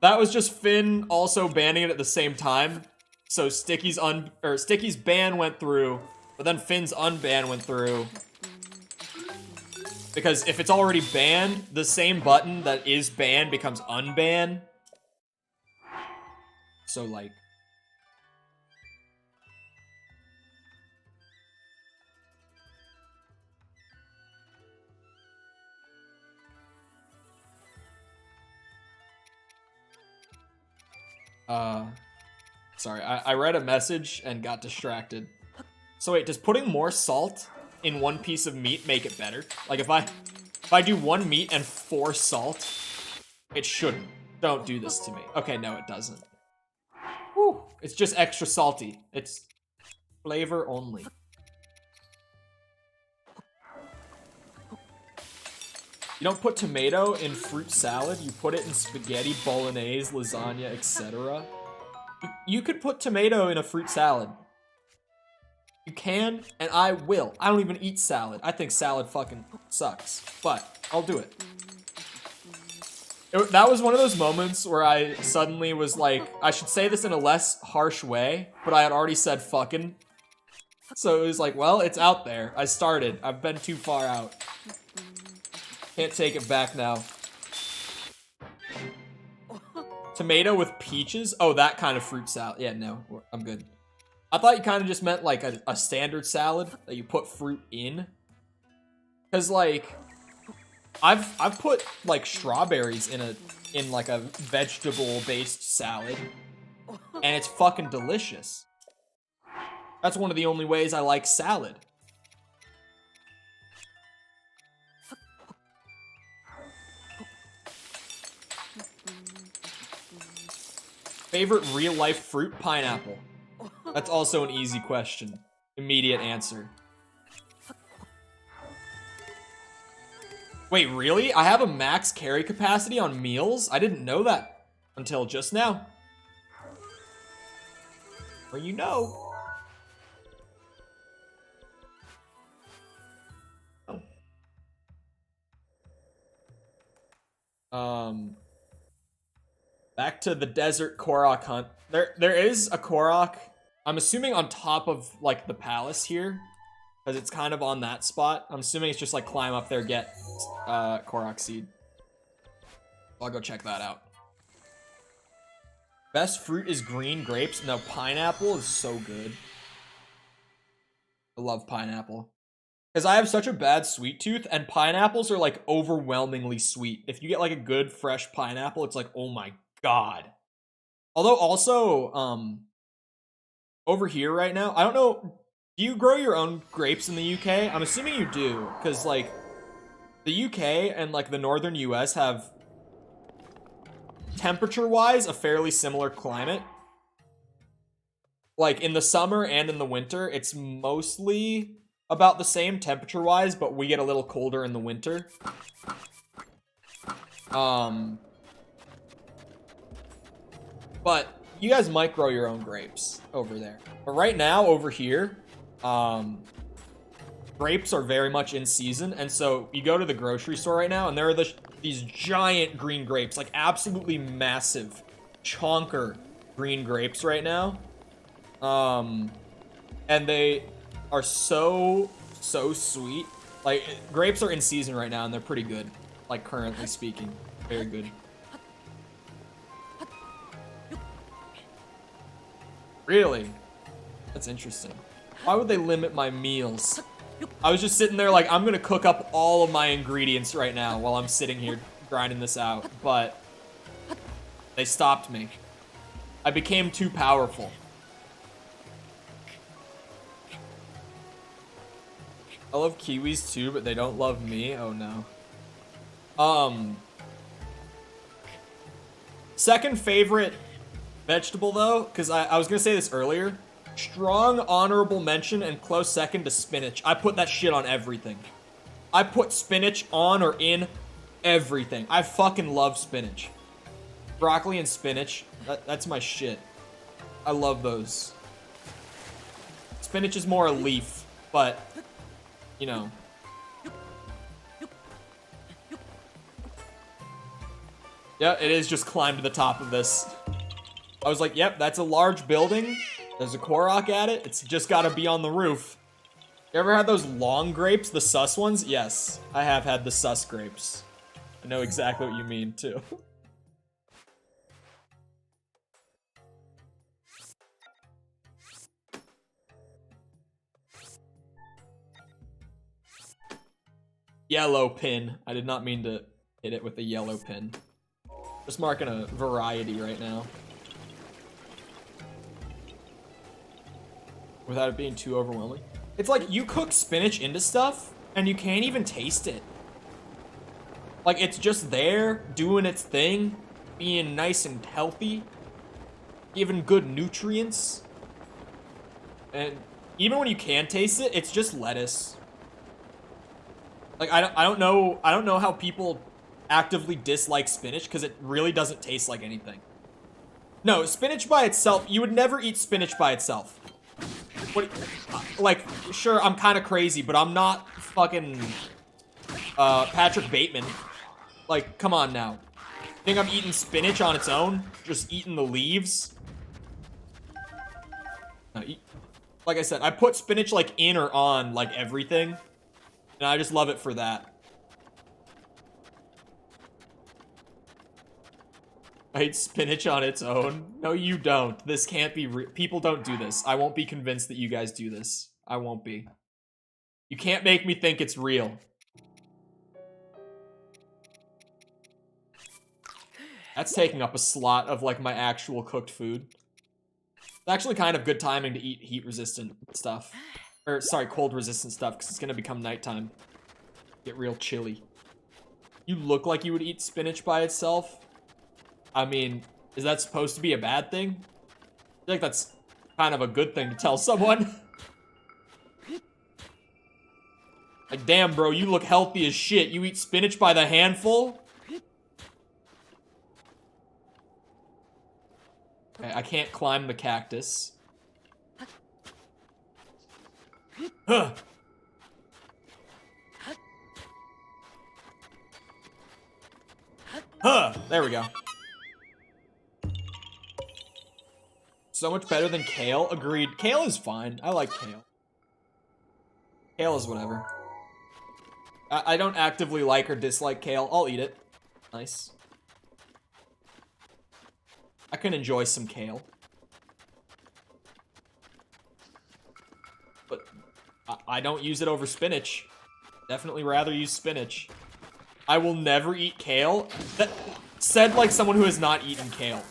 That was just Finn also banning it at the same time. So Sticky's ban went through, but then Finn's unban went through. Because if it's already banned, the same button that is banned becomes unban. So like... Sorry, I read a message and got distracted. So wait, does putting more salt in one piece of meat make it better? Like if I do 1 meat and 4 salt, it shouldn't. Don't do this to me. Okay, no, it doesn't. Whew, it's just extra salty. It's flavor only. You don't put tomato in fruit salad, you put it in spaghetti, bolognese, lasagna, etc. You could put tomato in a fruit salad. You can, and I will. I don't even eat salad. I think salad fucking sucks, but I'll do it. That was one of those moments where I suddenly was like, I should say this in a less harsh way, but I had already said fucking. So it was like, well, it's out there. I started. I've been too far out. Can't take it back now. Tomato with peaches? Oh, that kind of fruit salad. Yeah, no, I'm good. I thought you kind of just meant like a standard salad that you put fruit in. Cause like, I've put like strawberries in like a vegetable-based salad, and it's fucking delicious. That's one of the only ways I like salad. Favorite real-life fruit? Pineapple. That's also an easy question. Immediate answer. Wait, really? I have a max carry capacity on meals? I didn't know that until just now. Or you know. Back to the desert korok hunt. There is a korok. I'm assuming on top of like the palace here, because it's kind of on that spot. I'm assuming it's just like climb up there, get korok seed. I'll go check that out. Best fruit is green grapes. No, pineapple is so good. I love pineapple. Because I have such a bad sweet tooth, and pineapples are like overwhelmingly sweet. If you get like a good fresh pineapple, it's like, oh my god. Although also, over here right now, I don't know, do you grow your own grapes in the UK? I'm assuming you do, because like, the UK and like the northern US have, temperature-wise, a fairly similar climate. Like in the summer and in the winter, it's mostly about the same temperature-wise, but we get a little colder in the winter. But you guys might grow your own grapes over there. But right now, over here, grapes are very much in season, and so you go to the grocery store right now, and there are these giant green grapes, like absolutely massive, chonker green grapes right now. And they are so sweet. Like, grapes are in season right now, and they're pretty good. Like, currently speaking. Very good. Really? That's interesting. Why would they limit my meals? I was just sitting there like, I'm gonna cook up all of my ingredients right now while I'm sitting here grinding this out, but they stopped me. I became too powerful. I love kiwis too, but they don't love me. Oh no. Second favorite vegetable though, because I was gonna say this earlier. Strong honorable mention and close second to spinach. I put that shit on everything. I put spinach on or in everything. I fucking love spinach. Broccoli and spinach, that's my shit. I love those. Spinach is more a leaf, but, you know. Yeah, it is just climb to the top of this. I was like, yep, that's a large building. There's a korok at it. It's just gotta be on the roof. You ever had those long grapes, the sus ones? Yes, I have had the sus grapes. I know exactly what you mean, too. Yellow pin. I did not mean to hit it with a yellow pin. Just marking a variety right now. Without it being too overwhelming. It's like you cook spinach into stuff and you can't even taste it. Like, it's just there, doing its thing, being nice and healthy, giving good nutrients. And even when you can taste it, it's just lettuce. Like, I don't know how people actively dislike spinach because it really doesn't taste like anything. No, spinach by itself, you would never eat spinach by itself. What, like, sure, I'm kind of crazy, but I'm not fucking Patrick Bateman. Like, come on now. Think I'm eating spinach on its own? Just eating the leaves? No, like I said, I put spinach, like, in or on, like, everything. And I just love it for that. I eat spinach on its own. No, you don't. This can't be real. People don't do this. I won't be convinced that you guys do this. I won't be. You can't make me think it's real. That's taking up a slot of, like, my actual cooked food. It's actually kind of good timing to eat heat-resistant stuff. Or, sorry, cold-resistant stuff, because it's going to become nighttime. Get real chilly. You look like you would eat spinach by itself. I mean, is that supposed to be a bad thing? I feel like that's kind of a good thing to tell someone. Like, damn, bro, you look healthy as shit. You eat spinach by the handful? Okay, I can't climb the cactus. Huh. Huh, there we go. So much better than kale. Agreed. Kale is fine. I like kale. Kale is whatever. I don't actively like or dislike kale. I'll eat it. Nice. I can enjoy some kale. But I don't use it over spinach. Definitely rather use spinach. I will never eat kale. That said like someone who has not eaten kale.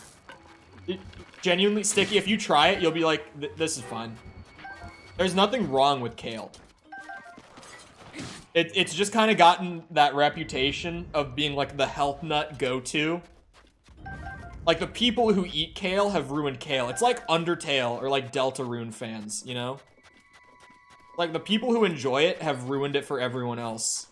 Genuinely, Sticky, if you try it, you'll be like, this is fine. There's nothing wrong with kale. It's just kind of gotten that reputation of being like the health nut go-to. Like, the people who eat kale have ruined kale. It's like Undertale or like Deltarune fans, you know? Like, the people who enjoy it have ruined it for everyone else.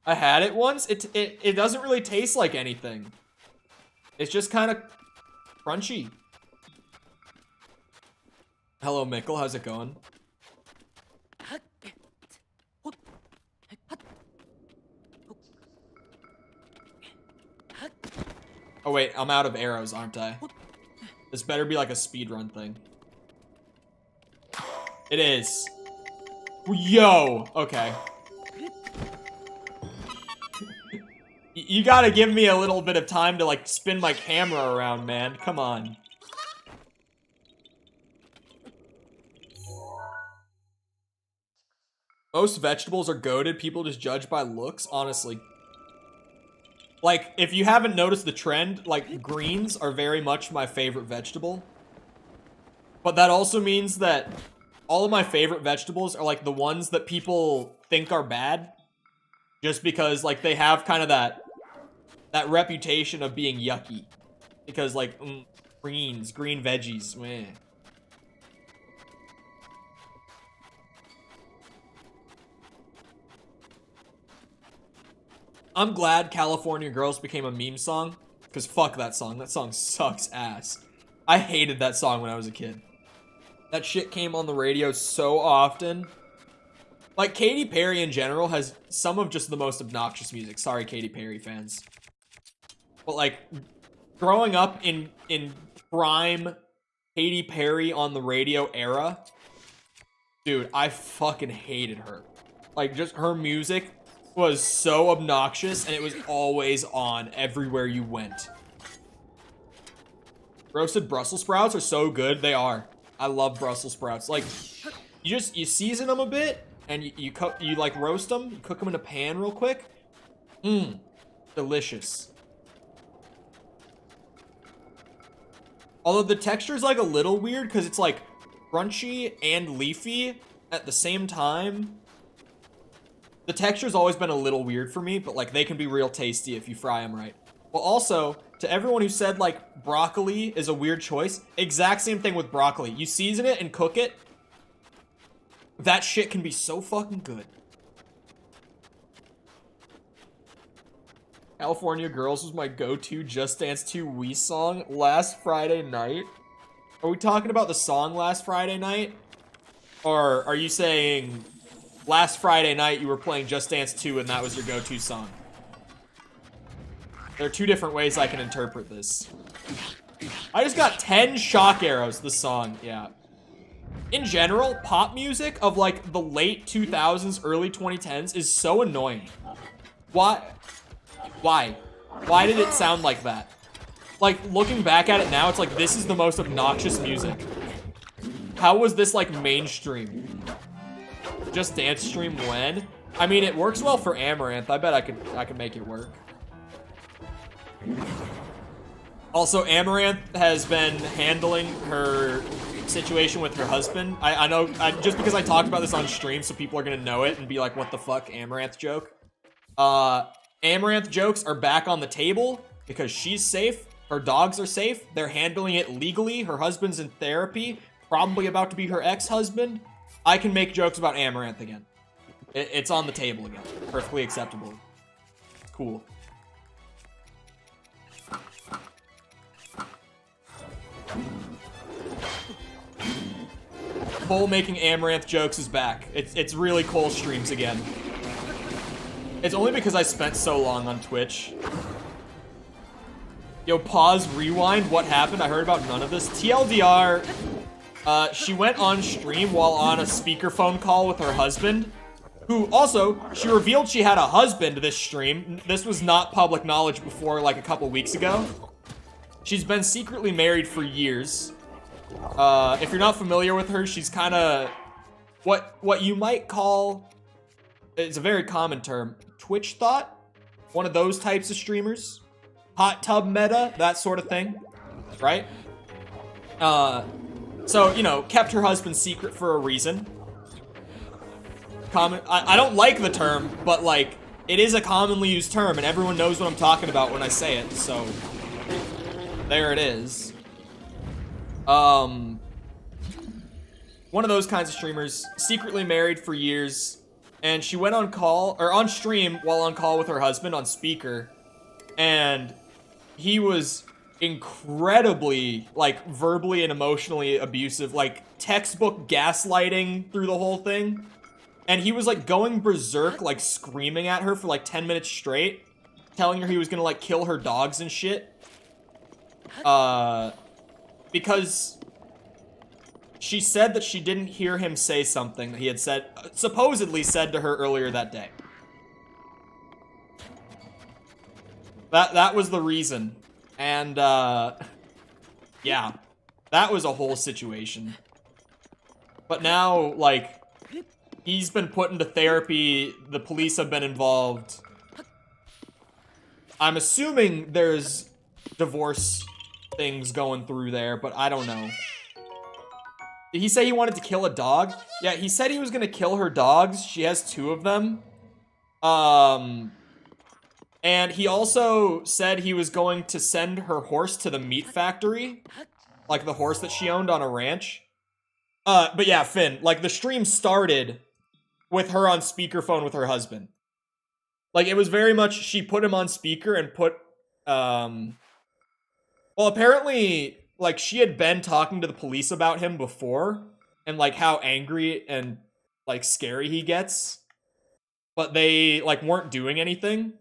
I had it once. It doesn't really taste like anything. It's just kind of crunchy. Hello, Mikkel. How's it going? Oh, wait. I'm out of arrows, aren't I? This better be like a speedrun thing. It is. Yo! Okay. You gotta give me a little bit of time to, like, spin my camera around, man. Come on. Most vegetables are goated. People just judge by looks, honestly. Like, if you haven't noticed the trend, like, greens are very much my favorite vegetable. But that also means that all of my favorite vegetables are, like, the ones that people think are bad. Just because, like, they have kind of that reputation of being yucky. Because, like, green veggies, meh. I'm glad California Girls became a meme song, because fuck that song. That song sucks ass. I hated that song when I was a kid. That shit came on the radio so often. Like, Katy Perry in general has some of just the most obnoxious music. Sorry, Katy Perry fans. But, like, growing up in prime Katy Perry on the radio era, dude, I fucking hated her. Like, just her music was so obnoxious, and it was always on everywhere you went. Roasted Brussels sprouts are so good. They are. I love Brussels sprouts. Like, you season them a bit, and you like roast them. You cook them in a pan real quick. Delicious. Although the texture is like a little weird because it's like crunchy and leafy at the same time. The texture's always been a little weird for me, but, like, they can be real tasty if you fry them right. Well, also, to everyone who said, like, broccoli is a weird choice, exact same thing with broccoli. You season it and cook it, that shit can be so fucking good. California Girls was my go-to Just Dance 2 Wii song last Friday night. Are we talking about the song Last Friday Night? Or are you saying last Friday night you were playing Just Dance 2 and that was your go-to song? There are two different ways I can interpret this. I just got 10 shock arrows, the song, yeah. In general, pop music of, like, the late 2000s, early 2010s is so annoying. Why? Why did it sound like that? Like, looking back at it now, it's like, this is the most obnoxious music. How was this, like, mainstream? Just Dance stream when? I mean, it works well for Amaranth. I bet I could make it work. Also, Amaranth has been handling her situation with her husband. I know, just because I talked about this on stream, so people are gonna know it and be like, what the fuck, Amaranth joke? Amaranth jokes are back on the table because she's safe. Her dogs are safe. They're handling it legally. Her husband's in therapy, probably about to be her ex-husband. I can make jokes about Amaranth again. It's on the table again. Perfectly acceptable. Cool. Cole making Amaranth jokes is back. It's really Cole streams again. It's only because I spent so long on Twitch. Yo, pause, rewind, what happened? I heard about none of this. TLDR, she went on stream while on a speakerphone call with her husband, who also, she revealed she had a husband this stream. This was not public knowledge before, like, a couple weeks ago. She's been secretly married for years. If you're not familiar with her, she's kind of what you might call, it's a very common term, Twitch thought. One of those types of streamers. Hot tub meta, that sort of thing, right? So, you know, kept her husband secret for a reason. I don't like the term, but, like, it is a commonly used term, and everyone knows what I'm talking about when I say it, so there it is. One of those kinds of streamers, secretly married for years, and she went on call, or on stream while on call with her husband on speaker, and he was incredibly, like, verbally and emotionally abusive, like, textbook gaslighting through the whole thing. And he was, like, going berserk, like, screaming at her for, like, 10 minutes straight, telling her he was gonna, like, kill her dogs and shit. Because she said that she didn't hear him say something that he had said, supposedly said to her earlier that day. That was the reason. And, yeah. That was a whole situation. But now, like, he's been put into therapy, the police have been involved. I'm assuming there's divorce things going through there, but I don't know. Did he say he wanted to kill a dog? Yeah, he said he was gonna kill her dogs. She has 2 of them. And he also said he was going to send her horse to the meat factory. Like the horse that she owned on a ranch. But yeah, Finn, like the stream started with her on speakerphone with her husband. Like it was very much, she put him on speaker and put, well, apparently, like she had been talking to the police about him before and like how angry and like scary he gets. But they like weren't doing anything.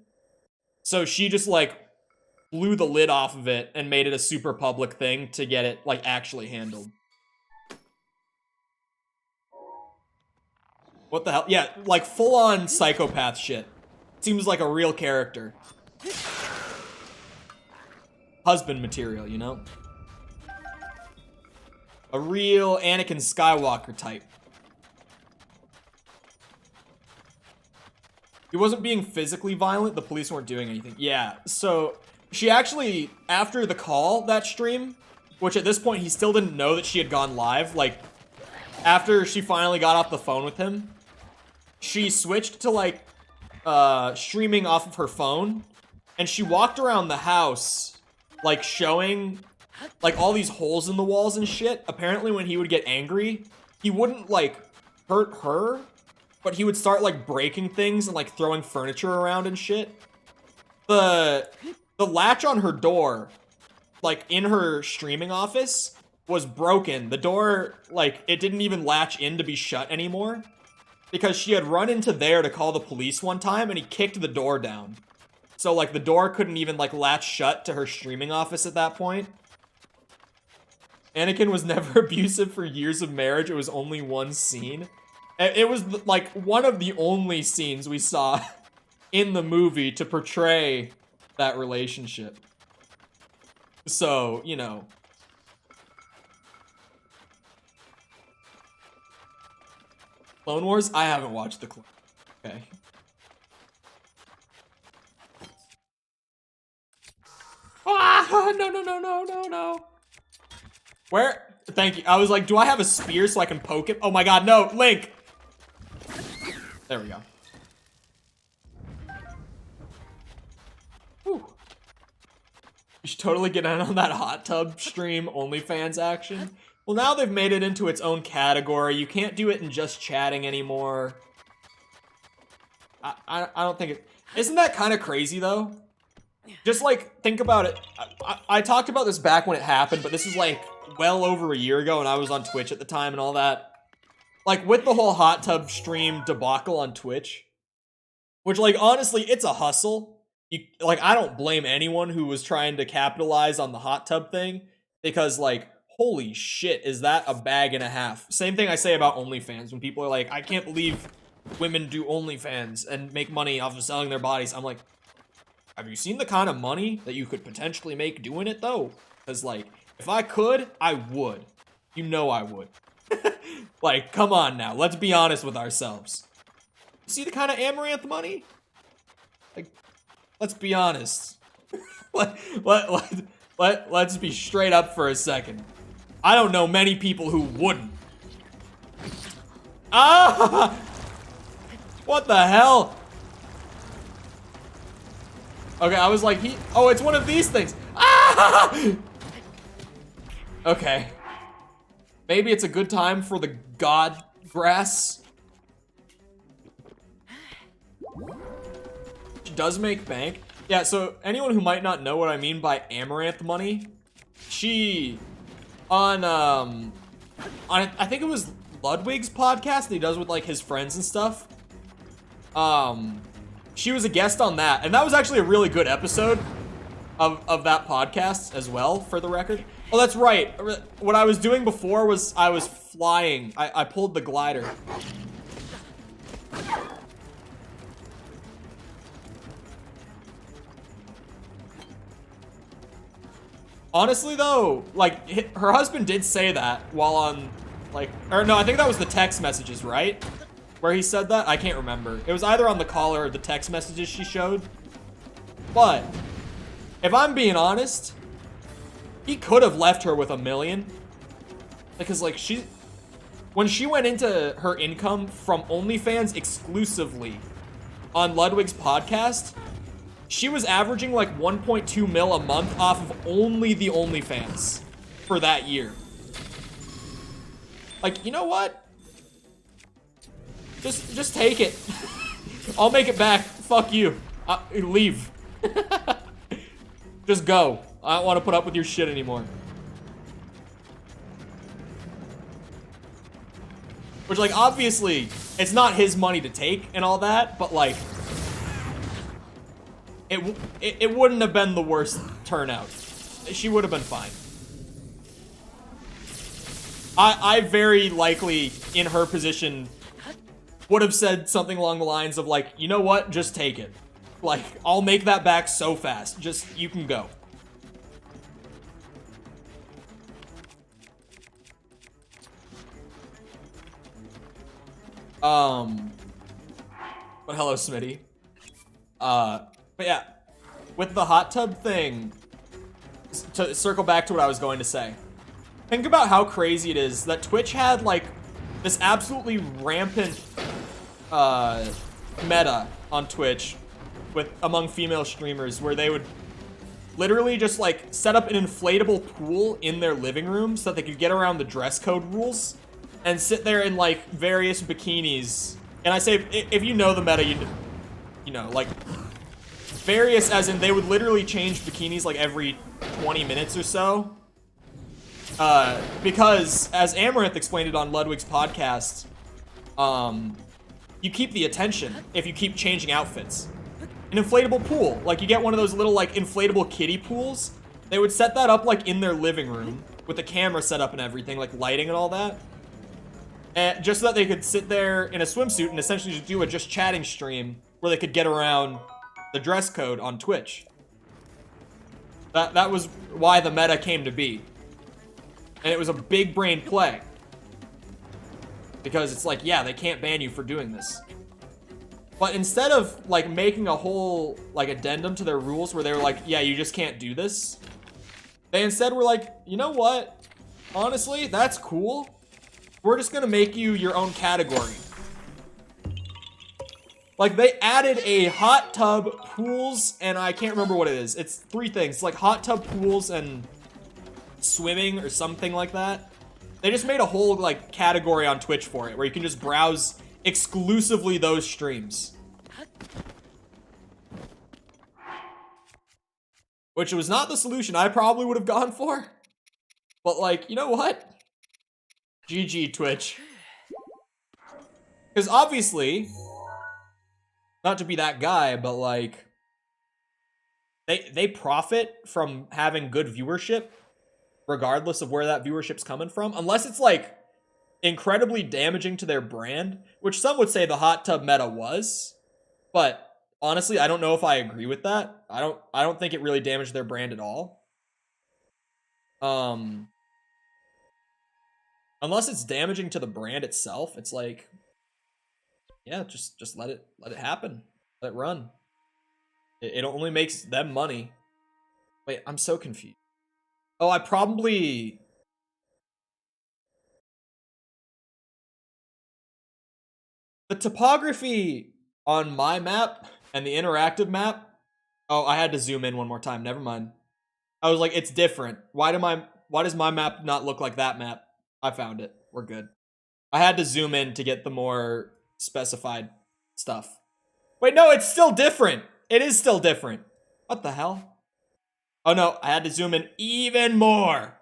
So she just, like, blew the lid off of it and made it a super public thing to get it, like, actually handled. What the hell? Yeah, like, full-on psychopath shit. Seems like a real character. Husband material, you know? A real Anakin Skywalker type. He wasn't being physically violent, the police weren't doing anything. Yeah, so she actually, after the call, that stream, which at this point he still didn't know that she had gone live, like, after she finally got off the phone with him, she switched to, like, streaming off of her phone, and she walked around the house, like, showing, like, all these holes in the walls and shit. Apparently when he would get angry, he wouldn't, like, hurt her, but he would start, like, breaking things and, like, throwing furniture around and shit. The latch on her door, like, in her streaming office, was broken. The door, like, it didn't even latch in to be shut anymore. Because she had run into there to call the police one time, and he kicked the door down. So, like, the door couldn't even, like, latch shut to her streaming office at that point. Anakin was never abusive for years of marriage. It was only one scene. It was, like, one of the only scenes we saw in the movie to portray that relationship. So, you know. Clone Wars? I haven't watched the Clone Wars. Okay. Ah! No. Where? Thank you. I was like, do I have a spear so I can poke it? Oh my god, no! Link! There we go. Whew. You should totally get in on that hot tub stream OnlyFans action. Well, now they've made it into its own category. You can't do it in just chatting anymore. I don't think it... Isn't that kind of crazy, though? Just, like, think about it. I talked about this back when it happened, but this is, like, well over a year ago, and I was on Twitch at the time and all that. Like, with the whole hot tub stream debacle on Twitch, which, like, honestly, it's a hustle. Like, I don't blame anyone who was trying to capitalize on the hot tub thing, because, like, holy shit, is that a bag and a half? Same thing I say about OnlyFans, when people are like, I can't believe women do OnlyFans and make money off of selling their bodies. I'm like, have you seen the kind of money that you could potentially make doing it, though? Because, like, if I could, I would. You know I would. Like, come on now. Let's be honest with ourselves. You see the kind of Amaranth money? Like, let's be honest. Let's be straight up for a second. I don't know many people who wouldn't. Ah! What the hell? Okay, I was like, oh, it's one of these things. Ah! Okay. Maybe it's a good time for the god grass. She does make bank. Yeah, so anyone who might not know what I mean by amaranth money, she on I think it was Ludwig's podcast that he does with like his friends and stuff. She was a guest on that, and that was actually a really good episode of that podcast as well, for the record. Oh, that's right. What I was doing before was I was flying. I pulled the glider. Honestly, though, like, her husband did say that while on, like, or no, I think that was the text messages, right? Where he said that? I can't remember. It was either on the call or the text messages she showed. But, if I'm being honest, he could have left her with $1 million. Because, like, when she went into her income from OnlyFans exclusively on Ludwig's podcast, she was averaging like 1.2 mil a month off of only the OnlyFans for that year. Like, you know what? Just take it. I'll make it back. Fuck you. Leave. Just go. I don't want to put up with your shit anymore. Which, like, obviously, it's not his money to take and all that, but, like, it wouldn't have been the worst turnout. She would have been fine. I very likely, in her position, would have said something along the lines of, like, you know what? Just take it. Like, I'll make that back so fast. Just, you can go. But hello, Smitty. But yeah, with the hot tub thing, to circle back to what I was going to say, think about how crazy it is that Twitch had, like, this absolutely rampant, meta on Twitch among female streamers where they would literally just, like, set up an inflatable pool in their living room so that they could get around the dress code rules and sit there in, like, various bikinis. And I say, if you know the meta, you know, like, various as in they would literally change bikinis, like, every 20 minutes or so. Because, as Amaranth explained it on Ludwig's podcast, you keep the attention if you keep changing outfits. An inflatable pool, like, you get one of those little, like, inflatable kiddie pools. They would set that up, like, in their living room with the camera set up and everything, like, lighting and all that. And just so that they could sit there in a swimsuit and essentially just do a just chatting stream where they could get around the dress code on Twitch. That was why the meta came to be. And it was a big brain play. Because it's like, yeah, they can't ban you for doing this. But instead of, like, making a whole, like, addendum to their rules where they were like, yeah, you just can't do this, they instead were like, you know what? Honestly, that's cool. We're just gonna make you your own category. Like, they added a hot tub, pools, and I can't remember what it is. It's 3 things. It's like hot tub, pools, and swimming or something like that. They just made a whole, like, category on Twitch for it where you can just browse exclusively those streams. Which was not the solution I probably would have gone for. But, like, you know what? GG, Twitch. Because obviously, not to be that guy, but, like, they profit from having good viewership regardless of where that viewership's coming from. Unless it's, like, incredibly damaging to their brand, which some would say the hot tub meta was. But honestly, I don't know if I agree with that. I don't think it really damaged their brand at all. Unless it's damaging to the brand itself, it's like, yeah, just let it happen. Let it run. It only makes them money. Wait, I'm so confused. Oh, I probably... The topography on my map and the interactive map... Oh, I had to zoom in one more time. Never mind. I was like, it's different. Why does my map not look like that map? I found it. We're good. I had to zoom in to get the more specified stuff. Wait, no, it's still different. It is still different. What the hell? Oh no, I had to zoom in even more.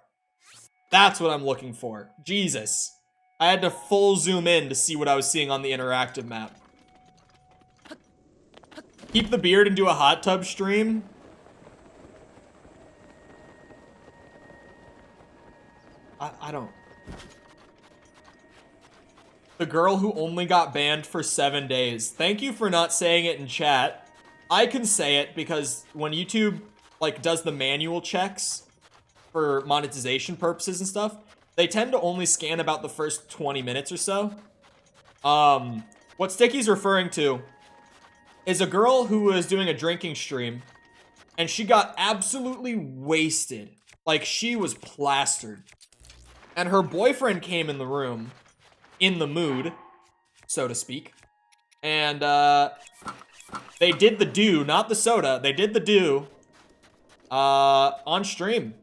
That's what I'm looking for. Jesus. I had to full zoom in to see what I was seeing on the interactive map. Keep the beard and do a hot tub stream. I don't. The girl who only got banned for 7 days. Thank you for not saying it in chat. I can say it because when YouTube like does the manual checks for monetization purposes and stuff, they tend to only scan about the first 20 minutes or so. What Sticky's referring to is a girl who was doing a drinking stream and she got absolutely wasted. Like she was plastered. And her boyfriend came in the room, in the mood, so to speak. And they did the do, not the soda. They did the do on stream.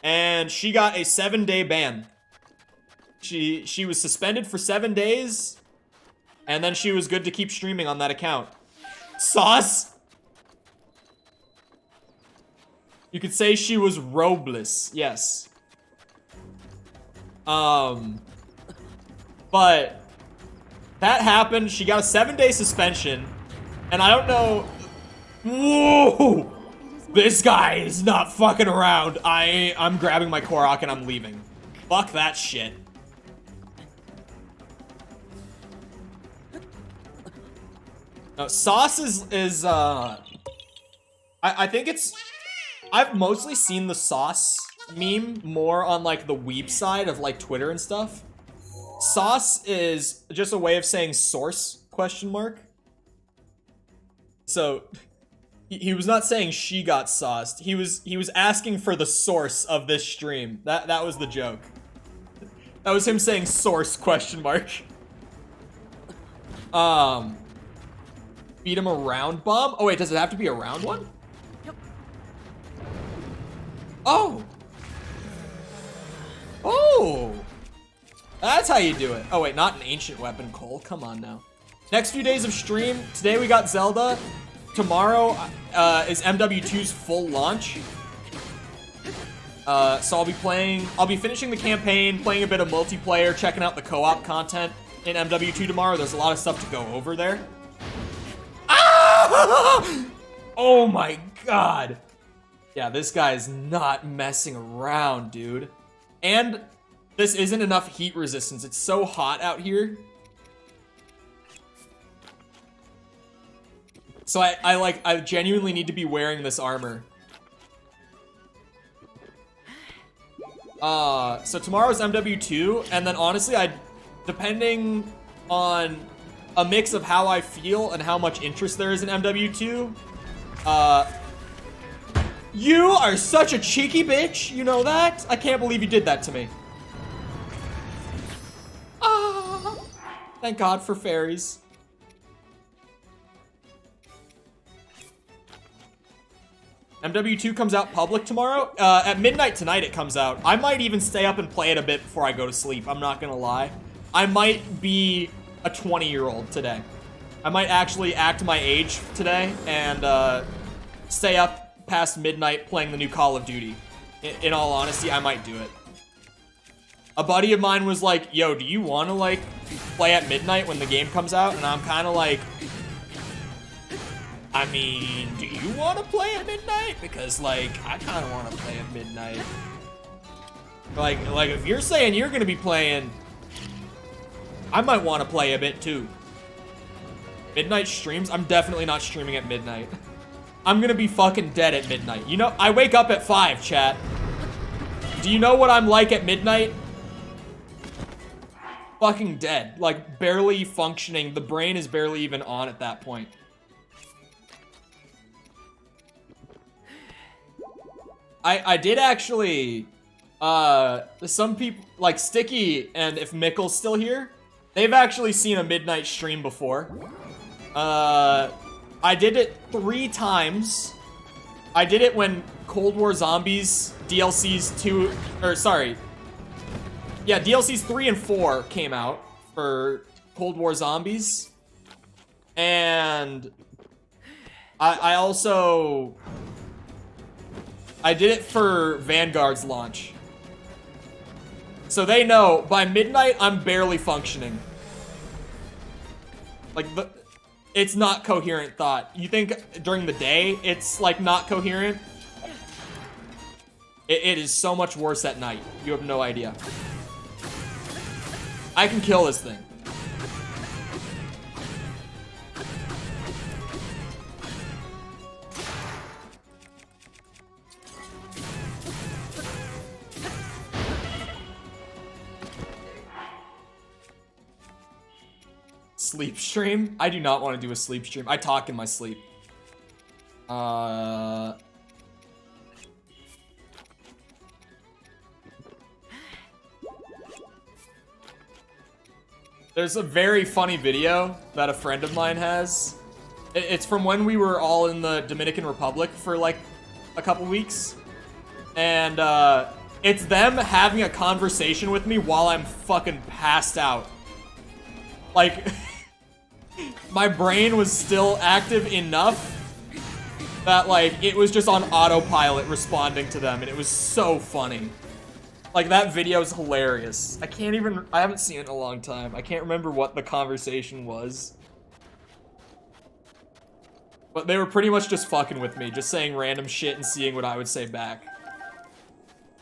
And she got a 7-day ban. She was suspended for 7 days, and then she was good to keep streaming on that account. Sauce? You could say she was robeless, yes. But that happened. She got a 7-day suspension, and I don't know. Whoa! This guy is not fucking around. I'm grabbing my korok and I'm leaving. Fuck that shit. No, Sauce is I think it's, I've mostly seen the Sauce meme more on like the weeb side of like Twitter and stuff. Sauce is just a way of saying source, question mark. So he was not saying she got sauced. He was asking for the source of this stream. That was the joke. That was him saying source, question mark. Beat him a round bomb? Oh wait, does it have to be a round one? Yep. Oh! Oh! That's how you do it. Oh wait, not an ancient weapon, Cole. Come on now. Next few days of stream. Today we got Zelda. Tomorrow is MW2's full launch. So I'll be finishing the campaign, playing a bit of multiplayer, checking out the co-op content in MW2 tomorrow. There's a lot of stuff to go over there. Ah! Oh my god. Yeah, this guy's not messing around, dude. And this isn't enough heat resistance. It's so hot out here. So I genuinely need to be wearing this armor. So tomorrow's MW2, and then honestly, depending on a mix of how I feel and how much interest there is in MW2, you are such a cheeky bitch, you know that? I can't believe you did that to me. Ah, thank God for fairies. MW2 comes out public tomorrow. At midnight tonight it comes out. I might even stay up and play it a bit before I go to sleep. I'm not gonna lie. I might be a 20-year-old today. I might actually act my age today and stay up past midnight playing the new Call of Duty. In all honesty, I might do it. A buddy of mine was like, yo, do you want to like play at midnight when the game comes out? And I'm kind of like, I mean, do you want to play at midnight? Because, like, I kind of want to play at midnight. Like, if you're saying you're going to be playing, I might want to play a bit, too. Midnight streams? I'm definitely not streaming at midnight. I'm going to be fucking dead at midnight. You know, I wake up at 5, chat. Do you know what I'm like at midnight? Fucking dead. Like, barely functioning. The brain is barely even on at that point. I did actually, some people, like Sticky and if Mickle's still here, they've actually seen a midnight stream before. I did it 3 times, I did it when Cold War Zombies DLCs 2, or sorry. Yeah, DLCs 3 and 4 came out for Cold War Zombies. And I also... I did it for Vanguard's launch. So they know, by midnight, I'm barely functioning. Like, it's not coherent thought. You think during the day, it's, like, not coherent? It is so much worse at night. You have no idea. I can kill this thing. Sleep stream? I do not want to do a sleep stream. I talk in my sleep. There's a very funny video that a friend of mine has. It's from when we were all in the Dominican Republic for like a couple weeks. And it's them having a conversation with me while I'm fucking passed out. Like, my brain was still active enough that, like, it was just on autopilot responding to them, and it was so funny. Like, that video is hilarious. I haven't seen it in a long time. I can't remember what the conversation was. But they were pretty much just fucking with me, just saying random shit and seeing what I would say back.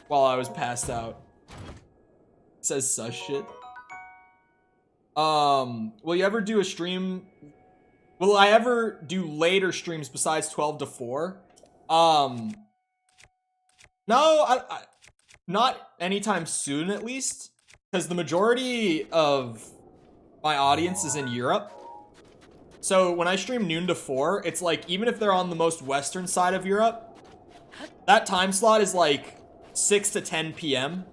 While I was passed out. It says sus shit. Will you ever do a stream? Will I ever do later streams besides 12 to 4? No, not anytime soon, at least. Because the majority of my audience is in Europe. So when I stream noon to 4, it's like, even if they're on the most western side of Europe, that time slot is like 6 to 10 p.m.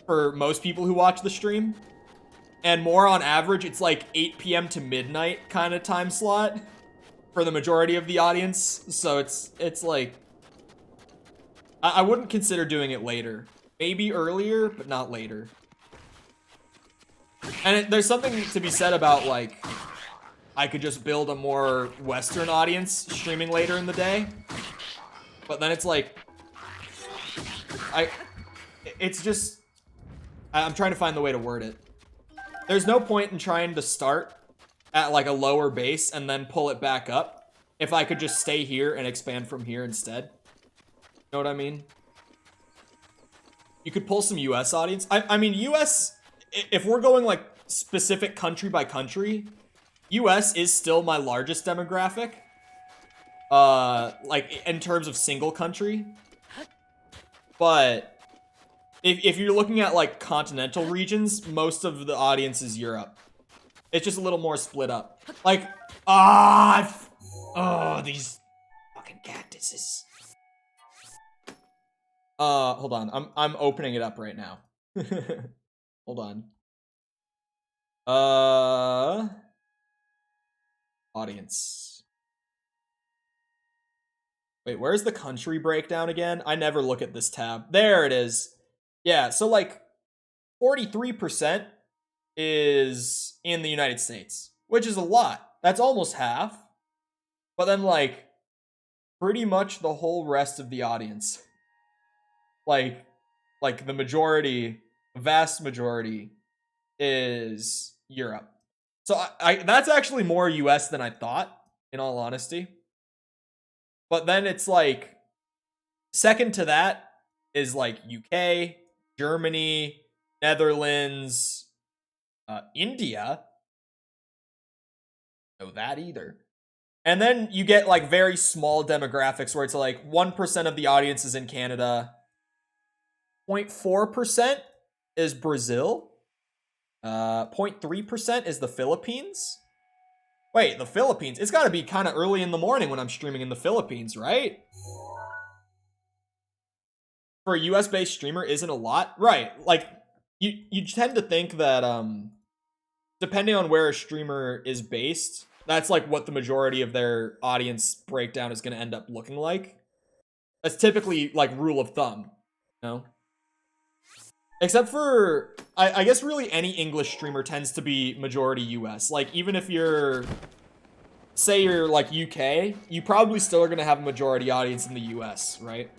for most people who watch the stream. And more on average, it's like 8 p.m. to midnight kind of time slot for the majority of the audience. So it's like, I wouldn't consider doing it later. Maybe earlier, but not later. And there's something to be said about, like, I could just build a more Western audience streaming later in the day. But then it's like, I'm trying to find the way to word it. There's no point in trying to start at like a lower base and then pull it back up if I could just stay here and expand from here instead. Know what I mean? You could pull some US audience. I mean, US, if we're going like specific country by country, US is still my largest demographic. Like in terms of single country. But if you're looking at like continental regions, most of the audience is Europe. It's just a little more split up. Like, these fucking cactuses. Hold on. I'm opening it up right now. Hold on. Audience. Wait, where's the country breakdown again? I never look at this tab. There it is. Yeah, so like 43% is in the United States, which is a lot. That's almost half. But then like pretty much the whole rest of the audience. Like the majority, vast majority is Europe. So that's actually more US than I thought, in all honesty. But then it's like, second to that is like UK, Germany, Netherlands, India. No, that either. And then you get like very small demographics where it's like 1% of the audience is in Canada. 0.4% is Brazil. 0.3% is the Philippines. Wait, the Philippines? It's gotta be kind of early in the morning when I'm streaming in the Philippines, right? For a US-based streamer isn't a lot. Right, like, you tend to think that, depending on where a streamer is based, that's like what the majority of their audience breakdown is gonna end up looking like. That's typically like rule of thumb, you know? Except for, I guess really any English streamer tends to be majority US. Like, even if you're, say you're like UK, you probably still are gonna have a majority audience in the US, right?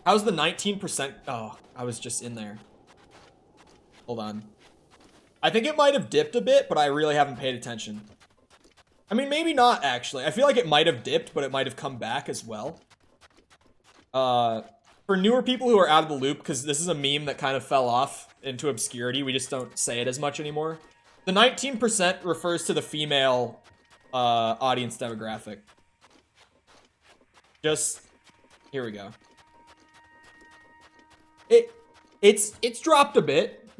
How's the 19%? Oh, I was just in there. Hold on. I think it might have dipped a bit, but I really haven't paid attention. I mean, maybe not, actually. I feel like it might have dipped, but it might have come back as well. For newer people who are out of the loop, because this is a meme that kind of fell off into obscurity, we just don't say it as much anymore. The 19% refers to the female audience demographic. Just, here we go. It's dropped a bit.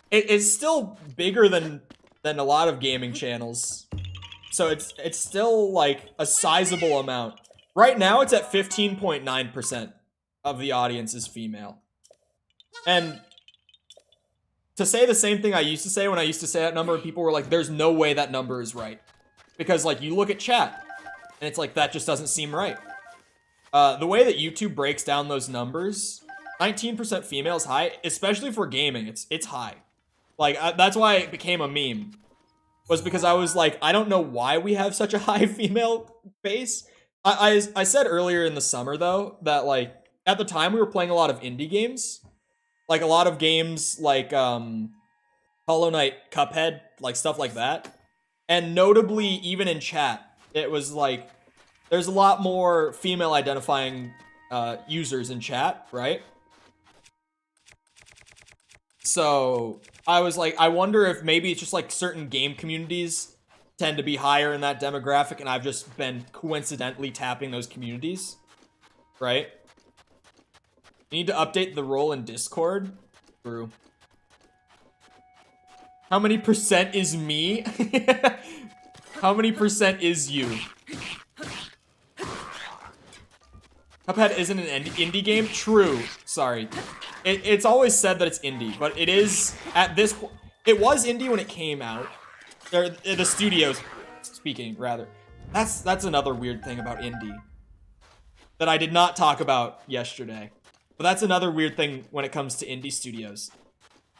It's still bigger than a lot of gaming channels. So it's still like a sizable amount. Right now it's at 15.9% of the audience is female. And to say the same thing I used to say when I used to say that number, people were like, there's no way that number is right. Because like you look at chat and it's like, that just doesn't seem right. The way that YouTube breaks down those numbers, 19% female is high, especially for gaming. It's high. Like, that's why it became a meme. Was because I was like, I don't know why we have such a high female base. I said earlier in the summer, though, that, like, at the time we were playing a lot of indie games. Like, a lot of games like, Hollow Knight, Cuphead, like, stuff like that. And notably, even in chat, it was like, there's a lot more female identifying users in chat, right? So I was like, I wonder if maybe it's just like certain game communities tend to be higher in that demographic, and I've just been coincidentally tapping those communities, right? You need to update the role in Discord. True. How many percent is me? How many percent is you? Cuphead isn't an indie game? True. Sorry. It's always said that it's indie, but it is, at this point, it was indie when it came out. The studios, speaking, rather. That's another weird thing about indie that I did not talk about yesterday. But that's another weird thing when it comes to indie studios,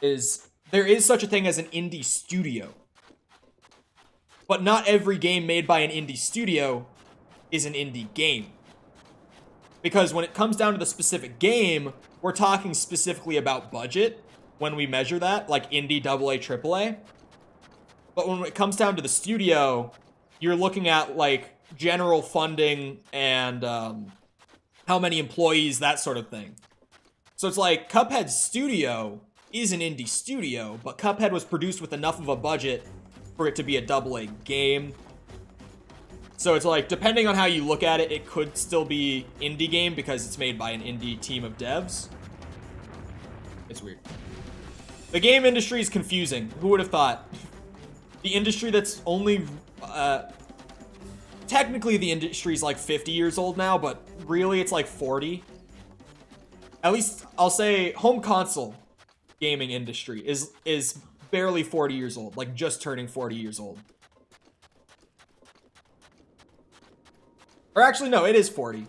is there is such a thing as an indie studio. But not every game made by an indie studio is an indie game. Because when it comes down to the specific game, we're talking specifically about budget when we measure that, like indie, AA, AAA. But when it comes down to the studio, you're looking at like general funding and how many employees, that sort of thing. So it's like Cuphead's studio is an indie studio, but Cuphead was produced with enough of a budget for it to be a AA game. So it's like, depending on how you look at it, it could still be indie game because it's made by an indie team of devs. It's weird. The game industry is confusing. Who would have thought? The industry that's only, technically the industry is like 50 years old now, but really it's like 40. At least I'll say home console gaming industry is barely 40 years old, like just turning 40 years old. Or actually, no, it is 40.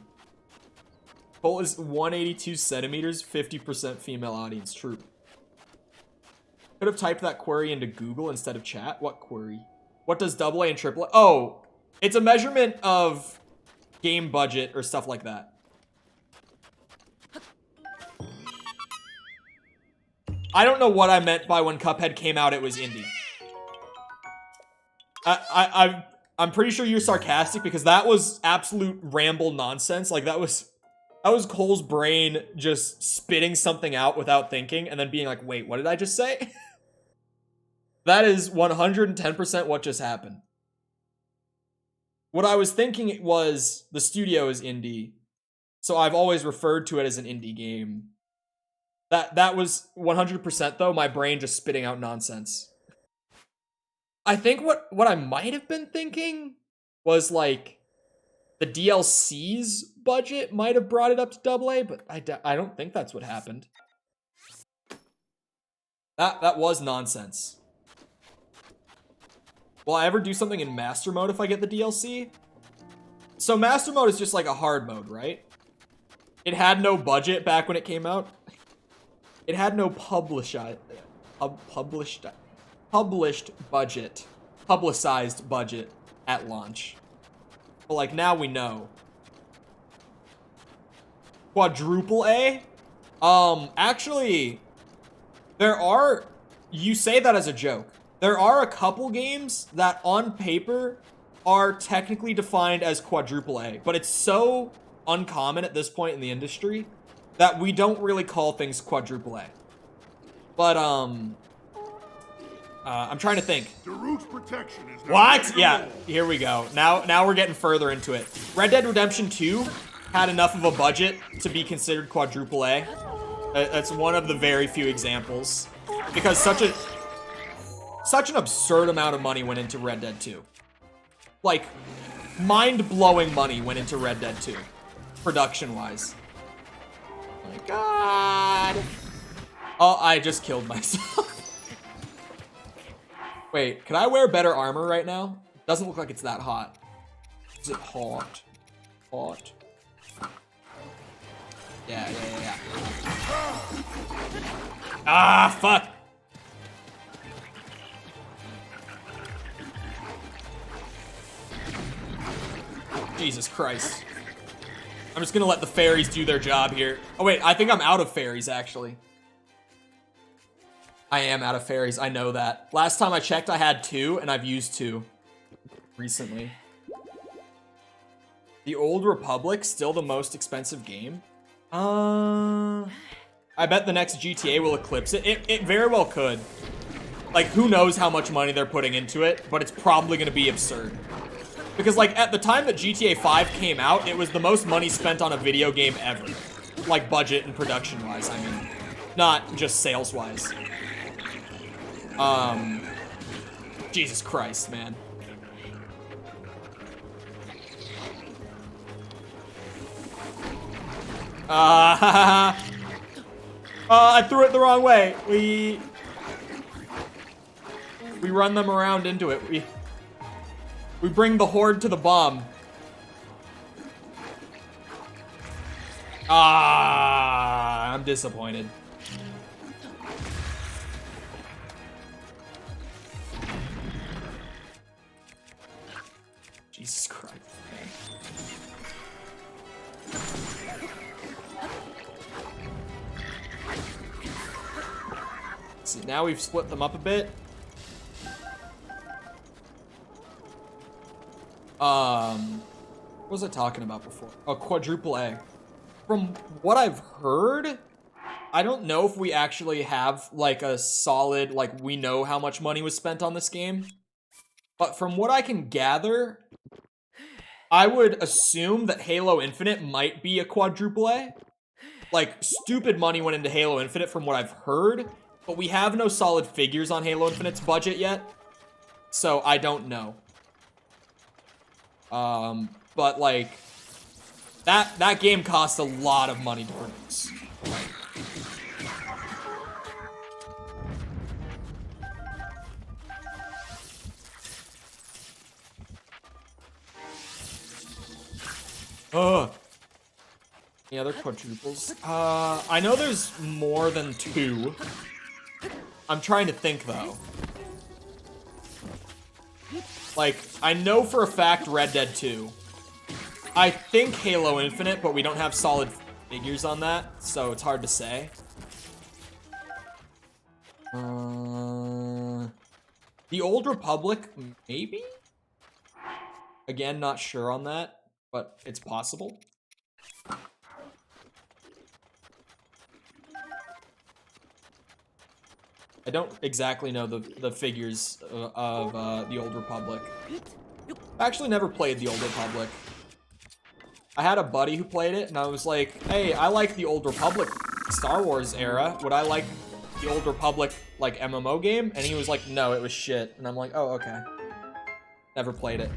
Poll is 182 centimeters, 50% female audience. True. Could have typed that query into Google instead of chat. What query? What does AA and AAA? Oh, it's a measurement of game budget or stuff like that. I don't know what I meant by when Cuphead came out, it was indie. I'm pretty sure you're sarcastic because that was absolute ramble nonsense. Like that was Cole's brain just spitting something out without thinking and then being like, wait, what did I just say? That is 110% what just happened. What I was thinking was the studio is indie, so I've always referred to it as an indie game. That was 100% though, my brain just spitting out nonsense. I think what I might have been thinking was like the DLC's budget might have brought it up to AA, but I don't think that's what happened. That was nonsense. Will I ever do something in master mode if I get the DLC? So Master Mode is just like a hard mode, right? It had no budget back when it came out. It had no published budget, publicized budget at launch. But like now we know. Quadruple A? Actually, you say that as a joke. There are a couple games that on paper are technically defined as quadruple A, but it's so uncommon at this point in the industry that we don't really call things quadruple A. But, I'm trying to think. Daruk's protection is What? Yeah, here we go. Now we're getting further into it. Red Dead Redemption 2 had enough of a budget to be considered quadruple A. That's one of the very few examples. Because such an absurd amount of money went into Red Dead 2. Like, mind-blowing money went into Red Dead 2. Production-wise. Oh my god. Oh, I just killed myself. Wait, can I wear better armor right now? Doesn't look like it's that hot. Is it hot? Hot. Yeah. Ah, fuck. Jesus Christ. I'm just gonna let the fairies do their job here. Oh wait, I think I'm out of fairies, actually. I am out of fairies, I know that. Last time I checked, I had 2, and I've used 2 recently. The Old Republic, still the most expensive game? I bet the next GTA will eclipse it. It very well could. Like, who knows how much money they're putting into it, but it's probably gonna be absurd. Because, like, at the time that GTA 5 came out, it was the most money spent on a video game ever. Like, budget and production-wise, I mean. Not just sales-wise. Jesus Christ, man. I threw it the wrong way. We run them around into it. We bring the horde to the bomb. I'm disappointed. Jesus Christ, man. See, now we've split them up a bit. What was I talking about before? Oh, quadruple A. From what I've heard, I don't know if we actually have, like, a solid, like, we know how much money was spent on this game. But from what I can gather, I would assume that Halo Infinite might be a quadruple A. Like, stupid money went into Halo Infinite from what I've heard, but we have no solid figures on Halo Infinite's budget yet. So, I don't know. But, like, that game cost a lot of money to produce. Ugh. Any other quadruples? I know there's more than 2. I'm trying to think, though. Like, I know for a fact Red Dead 2. I think Halo Infinite, but we don't have solid figures on that, so it's hard to say. The Old Republic, maybe? Again, not sure on that, but it's possible. I don't exactly know the figures of the Old Republic. I actually never played the Old Republic. I had a buddy who played it, and I was like, hey, I like the Old Republic Star Wars era. Would I like the Old Republic, like, MMO game? And he was like, no, it was shit. And I'm like, oh, okay. Never played it.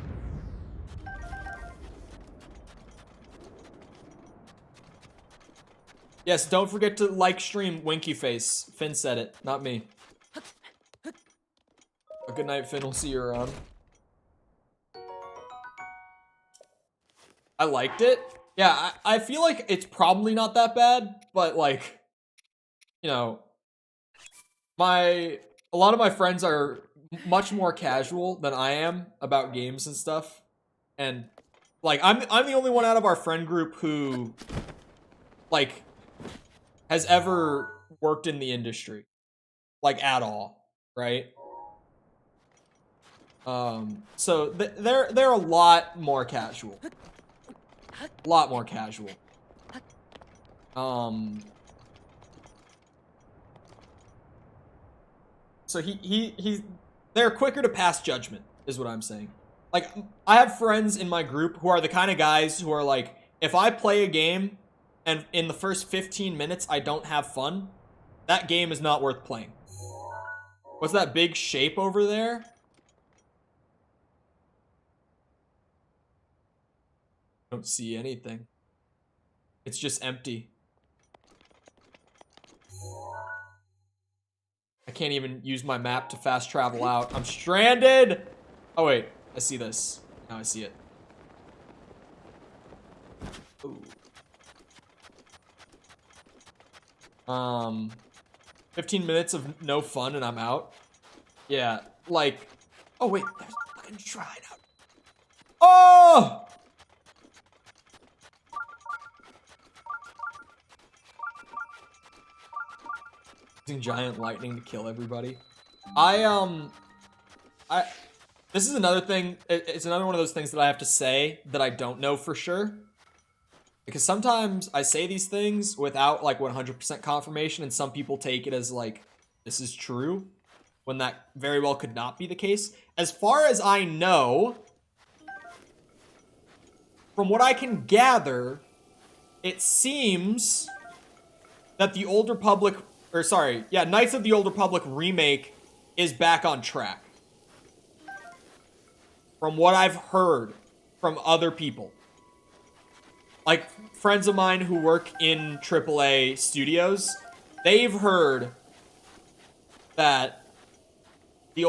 Yes, don't forget to like stream Winky Face. Finn said it, not me. Good night, Finn. We'll see you around. I liked it. Yeah, I feel like it's probably not that bad, but like, you know, a lot of my friends are much more casual than I am about games and stuff. And like I'm the only one out of our friend group who like has ever worked in the industry. Like at all, right? So they're a lot more casual. A lot more casual. So they're quicker to pass judgment, is what I'm saying. Like, I have friends in my group who are the kind of guys who are like, if I play a game and in the first 15 minutes I don't have fun, that game is not worth playing. What's that big shape over there? Don't see anything. It's just empty. I can't even use my map to fast travel out. I'm stranded! Oh wait, I see this. Now I see it. Ooh. 15 minutes of no fun and I'm out. Yeah, like, oh wait, there's a fucking shrine out. Oh! Using giant lightning to kill everybody. This is another thing, it's another one of those things that I have to say that I don't know for sure. Because sometimes I say these things without like 100% confirmation and some people take it as like, this is true, when that very well could not be the case. As far as I know, from what I can gather, it seems that the Old Republic, Knights of the Old Republic remake is back on track. From what I've heard from other people. Like, friends of mine who work in AAA studios, they've heard that the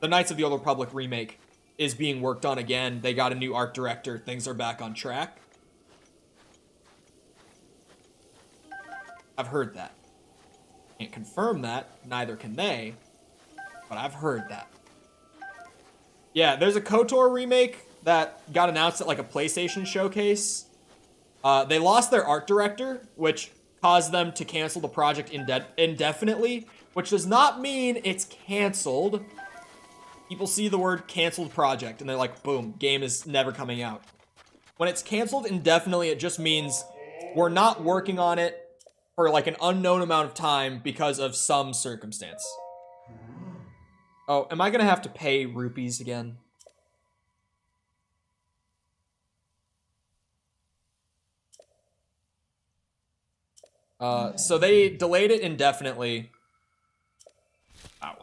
Knights of the Old Republic remake is being worked on again. They got a new art director. Things are back on track. I've heard that. Can't confirm that, neither can they, but I've heard that. Yeah, there's a KOTOR remake that got announced at like a PlayStation showcase. They lost their art director, which caused them to cancel the project indefinitely, which does not mean it's canceled. People see the word canceled project and they're like, boom, game is never coming out. When it's canceled indefinitely, it just means we're not working on it for like an unknown amount of time because of some circumstance. Oh, am I gonna have to pay rupees again? So they delayed it indefinitely. Ow.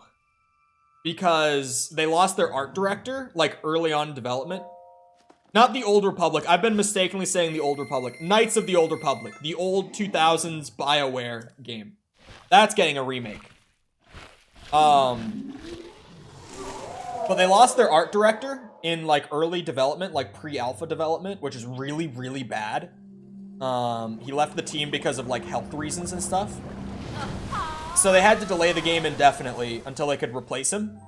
Because they lost their art director, like, early on in development. Not the Old Republic. I've been mistakenly saying the Old Republic. Knights of the Old Republic. The old 2000s BioWare game. That's getting a remake. But they lost their art director in, like, early development, like, pre-alpha development, which is really, really bad. He left the team because of, like, health reasons and stuff. So they had to delay the game indefinitely until they could replace him.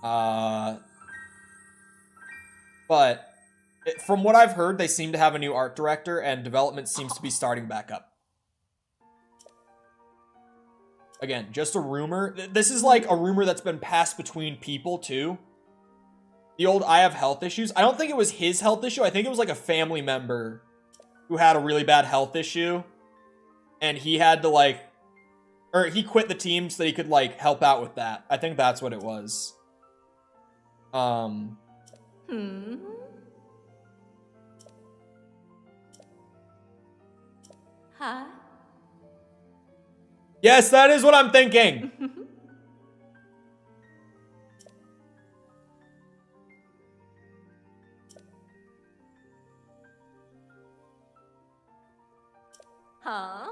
But from what I've heard, they seem to have a new art director and development seems to be starting back up. Again, just a rumor. This is like a rumor that's been passed between people too. The old I have health issues. I don't think it was his health issue. I think it was like a family member who had a really bad health issue. And he had to like, or he quit the team so that he could like help out with that. I think that's what it was. Huh? Yes, that is what I'm thinking. Huh?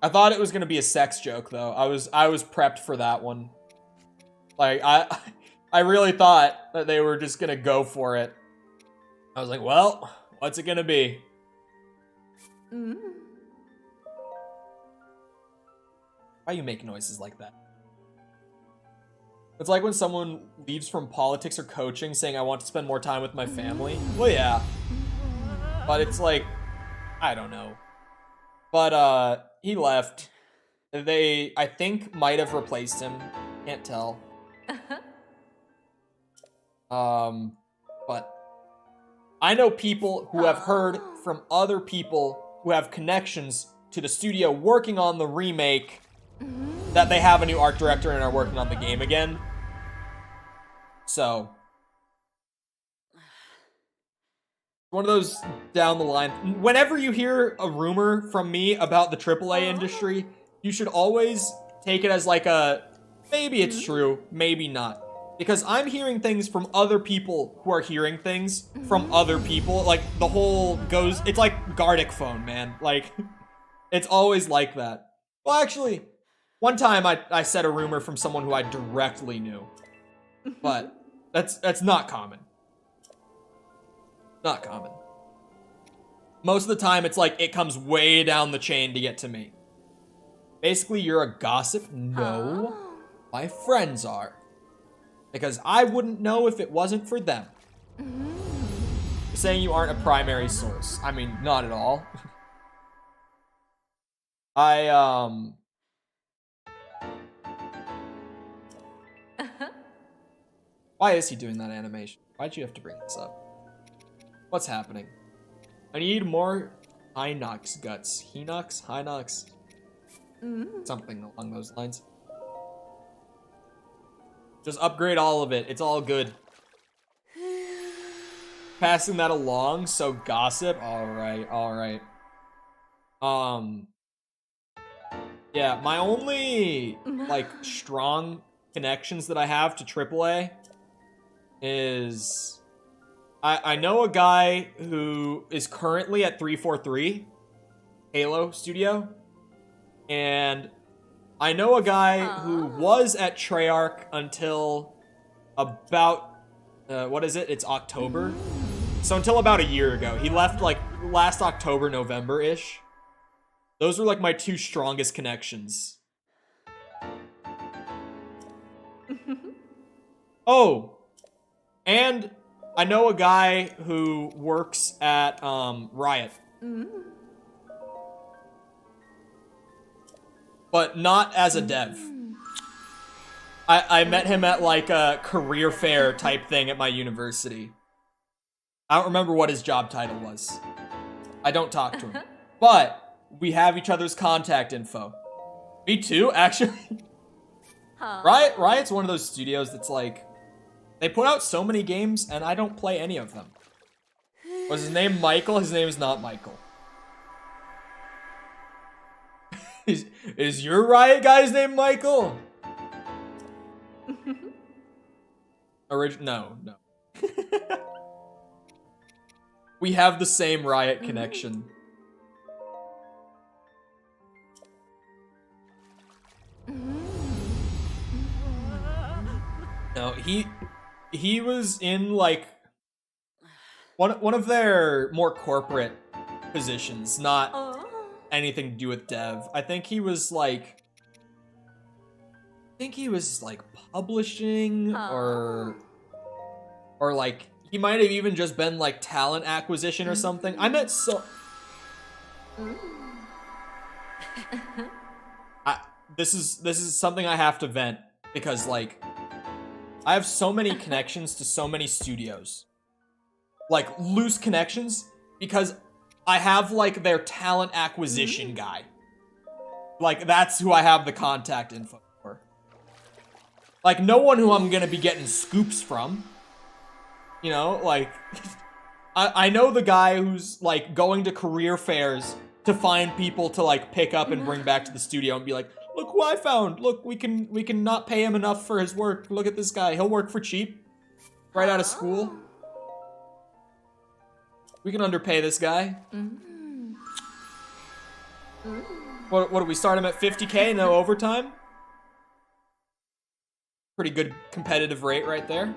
I thought it was gonna be a sex joke though. I was prepped for that one. Like I I really thought that they were just gonna go for it. I was like, well, what's it gonna be? Why you make noises like that? It's like when someone leaves from politics or coaching saying, I want to spend more time with my family. Well, yeah. But it's like, I don't know. But, he left. They, I think, might have replaced him. Can't tell. But I know people who have heard from other people who have connections to the studio working on the remake that they have a new art director and are working on the game again. So, one of those down the line. Whenever you hear a rumor from me about the AAA industry, you should always take it as like a, maybe it's true, maybe not. Because I'm hearing things from other people who are hearing things from other people. Like, the whole goes, it's like Gardic phone, man. Like, it's always like that. Well, actually, one time I said a rumor from someone who I directly knew. But that's not common. Not common. Most of the time, it's like it comes way down the chain to get to me. Basically, you're a gossip? No. My friends are. Because I wouldn't know if it wasn't for them. You're saying you aren't a primary source. I mean, not at all. Why is he doing that animation? Why'd you have to bring this up? What's happening? I need more Hinox guts. Hinox? Hinox? Something along those lines. Just upgrade all of it. It's all good. Passing that along, so gossip. Alright, alright. Yeah, my only, like, strong connections that I have to AAA is... I know a guy who is currently at 343 Halo Studio, and I know a guy who was at Treyarch until about, what is it? It's October. So until about a year ago. He left like last October, November-ish. Those were like my two strongest connections. Oh, and I know a guy who works at Riot. But not as a dev. I met him at like a career fair type thing at my university. I don't remember what his job title was. I don't talk to him. But we have each other's contact info. Me too, actually. Riot's one of those studios that's like, they put out so many games and I don't play any of them. Was his name Michael? His name is not Michael. Is your Riot guy's name Michael? No. We have the same Riot connection. No, he was in like one of their more corporate positions, not anything to do with dev. I think he was like publishing or like he might have even just been like talent acquisition or something. I met this is something I have to vent because like I have so many connections to so many studios. Like loose connections because I have like their talent acquisition guy. Like that's who I have the contact info for. Like no one who I'm gonna be getting scoops from. You know, like I know the guy who's like going to career fairs to find people to like pick up and bring back to the studio and be like, look who I found. Look, we can not pay him enough for his work. Look at this guy. He'll work for cheap. Right out of school. We can underpay this guy. What do we start him at 50K, no overtime? Pretty good competitive rate right there.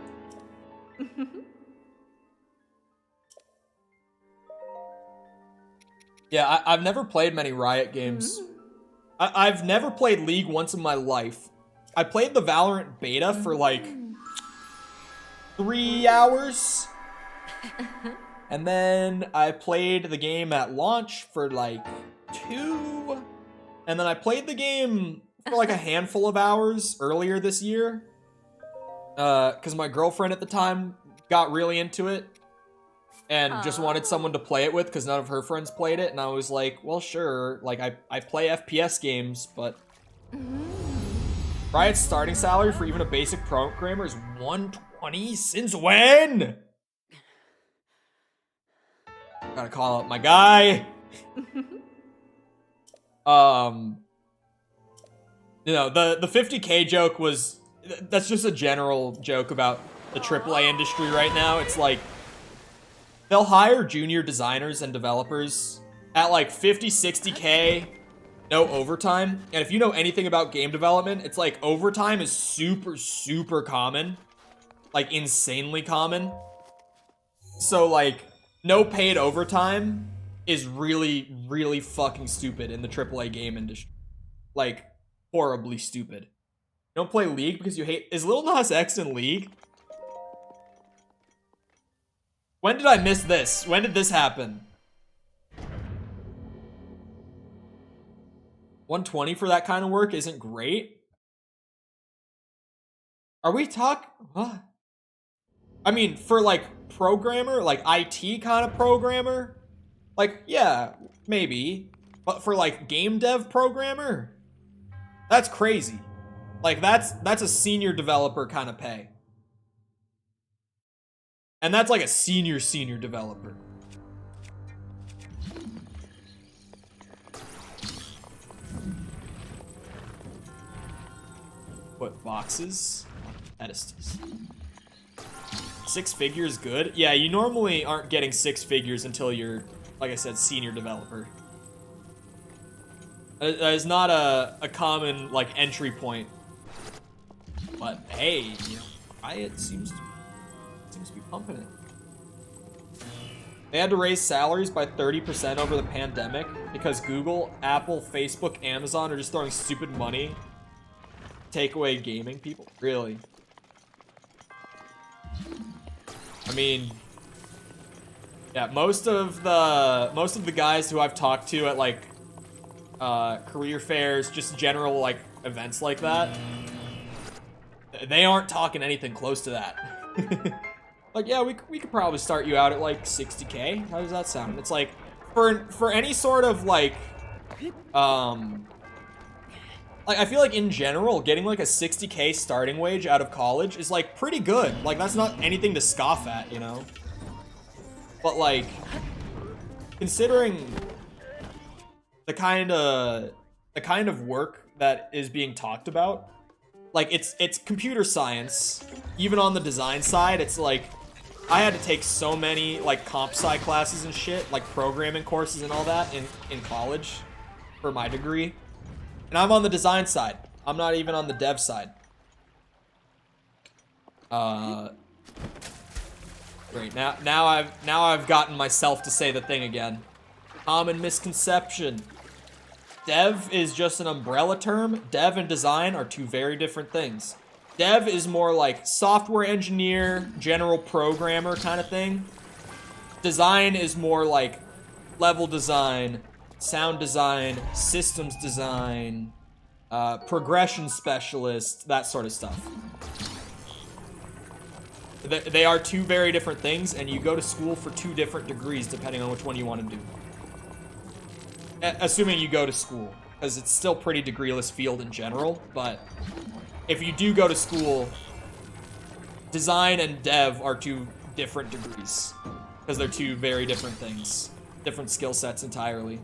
Yeah, I've never played many Riot games. I've never played League once in my life. I played the Valorant beta for like 3 hours. And then I played the game at launch for like 2. And then I played the game for like a handful of hours earlier this year. Because my girlfriend at the time got really into it. And just wanted someone to play it with because none of her friends played it. And I was like, well, sure. Like, I play FPS games, but... Riot's starting salary for even a basic programmer is $120? Since when? Gotta call out my guy. You know, the 50K joke was... That's just a general joke about the AAA industry right now. It's like... They'll hire junior designers and developers at like 50, 60K, no overtime. And if you know anything about game development, it's like overtime is super, super common. Like insanely common. So like no paid overtime is really, really fucking stupid in the AAA game industry. Like horribly stupid. You don't play League because you hate... Is Lil Nas X in League? When did I miss this? When did this happen? 120 for that kind of work isn't great. Are we what? I mean, for like programmer, like IT kind of programmer, like yeah, maybe. But for like game dev programmer, that's crazy. Like that's a senior developer kind of pay. And that's like a senior developer. What, boxes? Pedestals. 6 figures good? Yeah, you normally aren't getting 6 figures until you're, like I said, senior developer. That is not a common, like, entry point. But, hey, you know, Riot seems to be pumping it. They had to raise salaries by 30% over the pandemic because Google, Apple, Facebook, Amazon are just throwing stupid money to take away gaming people. Really? I mean, yeah, most of the guys who I've talked to at like career fairs, just general like events like that, they aren't talking anything close to that. Like, yeah, we could probably start you out at like 60K. How does that sound? It's like for any sort of like I feel like in general getting like a 60K starting wage out of college is like pretty good. Like that's not anything to scoff at, you know? But like considering the kind of work that is being talked about, like it's computer science. Even on the design side, it's like I had to take so many like comp sci classes and shit, like programming courses and all that in college for my degree. And I'm on the design side. I'm not even on the dev side. Great. Now I've gotten myself to say the thing again. Common misconception. Dev is just an umbrella term. Dev and design are two very different things. Dev is more like software engineer, general programmer kind of thing. Design is more like level design, sound design, systems design, progression specialist, that sort of stuff. They are two very different things, and you go to school for 2 different degrees depending on which one you want to do. Assuming you go to school, because it's still pretty degreeless field in general, but if you do go to school, design and dev are 2 different degrees, because they're 2 very different things, different skill sets entirely.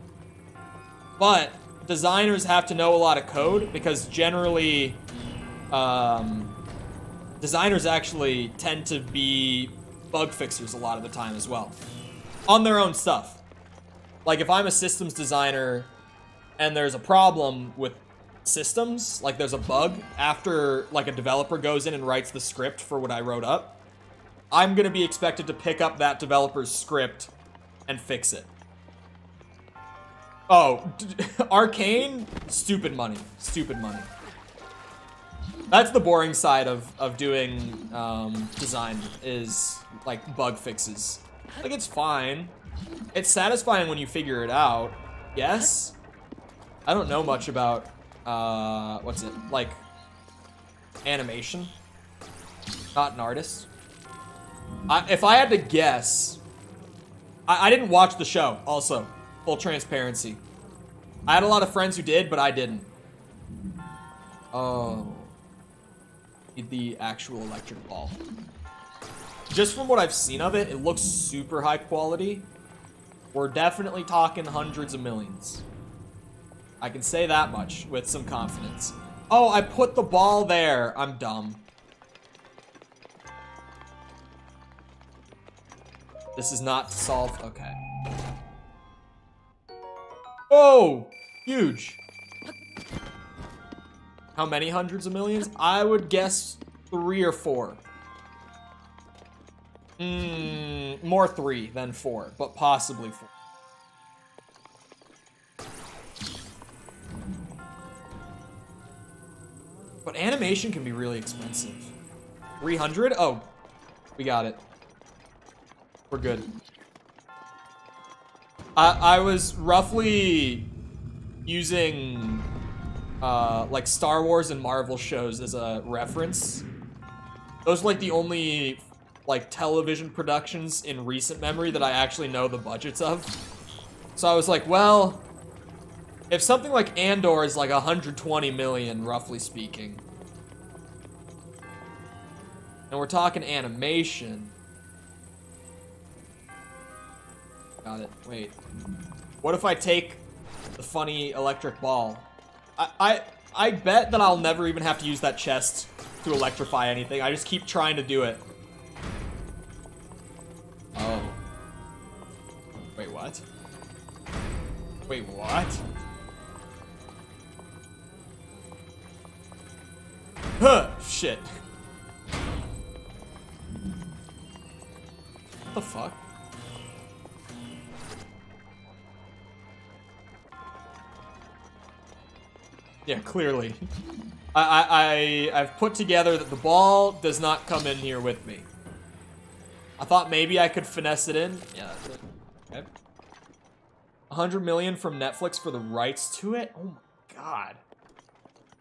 But designers have to know a lot of code, because generally, designers actually tend to be bug fixers a lot of the time as well, on their own stuff. Like if I'm a systems designer and there's a problem with systems, like there's a bug after like a developer goes in and writes the script for what I wrote up, I'm gonna be expected to pick up that developer's script and fix it. Oh, Arcane? Stupid money. Stupid money. That's the boring side of doing design, is like bug fixes. Like, it's fine. It's satisfying when you figure it out. Yes? I don't know much about, what's it, like, animation. Not an artist. If I had to guess, I didn't watch the show, also. Full transparency. I had a lot of friends who did, but I didn't. Oh. Need the actual electric ball. Just from what I've seen of it, it looks super high quality. We're definitely talking hundreds of millions. I can say that much with some confidence. Oh, I put the ball there. I'm dumb. This is not to solve. Okay. Oh, huge. How many hundreds of millions? I would guess 3 or 4. More 3 than 4, but possibly 4. But animation can be really expensive. 300? Oh, we got it. We're good. I was roughly using like Star Wars and Marvel shows as a reference. Those are like the only like television productions in recent memory that I actually know the budgets of. So I was like, well, if something like Andor is like 120 million, roughly speaking, and we're talking animation. Got it. Wait. What if I take the funny electric ball? I bet that I'll never even have to use that chest to electrify anything. I just keep trying to do it. Oh. Wait, what? Wait, what? Huh, shit. What the fuck? Yeah, clearly. I've put together that the ball does not come in here with me. I thought maybe I could finesse it in. Yeah, that's it. Okay. 100 million from Netflix for the rights to it? Oh my god.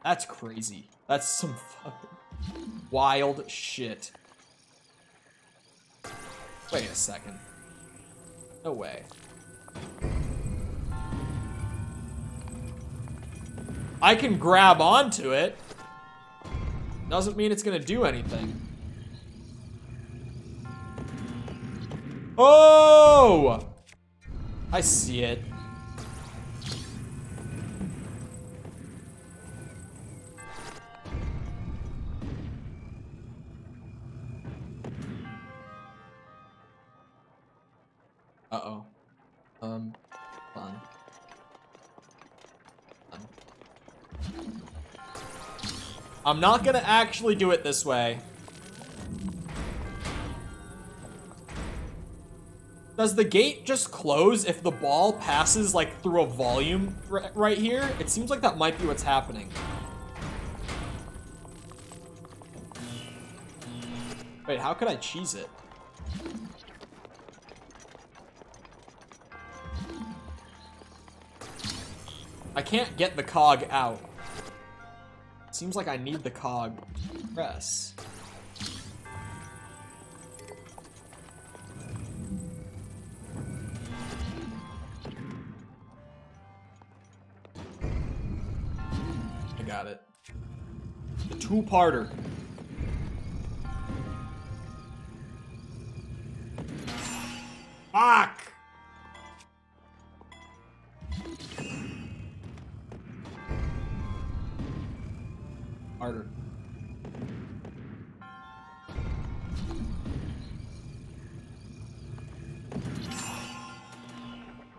That's crazy. That's some fucking wild shit. Wait a second. No way. I can grab onto it. Doesn't mean it's gonna do anything. Oh! I see it. Uh-oh. Fun. I'm not gonna actually do it this way. Does the gate just close if the ball passes like through a volume right here? It seems like that might be what's happening. Wait, how could I cheese it? I can't get the cog out. Seems like I need the cog to press. I got it. The two-parter. Fuck! Harder.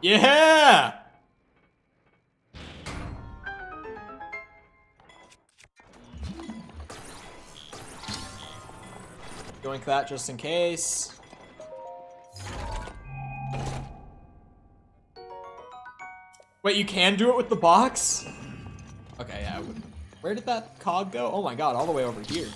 Yeah! Doink that just in case. Wait, you can do it with the box? Okay, yeah. Where did that cog go? Oh my god, all the way over here.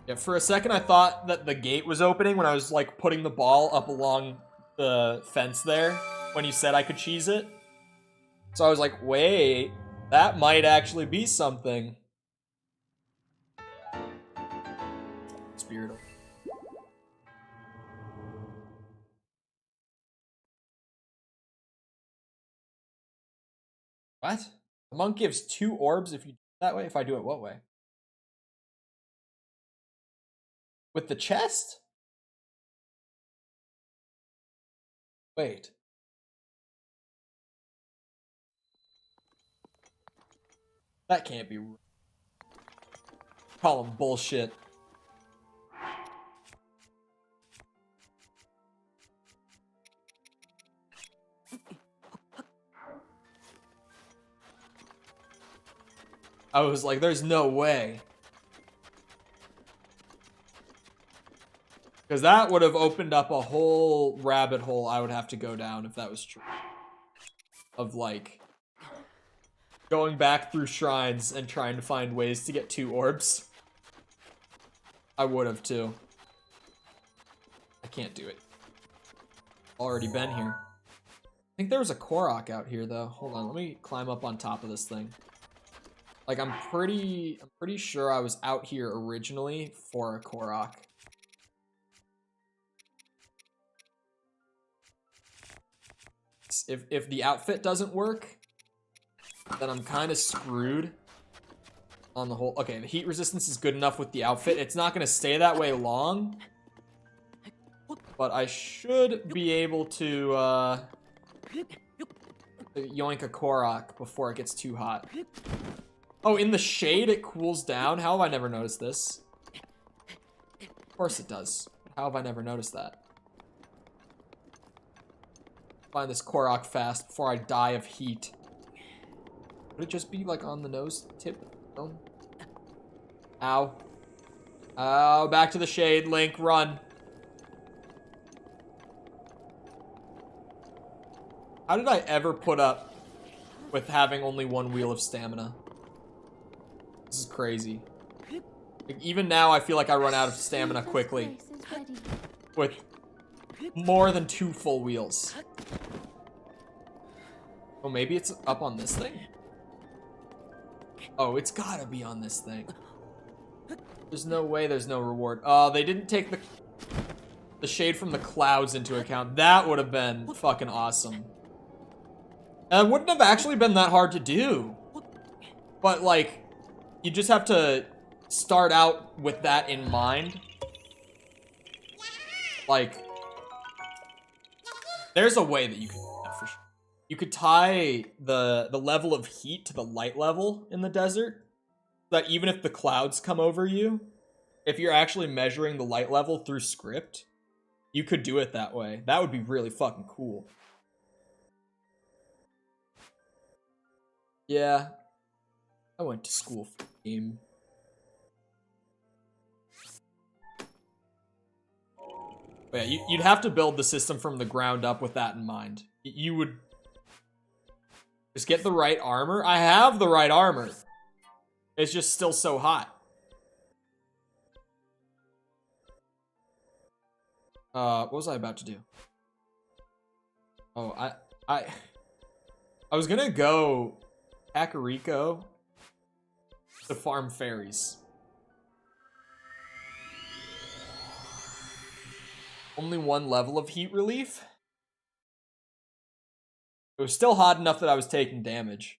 Yeah, for a second I thought that the gate was opening when I was like putting the ball up along the fence there when you said I could cheese it. So I was like, wait, that might actually be something. Spirit. What? The monk gives 2 orbs if you do it that way? If I do it what way? With the chest? Wait. That can't be. Call him bullshit. I was like, there's no way. Because that would have opened up a whole rabbit hole I would have to go down if that was true. Of like, going back through shrines and trying to find ways to get 2 orbs. I would have too. I can't do it. Already been here. I think there was a korok out here though. Hold on, let me climb up on top of this thing. Like I'm pretty sure I was out here originally for a korok. If the outfit doesn't work, then I'm kind of screwed on the whole. Okay, the heat resistance is good enough with the outfit. It's not going to stay that way long, but I should be able to yoink a korok before it gets too hot. Oh, in the shade it cools down? How have I never noticed this? Of course it does. How have I never noticed that? Find this korok fast before I die of heat. Would it just be like on the nose tip? No. Ow. Oh, back to the shade, Link, run. How did I ever put up with having only 1 wheel of stamina? This is crazy. Like, even now, I feel like I run out of stamina quickly. With more than 2 full wheels. Oh, maybe it's up on this thing? Oh, it's gotta be on this thing. There's no way there's no reward. Oh, they didn't take the shade from the clouds into account. That would have been fucking awesome. And it wouldn't have actually been that hard to do. But, like, you just have to start out with that in mind. Like, there's a way that you can do that for sure. You could tie the level of heat to the light level in the desert. So that even if the clouds come over you, if you're actually measuring the light level through script, you could do it that way. That would be really fucking cool. Yeah. I went to school for the game. But yeah, you'd have to build the system from the ground up with that in mind. You would just get the right armor. I have the right armor. It's just still so hot. What was I about to do? Oh, I was gonna go Kakariko to farm fairies. Only 1 level of heat relief. It was still hot enough that I was taking damage.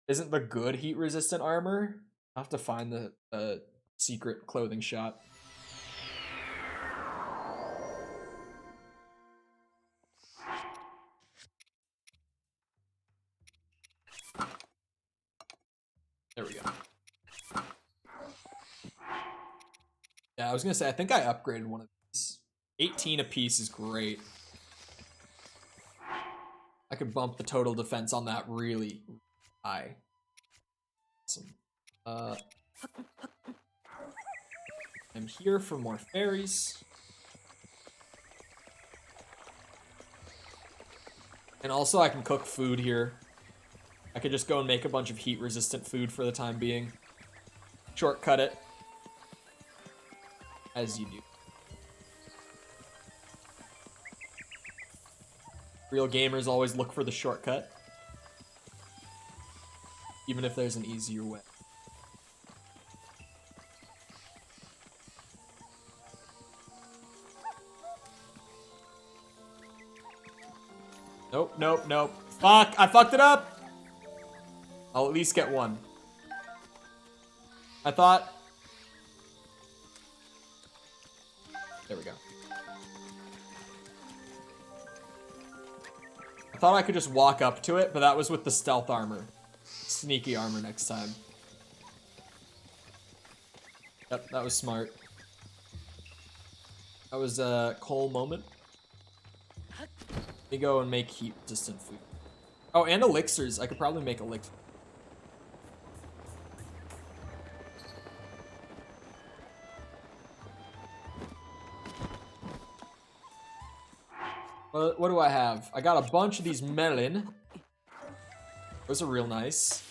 Isn't the good heat resistant armor? I'll have to find the secret clothing shop. There we go. Yeah, I was gonna say, I think I upgraded one of these. 18 apiece is great. I could bump the total defense on that really high. Awesome. I'm here for more fairies. And also I can cook food here. I could just go and make a bunch of heat-resistant food for the time being. Shortcut it. As you do. Real gamers always look for the shortcut. Even if there's an easier way. Nope, nope, nope. Fuck, I fucked it up! I'll at least get one. I thought... There we go. I thought I could just walk up to it, but that was with the stealth armor. Sneaky armor next time. Yep, that was smart. That was a Cole moment. Let me go and make heat-resistant food. Oh, and elixirs. I could probably make elixir. What do I have? I got a bunch of these melon. Those are real nice.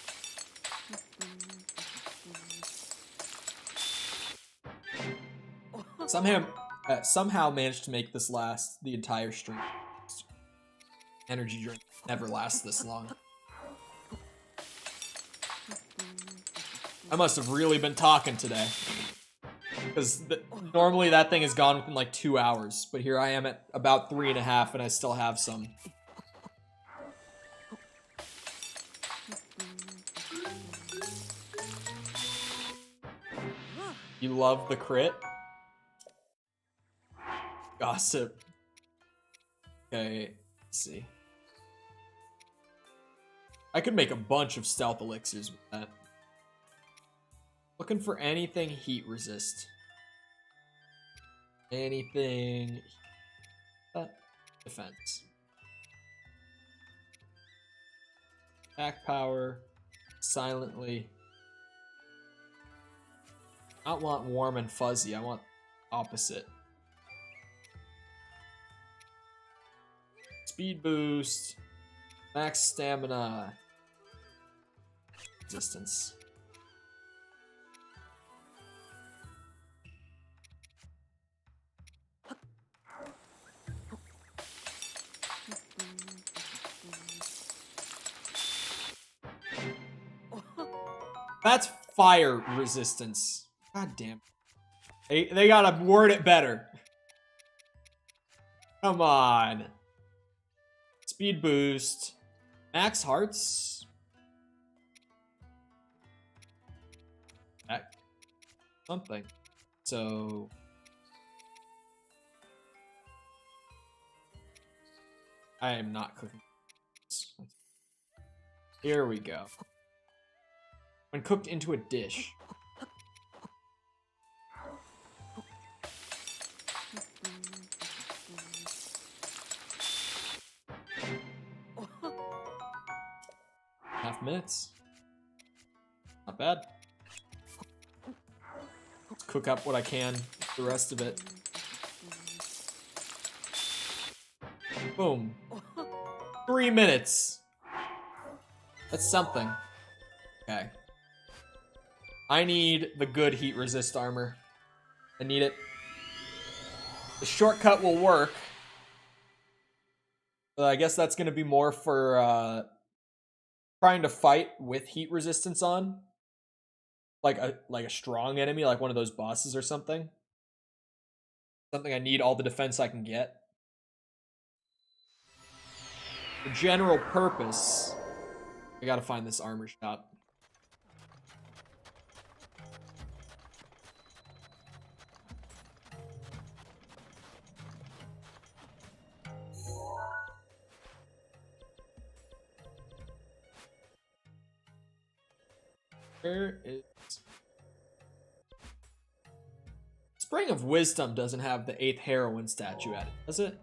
Somehow managed to make this last the entire stream. Energy drink never lasts this long. I must have really been talking today. Because normally that thing is gone within like 2 hours, but here I am at about 3.5 and I still have some. You love the crit? Gossip. Okay, let's see. I could make a bunch of stealth elixirs with that. Looking for anything heat resist. Anything defense. Attack power. Silently. I don't want warm and fuzzy. I want opposite. Speed boost. Max stamina. Resistance. That's fire resistance. God damn. They gotta word it better. Come on. Speed boost. Max hearts. Something. So... I am not cooking. Here we go. When cooked into a dish. Half minutes. Not bad. Let's cook up what I can, the rest of it. Boom. 3 minutes. That's something. Okay. I need the good heat resist armor. I need it. The shortcut will work. But I guess that's gonna be more for trying to fight with heat resistance on. Like a strong enemy, like one of those bosses or something. Something I need all the defense I can get. For general purpose, I gotta find this armor shop. Where is Spring of Wisdom doesn't have the 8th heroine statue at it, does it?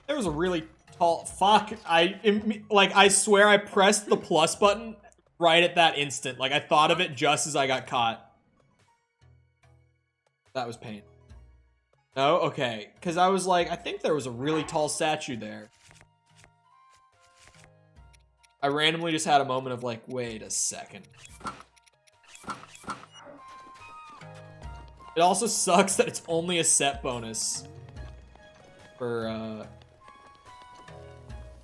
There was a really tall... Fuck. I swear I pressed the plus button right at that instant. Like, I thought of it just as I got caught. That was pain. No? Okay. Because I was like, I think there was a really tall statue there. I randomly just had a moment of like, wait a second. It also sucks that it's only a set bonus. For,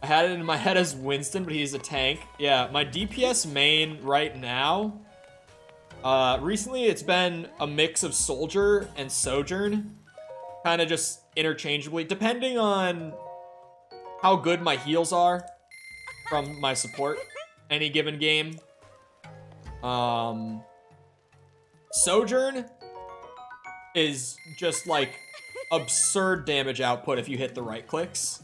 I had it in my head as Winston, but he's a tank. Yeah, my DPS main right now... recently it's been a mix of Soldier and Sojourn. Kind of just interchangeably, depending on how good my heals are from my support any given game. Sojourn is just like absurd damage output if you hit the right clicks.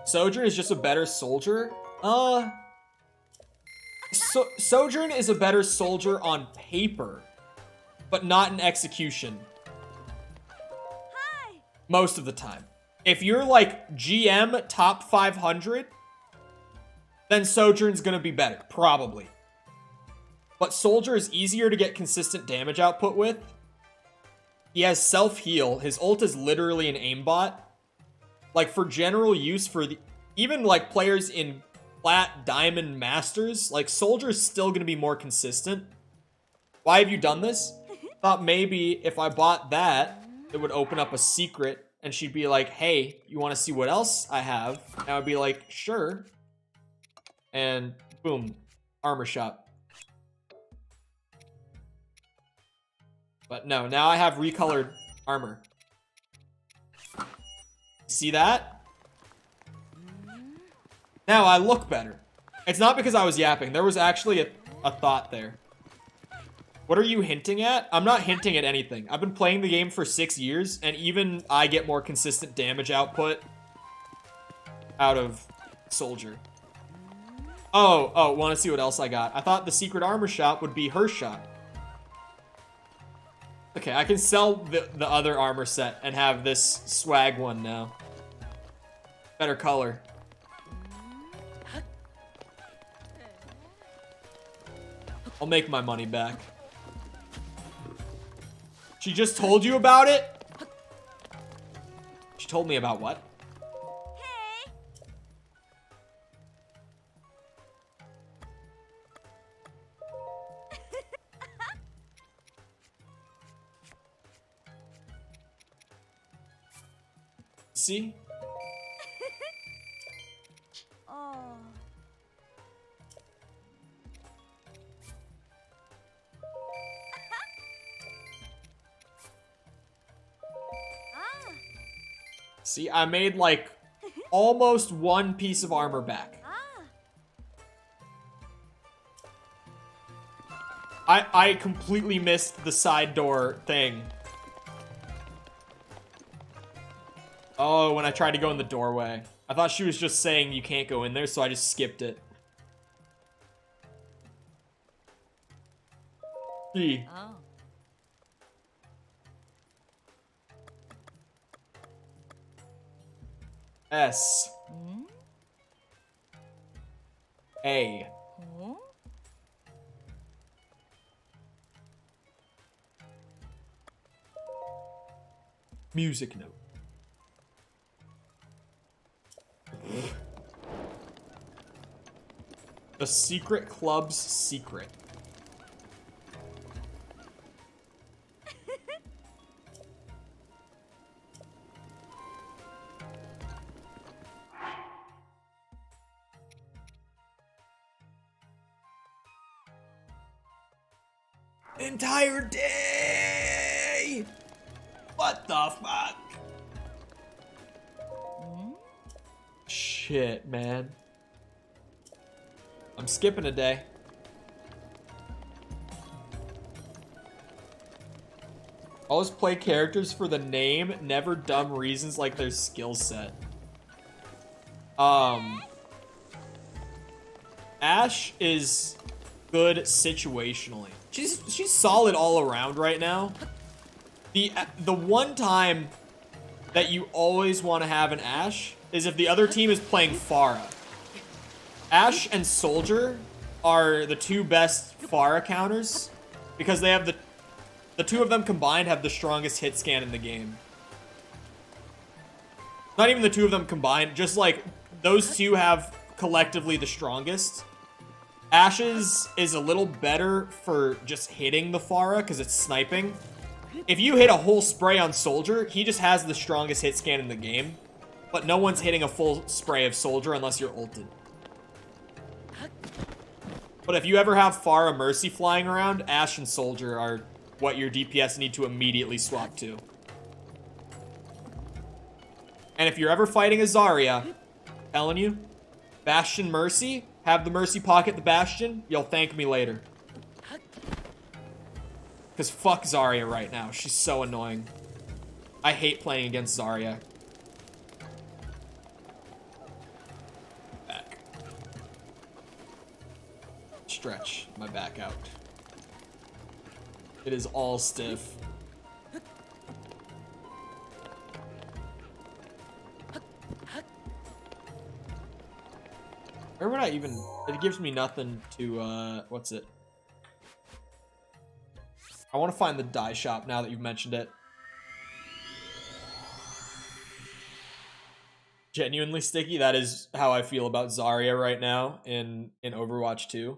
Sojourn is just a better soldier. Sojourn is a better soldier on paper, but not in execution. Hi. Most of the time. If you're like GM top 500, then Sojourn's gonna be better, probably. But Soldier is easier to get consistent damage output with. He has self-heal. His ult is literally an aimbot. Like, for general use for the... Even, like, players in Plat, Diamond, Masters, like, Soldier's still gonna be more consistent. Why have you done this? Thought maybe if I bought that, it would open up a secret, and she'd be like, hey, you want to see what else I have? And I would be like, sure. And boom, armor shop. But no, now I have recolored armor. See that? Now I look better. It's not because I was yapping. There was actually a thought there. What are you hinting at? I'm not hinting at anything. I've been playing the game for 6 years, and even I get more consistent damage output out of Soldier. Oh, want to see what else I got? I thought the secret armor shop would be her shop. Okay, I can sell the other armor set and have this swag one now. Better color. I'll make my money back. She just told you about it? She told me about what? Hey. See? Oh. See, I made like almost one piece of armor back. I completely missed the side door thing. Oh, when I tried to go in the doorway. I thought she was just saying you can't go in there, so I just skipped it. E. Oh. S. A. Music note. The secret club's secret. Entire day! What the fuck? Shit, man. I'm skipping a day. Always play characters for the name, never dumb reasons like their skill set. Ash is good situationally. She's solid all around right now. The one time that you always want to have an Ashe is if the other team is playing Pharah. Ashe and Soldier are the two best Pharah counters because they have the two of them combined have the strongest hit scan in the game. Not even the two of them combined, just like those two have collectively the strongest. Ashe's is a little better for just hitting the Pharah because it's sniping. If you hit a whole spray on Soldier, he just has the strongest hit scan in the game. But no one's hitting a full spray of Soldier unless you're ulted. But if you ever have Pharah Mercy flying around, Ashe and Soldier are what your DPS need to immediately swap to. And if you're ever fighting a Zarya, telling you, Bastion Mercy, have the Mercy pocket the Bastion, you'll thank me later. Because fuck Zarya right now. She's so annoying. I hate playing against Zarya. Back. Stretch my back out. It is all stiff. Where would I even... It gives me nothing to, what's it? I want to find the dye shop now that you've mentioned it. Genuinely sticky. That is how I feel about Zarya right now in Overwatch 2.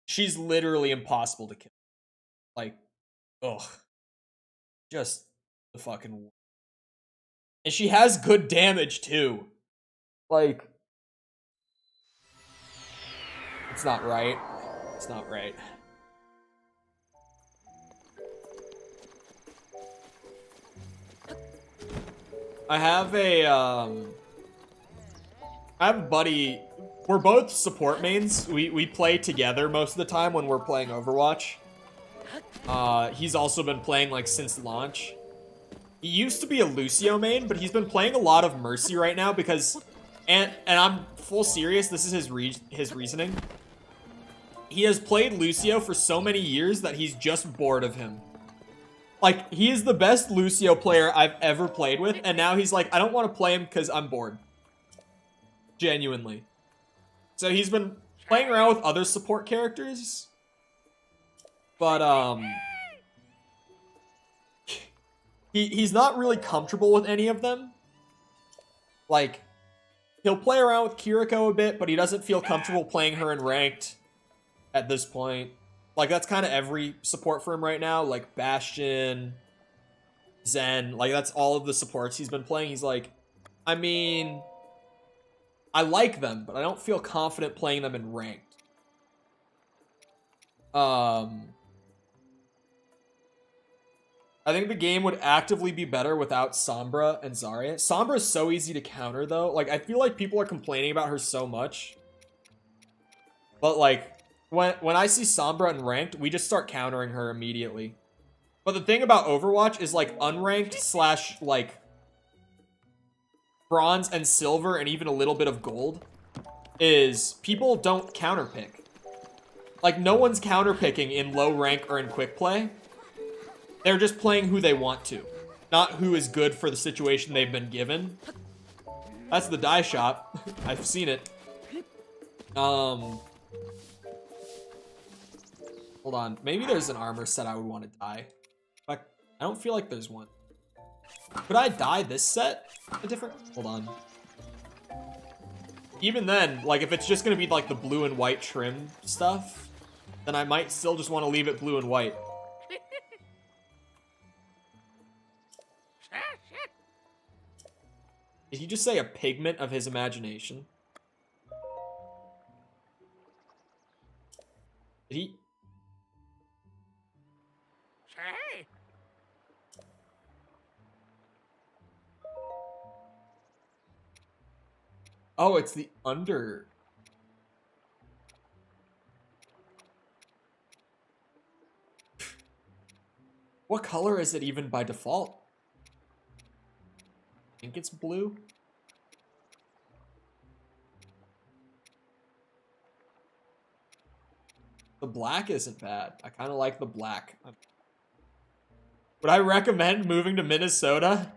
She's literally impossible to kill. Like, ugh. Just the fucking... And she has good damage too. Like... It's not right. It's not right. I have a buddy. We're both support mains. We play together most of the time when we're playing Overwatch. He's also been playing like since launch. He used to be a Lucio main, but he's been playing a lot of Mercy right now because, and I'm full serious. This is his reasoning. He has played Lucio for so many years that he's just bored of him. Like, he is the best Lucio player I've ever played with, and now he's like, I don't want to play him because I'm bored. Genuinely. So he's been playing around with other support characters. But, he's not really comfortable with any of them. Like, he'll play around with Kiriko a bit, but he doesn't feel comfortable playing her in ranked at this point. Like, that's kind of every support for him right now. Like, Bastion, Zen. Like, that's all of the supports he's been playing. He's like, I mean, I like them, but I don't feel confident playing them in ranked. I think the game would actively be better without Sombra and Zarya. Sombra is so easy to counter, though. Like, I feel like people are complaining about her so much. But, like... When I see Sombra in ranked, we just start countering her immediately. But the thing about Overwatch is like unranked slash like bronze and silver and even a little bit of gold is people don't counterpick. Like no one's counterpicking in low rank or in quick play. They're just playing who they want to, not who is good for the situation they've been given. That's the dye shop. I've seen it. Hold on. Maybe there's an armor set I would want to dye. But I don't feel like there's one. Could I dye this set a different... Hold on. Even then, like, if it's just going to be, like, the blue and white trim stuff, then I might still just want to leave it blue and white. Did he just say a pigment of his imagination? Did he... Oh, it's the under. What color is it even by default? I think it's blue. The black isn't bad. I kind of like the black. Would I recommend moving to Minnesota?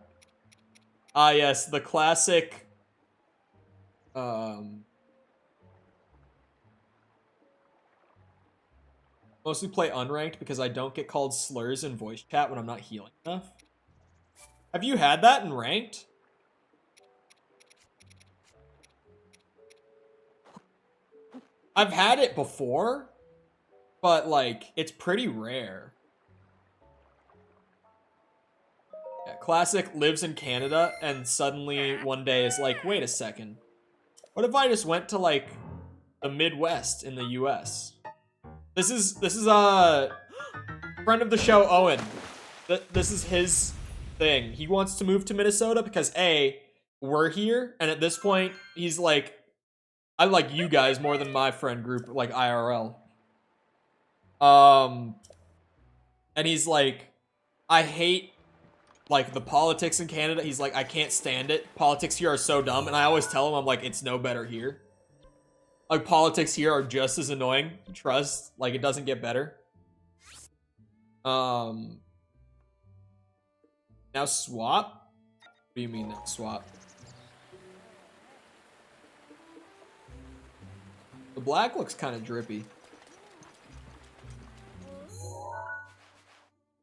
Ah, yes, the classic. Mostly play unranked because I don't get called slurs in voice chat when I'm not healing enough. Have you had that in ranked? I've had it before, but like, it's pretty rare. Yeah, classic lives in Canada and suddenly one day is like, wait a second. What if I just went to like the Midwest in the US? This is a friend of the show, Owen. This is his thing. He wants to move to Minnesota because A, we're here, and at this point, he's like, I like you guys more than my friend group, like IRL. And he's like, I hate like the politics in Canada. He's like, I can't stand it. Politics here are so dumb, and I always tell him, I'm like, it's no better here. Like, politics here are just as annoying. Trust. Like, it doesn't get better. Now swap? What do you mean now swap? The black looks kind of drippy.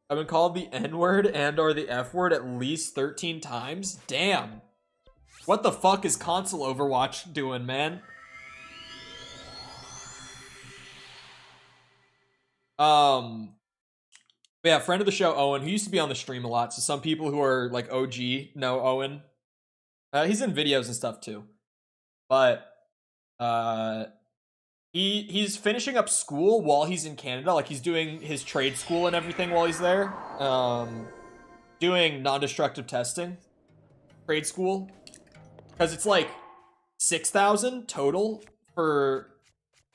I've been called the N-word and or the F-word at least 13 times? Damn. What the fuck is console Overwatch doing, man? Yeah, friend of the show, Owen, who used to be on the stream a lot. So some people who are like OG know Owen. He's in videos and stuff too. But he's finishing up school while he's in Canada. Like, he's doing his trade school and everything while he's there. Doing non-destructive testing. Trade school. Because it's like 6,000 total for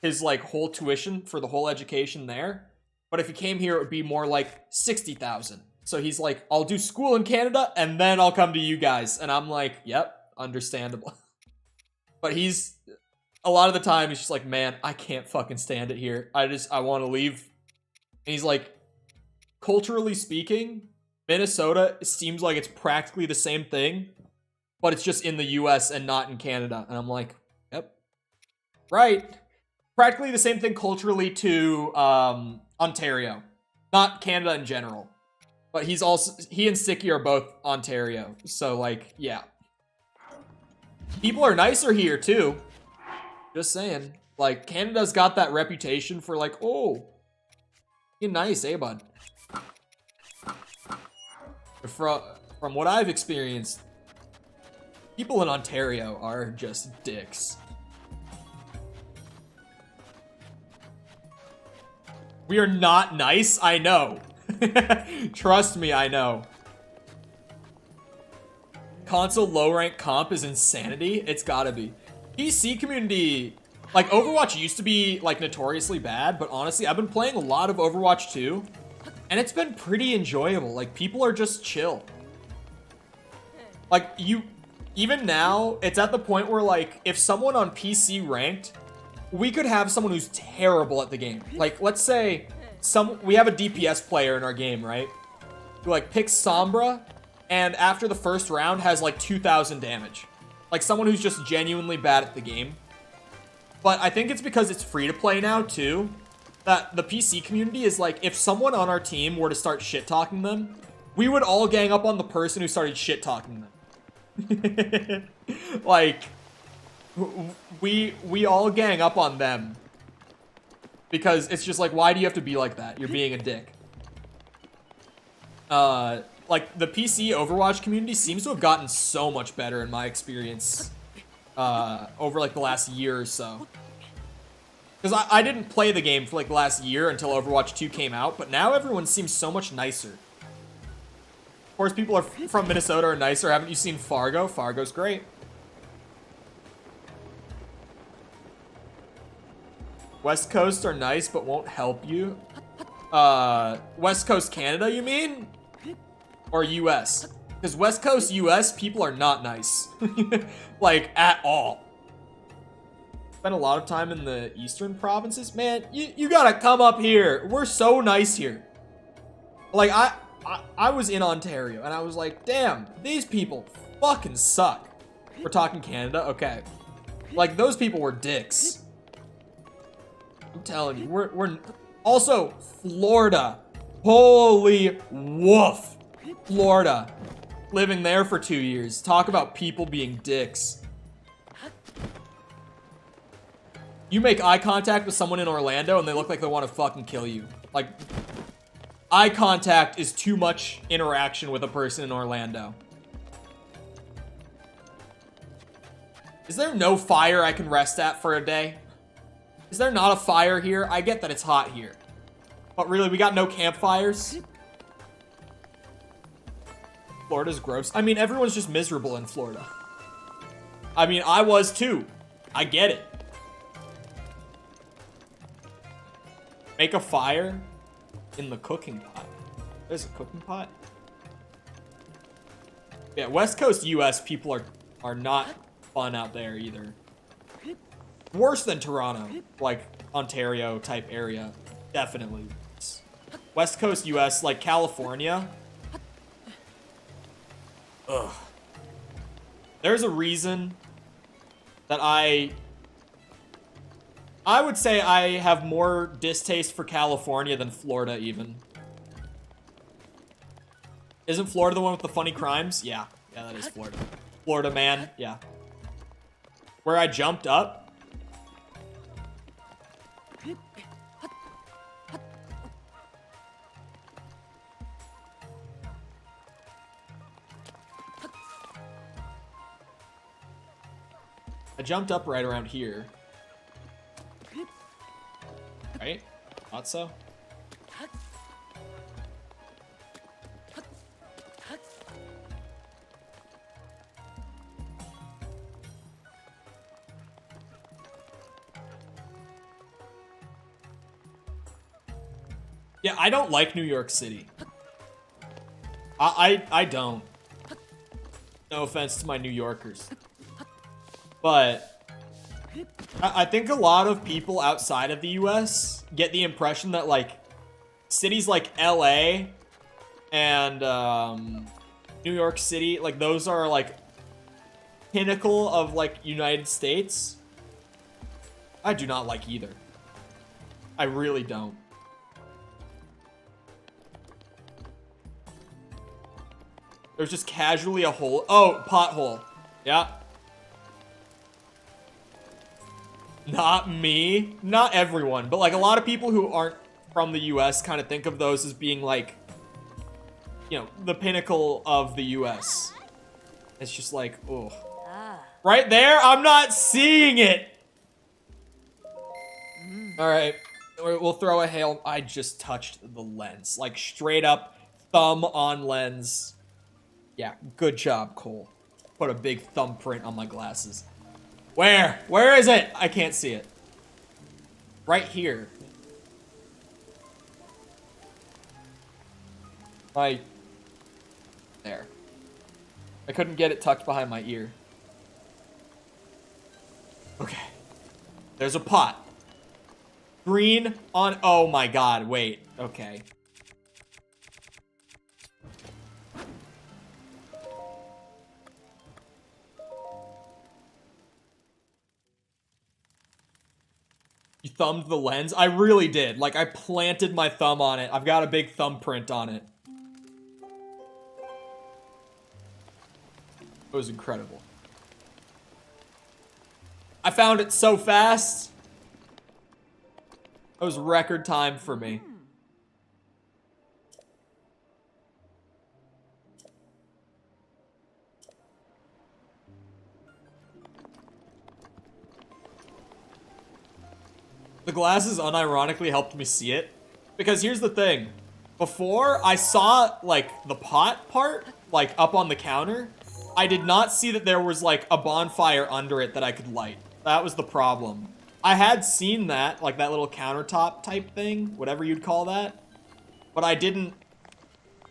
his like whole tuition for the whole education there. But if he came here, it would be more like 60,000. So he's like, I'll do school in Canada and then I'll come to you guys. And I'm like, yep, understandable. But he's, a lot of the time, he's just like, man, I can't fucking stand it here. I want to leave. And he's like, culturally speaking, Minnesota seems like it's practically the same thing, but it's just in the US and not in Canada. And I'm like, yep, right. Practically the same thing culturally to Ontario. Not Canada in general. But he and Sticky are both Ontario. So, like, yeah. People are nicer here, too. Just saying. Like, Canada's got that reputation for, like, oh, you're nice, eh, bud? From what I've experienced, people in Ontario are just dicks. We are not nice, I know. Trust me, I know. Console low rank comp is insanity. It's gotta be. PC community, like, Overwatch used to be like notoriously bad, but honestly, I've been playing a lot of Overwatch 2, and it's been pretty enjoyable. Like, people are just chill. Like, even now, it's at the point where, like, if someone on PC ranked, we could have someone who's terrible at the game. Like, let's say we have a DPS player in our game, right? Who, like, picks Sombra, and after the first round has, like, 2,000 damage. Like, someone who's just genuinely bad at the game. But I think it's because it's free to play now, too, that the PC community is like, if someone on our team were to start shit-talking them, we would all gang up on the person who started shit-talking them. Like, we all gang up on them. Because it's just like, why do you have to be like that? You're being a dick. Like, the PC Overwatch community seems to have gotten so much better in my experience. Over, like, the last year or so. Because I didn't play the game for, like, the last year until Overwatch 2 came out, but now everyone seems so much nicer. Of course, people are from Minnesota are nicer. Haven't you seen Fargo? Fargo's great. West Coast are nice, but won't help you. West Coast Canada, you mean? Or US? Because West Coast US people are not nice. Like, at all. Spent a lot of time in the eastern provinces. Man, you gotta come up here. We're so nice here. Like, I was in Ontario and I was like, damn, these people fucking suck. We're talking Canada? Okay. Like, those people were dicks. I'm telling you, we're also Florida. Holy woof. Florida. Living there for 2 years. Talk about people being dicks. You make eye contact with someone in Orlando and they look like they want to fucking kill you. Like, eye contact is too much interaction with a person in Orlando. Is there no fire I can rest at for a day? Is there not a fire here? I get that it's hot here. But really, we got no campfires? Florida's gross. I mean, everyone's just miserable in Florida. I mean, I was too. I get it. Make a fire in the cooking pot. There's a cooking pot? Yeah, West Coast US people are not fun out there either. Worse than Toronto, like Ontario type area. Definitely. West Coast US, like California. Ugh. There's a reason that I would say I have more distaste for California than Florida even. Isn't Florida the one with the funny crimes? Yeah. Yeah, that is Florida. Florida man, yeah. Where I jumped up. I jumped up right around here. Right? Thought so. Yeah, I don't like New York City. I don't. No offense to my New Yorkers. But I think a lot of people outside of the US get the impression that, like, cities like LA and New York City, like, those are, like, pinnacle of, like, United States. I do not like either. I really don't. There's just casually a hole. Oh, pothole. Yeah. Not me. Not everyone. But, like, a lot of people who aren't from the US kind of think of those as being, like, you know, the pinnacle of the US. It's just like, oh. Right there? I'm not seeing it! Alright. We'll throw a hail. I just touched the lens. Like, straight up, thumb on lens. Yeah, good job, Cole. Put a big thumbprint on my glasses. Where? Where is it? I can't see it. Right here. Right there. I couldn't get it tucked behind my ear. Okay. There's a pot. Green on... Oh my god, wait. Okay. You thumbed the lens? I really did. Like, I planted my thumb on it. I've got a big thumbprint on it. It was incredible. I found it so fast. It was record time for me. The glasses unironically helped me see it. Because here's the thing. Before, I saw, like, the pot part, like, up on the counter. I did not see that there was, like, a bonfire under it that I could light. That was the problem. I had seen that, like, that little countertop type thing, whatever you'd call that. But I didn't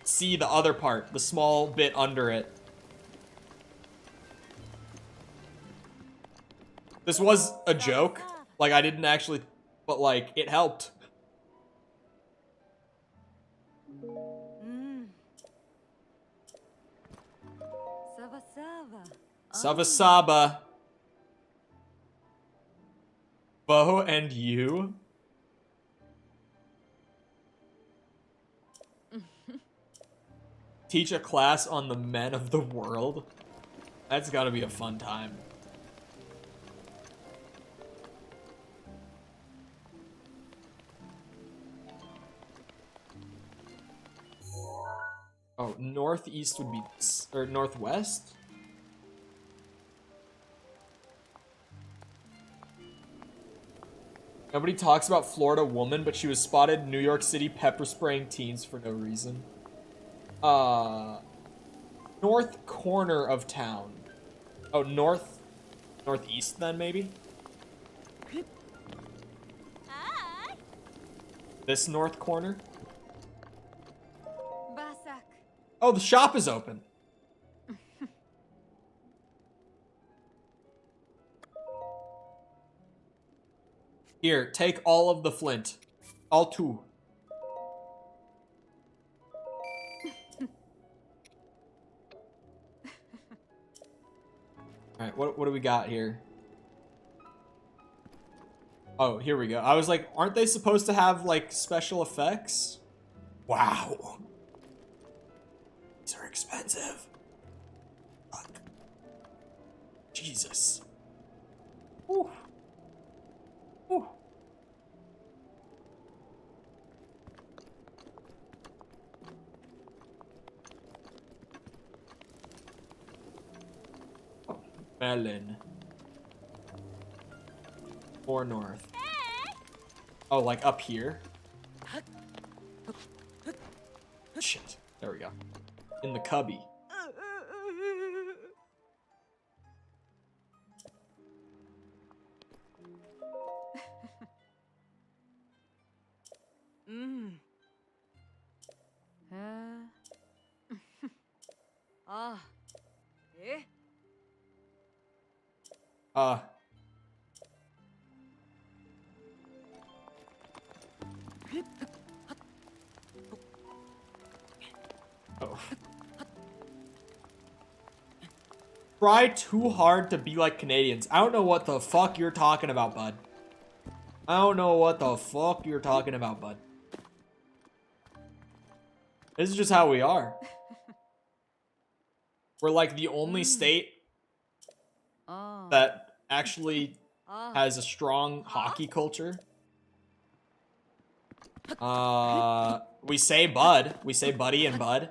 see the other part, the small bit under it. This was a joke. Like, I didn't actually... But, like, it helped. Savasaba. Bo and you? Teach a class on the men of the world? That's gotta be a fun time. Oh, northeast would be, or northwest? Nobody talks about Florida woman, but she was spotted in New York City pepper spraying teens for no reason. North corner of town. Oh, northeast then, maybe? This north corner? Oh, the shop is open. Here, take all of the flint. All 2. Alright, what do we got here? Oh, here we go. I was like, aren't they supposed to have, like, special effects? Wow. These are expensive. Fuck. Jesus. Whew. Whew. Melon. Or north. Oh, like up here? Shit. There we go. In the cubby. Oh. Try too hard to be like Canadians. I don't know what the fuck you're talking about, bud. I don't know what the fuck you're talking about, bud. This is just how we are. We're like the only state that actually has a strong hockey culture. We say bud. We say buddy and bud.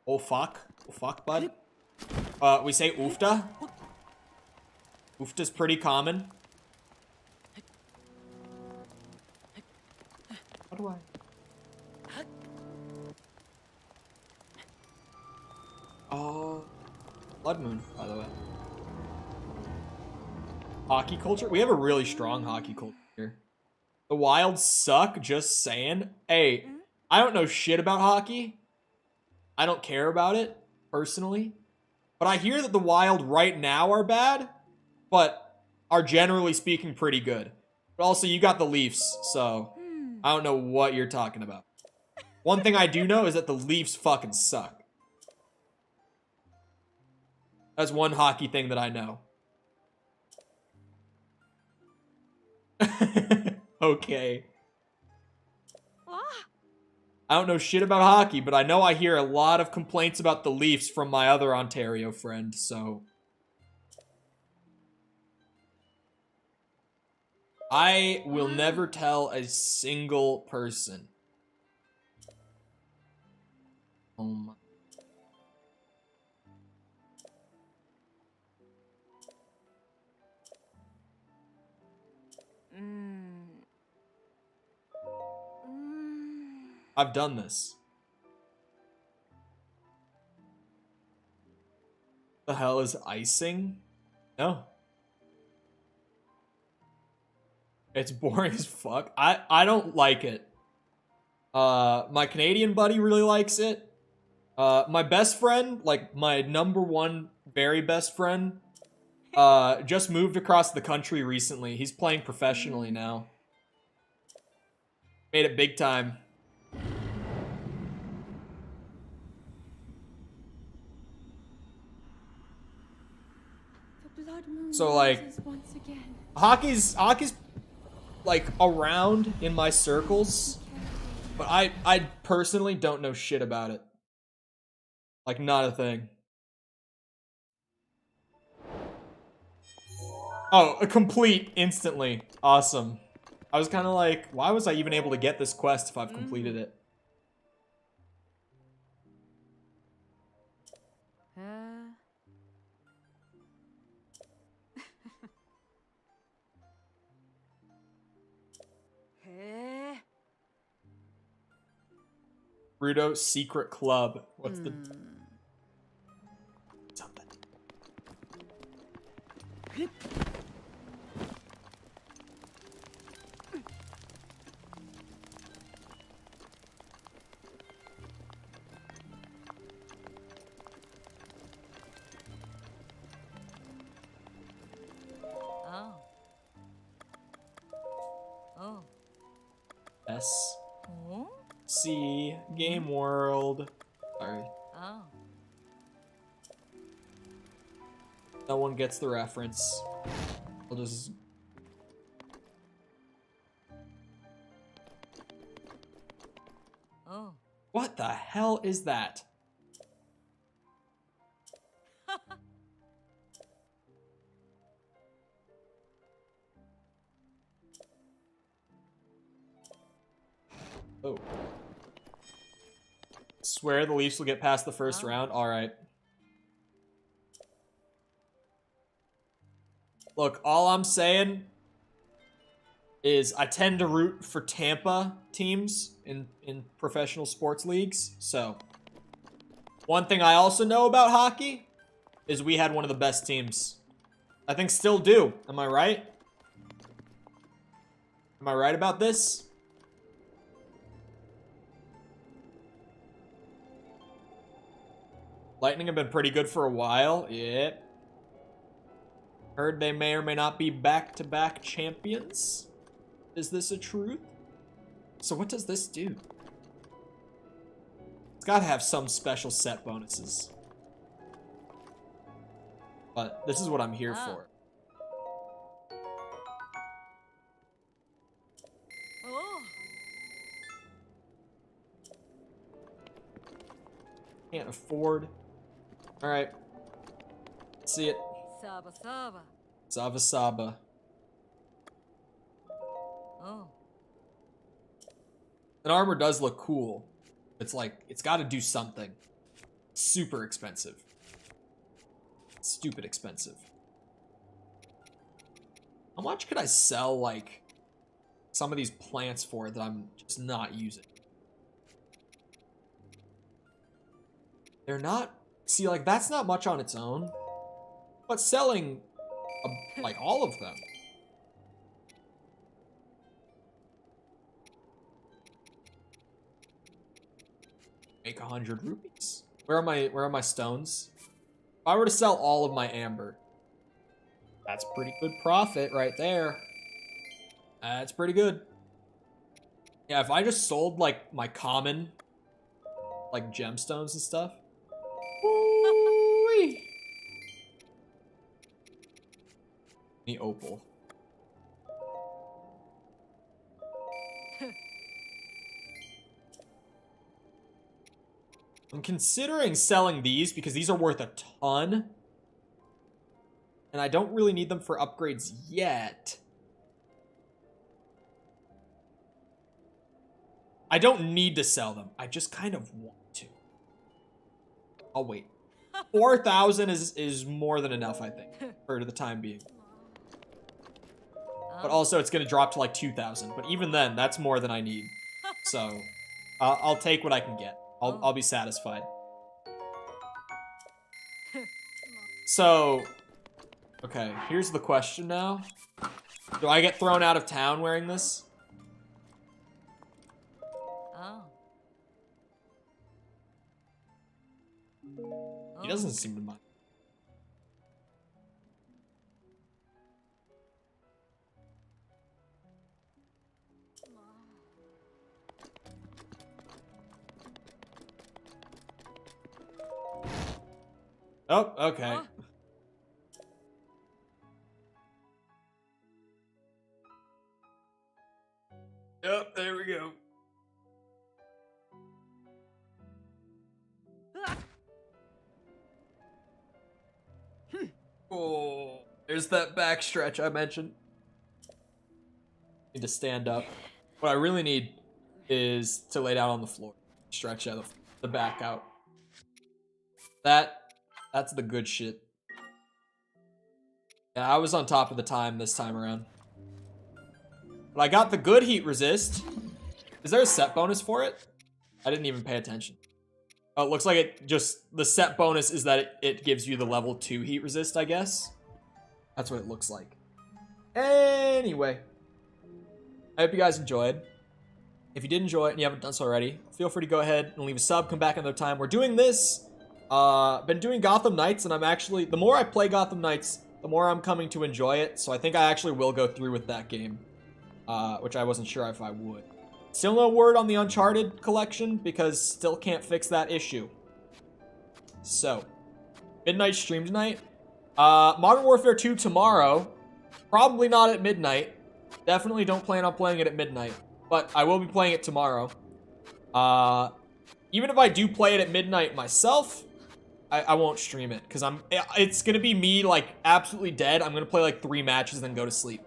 Oh fuck. Oh fuck, bud. We say oofta. Oofta's pretty common. How do I? Oh, Blood Moon, by the way. Hockey culture? We have a really strong hockey culture here. The Wilds suck, just saying. Hey, I don't know shit about hockey. I don't care about it, personally. But I hear that the Wild right now are bad, but are generally speaking pretty good. But also, you got the Leafs, so I don't know what you're talking about. One thing I do know is that the Leafs fucking suck. That's one hockey thing that I know. Okay. I don't know shit about hockey, but I know I hear a lot of complaints about the Leafs from my other Ontario friend, so... I will never tell a single person. Oh my... I've done this. The hell is icing? No. It's boring as fuck. I don't like it. My Canadian buddy really likes it. My best friend, like my #1 very best friend, just moved across the country recently. He's playing professionally now. Made it big time. So like, Once again. hockey's like around in my circles, but I personally don't know shit about it. Like, not a thing. Oh, a complete instantly. Awesome. I was kind of like, why was I even able to get this quest if I've completed it? Gerudo Secret Club. What's the... Something. Oh. Oh. S. Oh. C. Game World. Sorry. Oh. No one gets the reference. I'll just... Oh. What the hell is that? Oh. Swear the Leafs will get past the first round? Alright. Look, all I'm saying is I tend to root for Tampa teams in professional sports leagues, so. One thing I also know about hockey is we had one of the best teams. I think still do. Am I right? Am I right about this? Lightning have been pretty good for a while. Yep. Heard they may or may not be back-to-back champions. Is this a truth? So what does this do? It's gotta have some special set bonuses. But this is what I'm here for. Oh. Can't afford. Alright. See it. Saba Saba. Sava Saba. Oh. That armor does look cool. It's like, it's gotta do something. Super expensive. Stupid expensive. How much could I sell, like, some of these plants for that I'm just not using? They're not... See, like, that's not much on its own. But selling, like, all of them. Make 100 rupees. Where are my stones? If I were to sell all of my amber, that's pretty good profit right there. That's pretty good. Yeah, if I just sold, like, my common, like, gemstones and stuff. Woo-wee. The opal. I'm considering selling these because these are worth a ton. And I don't really need them for upgrades yet. I don't need to sell them. I just kind of want to. I'll wait. 4,000 is more than enough, I think, for the time being. But also, it's going to drop to like 2,000. But even then, that's more than I need. So, I'll take what I can get. I'll be satisfied. So, okay, here's the question now. Do I get thrown out of town wearing this? Oh. He doesn't seem to mind. Oh, okay. Yep, there we go. Oh, there's that back stretch I mentioned. Need to stand up. What I really need is to lay down on the floor. Stretch out the back out. That's the good shit. Yeah, I was on top of the time this time around. But I got the good heat resist. Is there a set bonus for it? I didn't even pay attention. Oh, it looks like it just... The set bonus is that it gives you the level 2 heat resist, I guess. That's what it looks like. Anyway. I hope you guys enjoyed. If you did enjoy it and you haven't done so already, feel free to go ahead and leave a sub. Come back another time. We're doing this. Been doing Gotham Knights, and I'm actually... The more I play Gotham Knights, the more I'm coming to enjoy it. So I think I actually will go through with that game. Which I wasn't sure if I would. Still no word on the Uncharted collection, because still can't fix that issue. So, midnight stream tonight. Modern Warfare 2 tomorrow. Probably not at midnight. Definitely don't plan on playing it at midnight. But I will be playing it tomorrow. Even if I do play it at midnight myself, I won't stream it. Because it's going to be me, like, absolutely dead. I'm going to play, like, 3 matches and then go to sleep.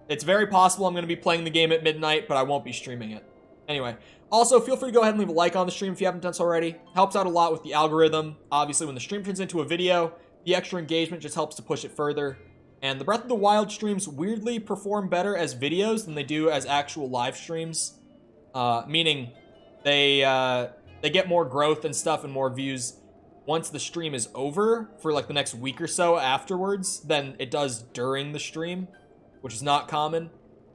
It's very possible I'm going to be playing the game at midnight, but I won't be streaming it. Anyway, also, feel free to go ahead and leave a like on the stream if you haven't done so already. Helps out a lot with the algorithm. Obviously, when the stream turns into a video, the extra engagement just helps to push it further. And the Breath of the Wild streams weirdly perform better as videos than they do as actual live streams. Meaning, they get more growth and stuff and more views once the stream is over for like the next week or so afterwards than it does during the stream, which is not common.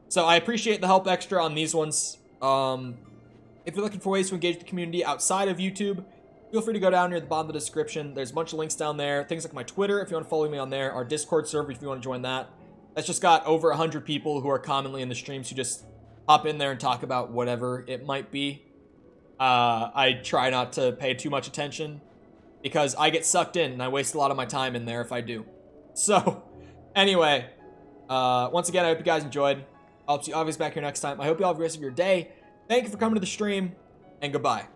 So I appreciate the help extra on these ones. If you're looking for ways to engage the community outside of YouTube, feel free to go down near the bottom of the description. There's a bunch of links down there. Things like my Twitter, if you want to follow me on there. Our Discord server, if you want to join that. That's just got over 100 people who are commonly in the streams who just hop in there and talk about whatever it might be. I try not to pay too much attention because I get sucked in and I waste a lot of my time in there if I do. So, anyway... once again, I hope you guys enjoyed. I'll see you obviously back here next time. I hope you all have the rest of your day. Thank you for coming to the stream, and goodbye.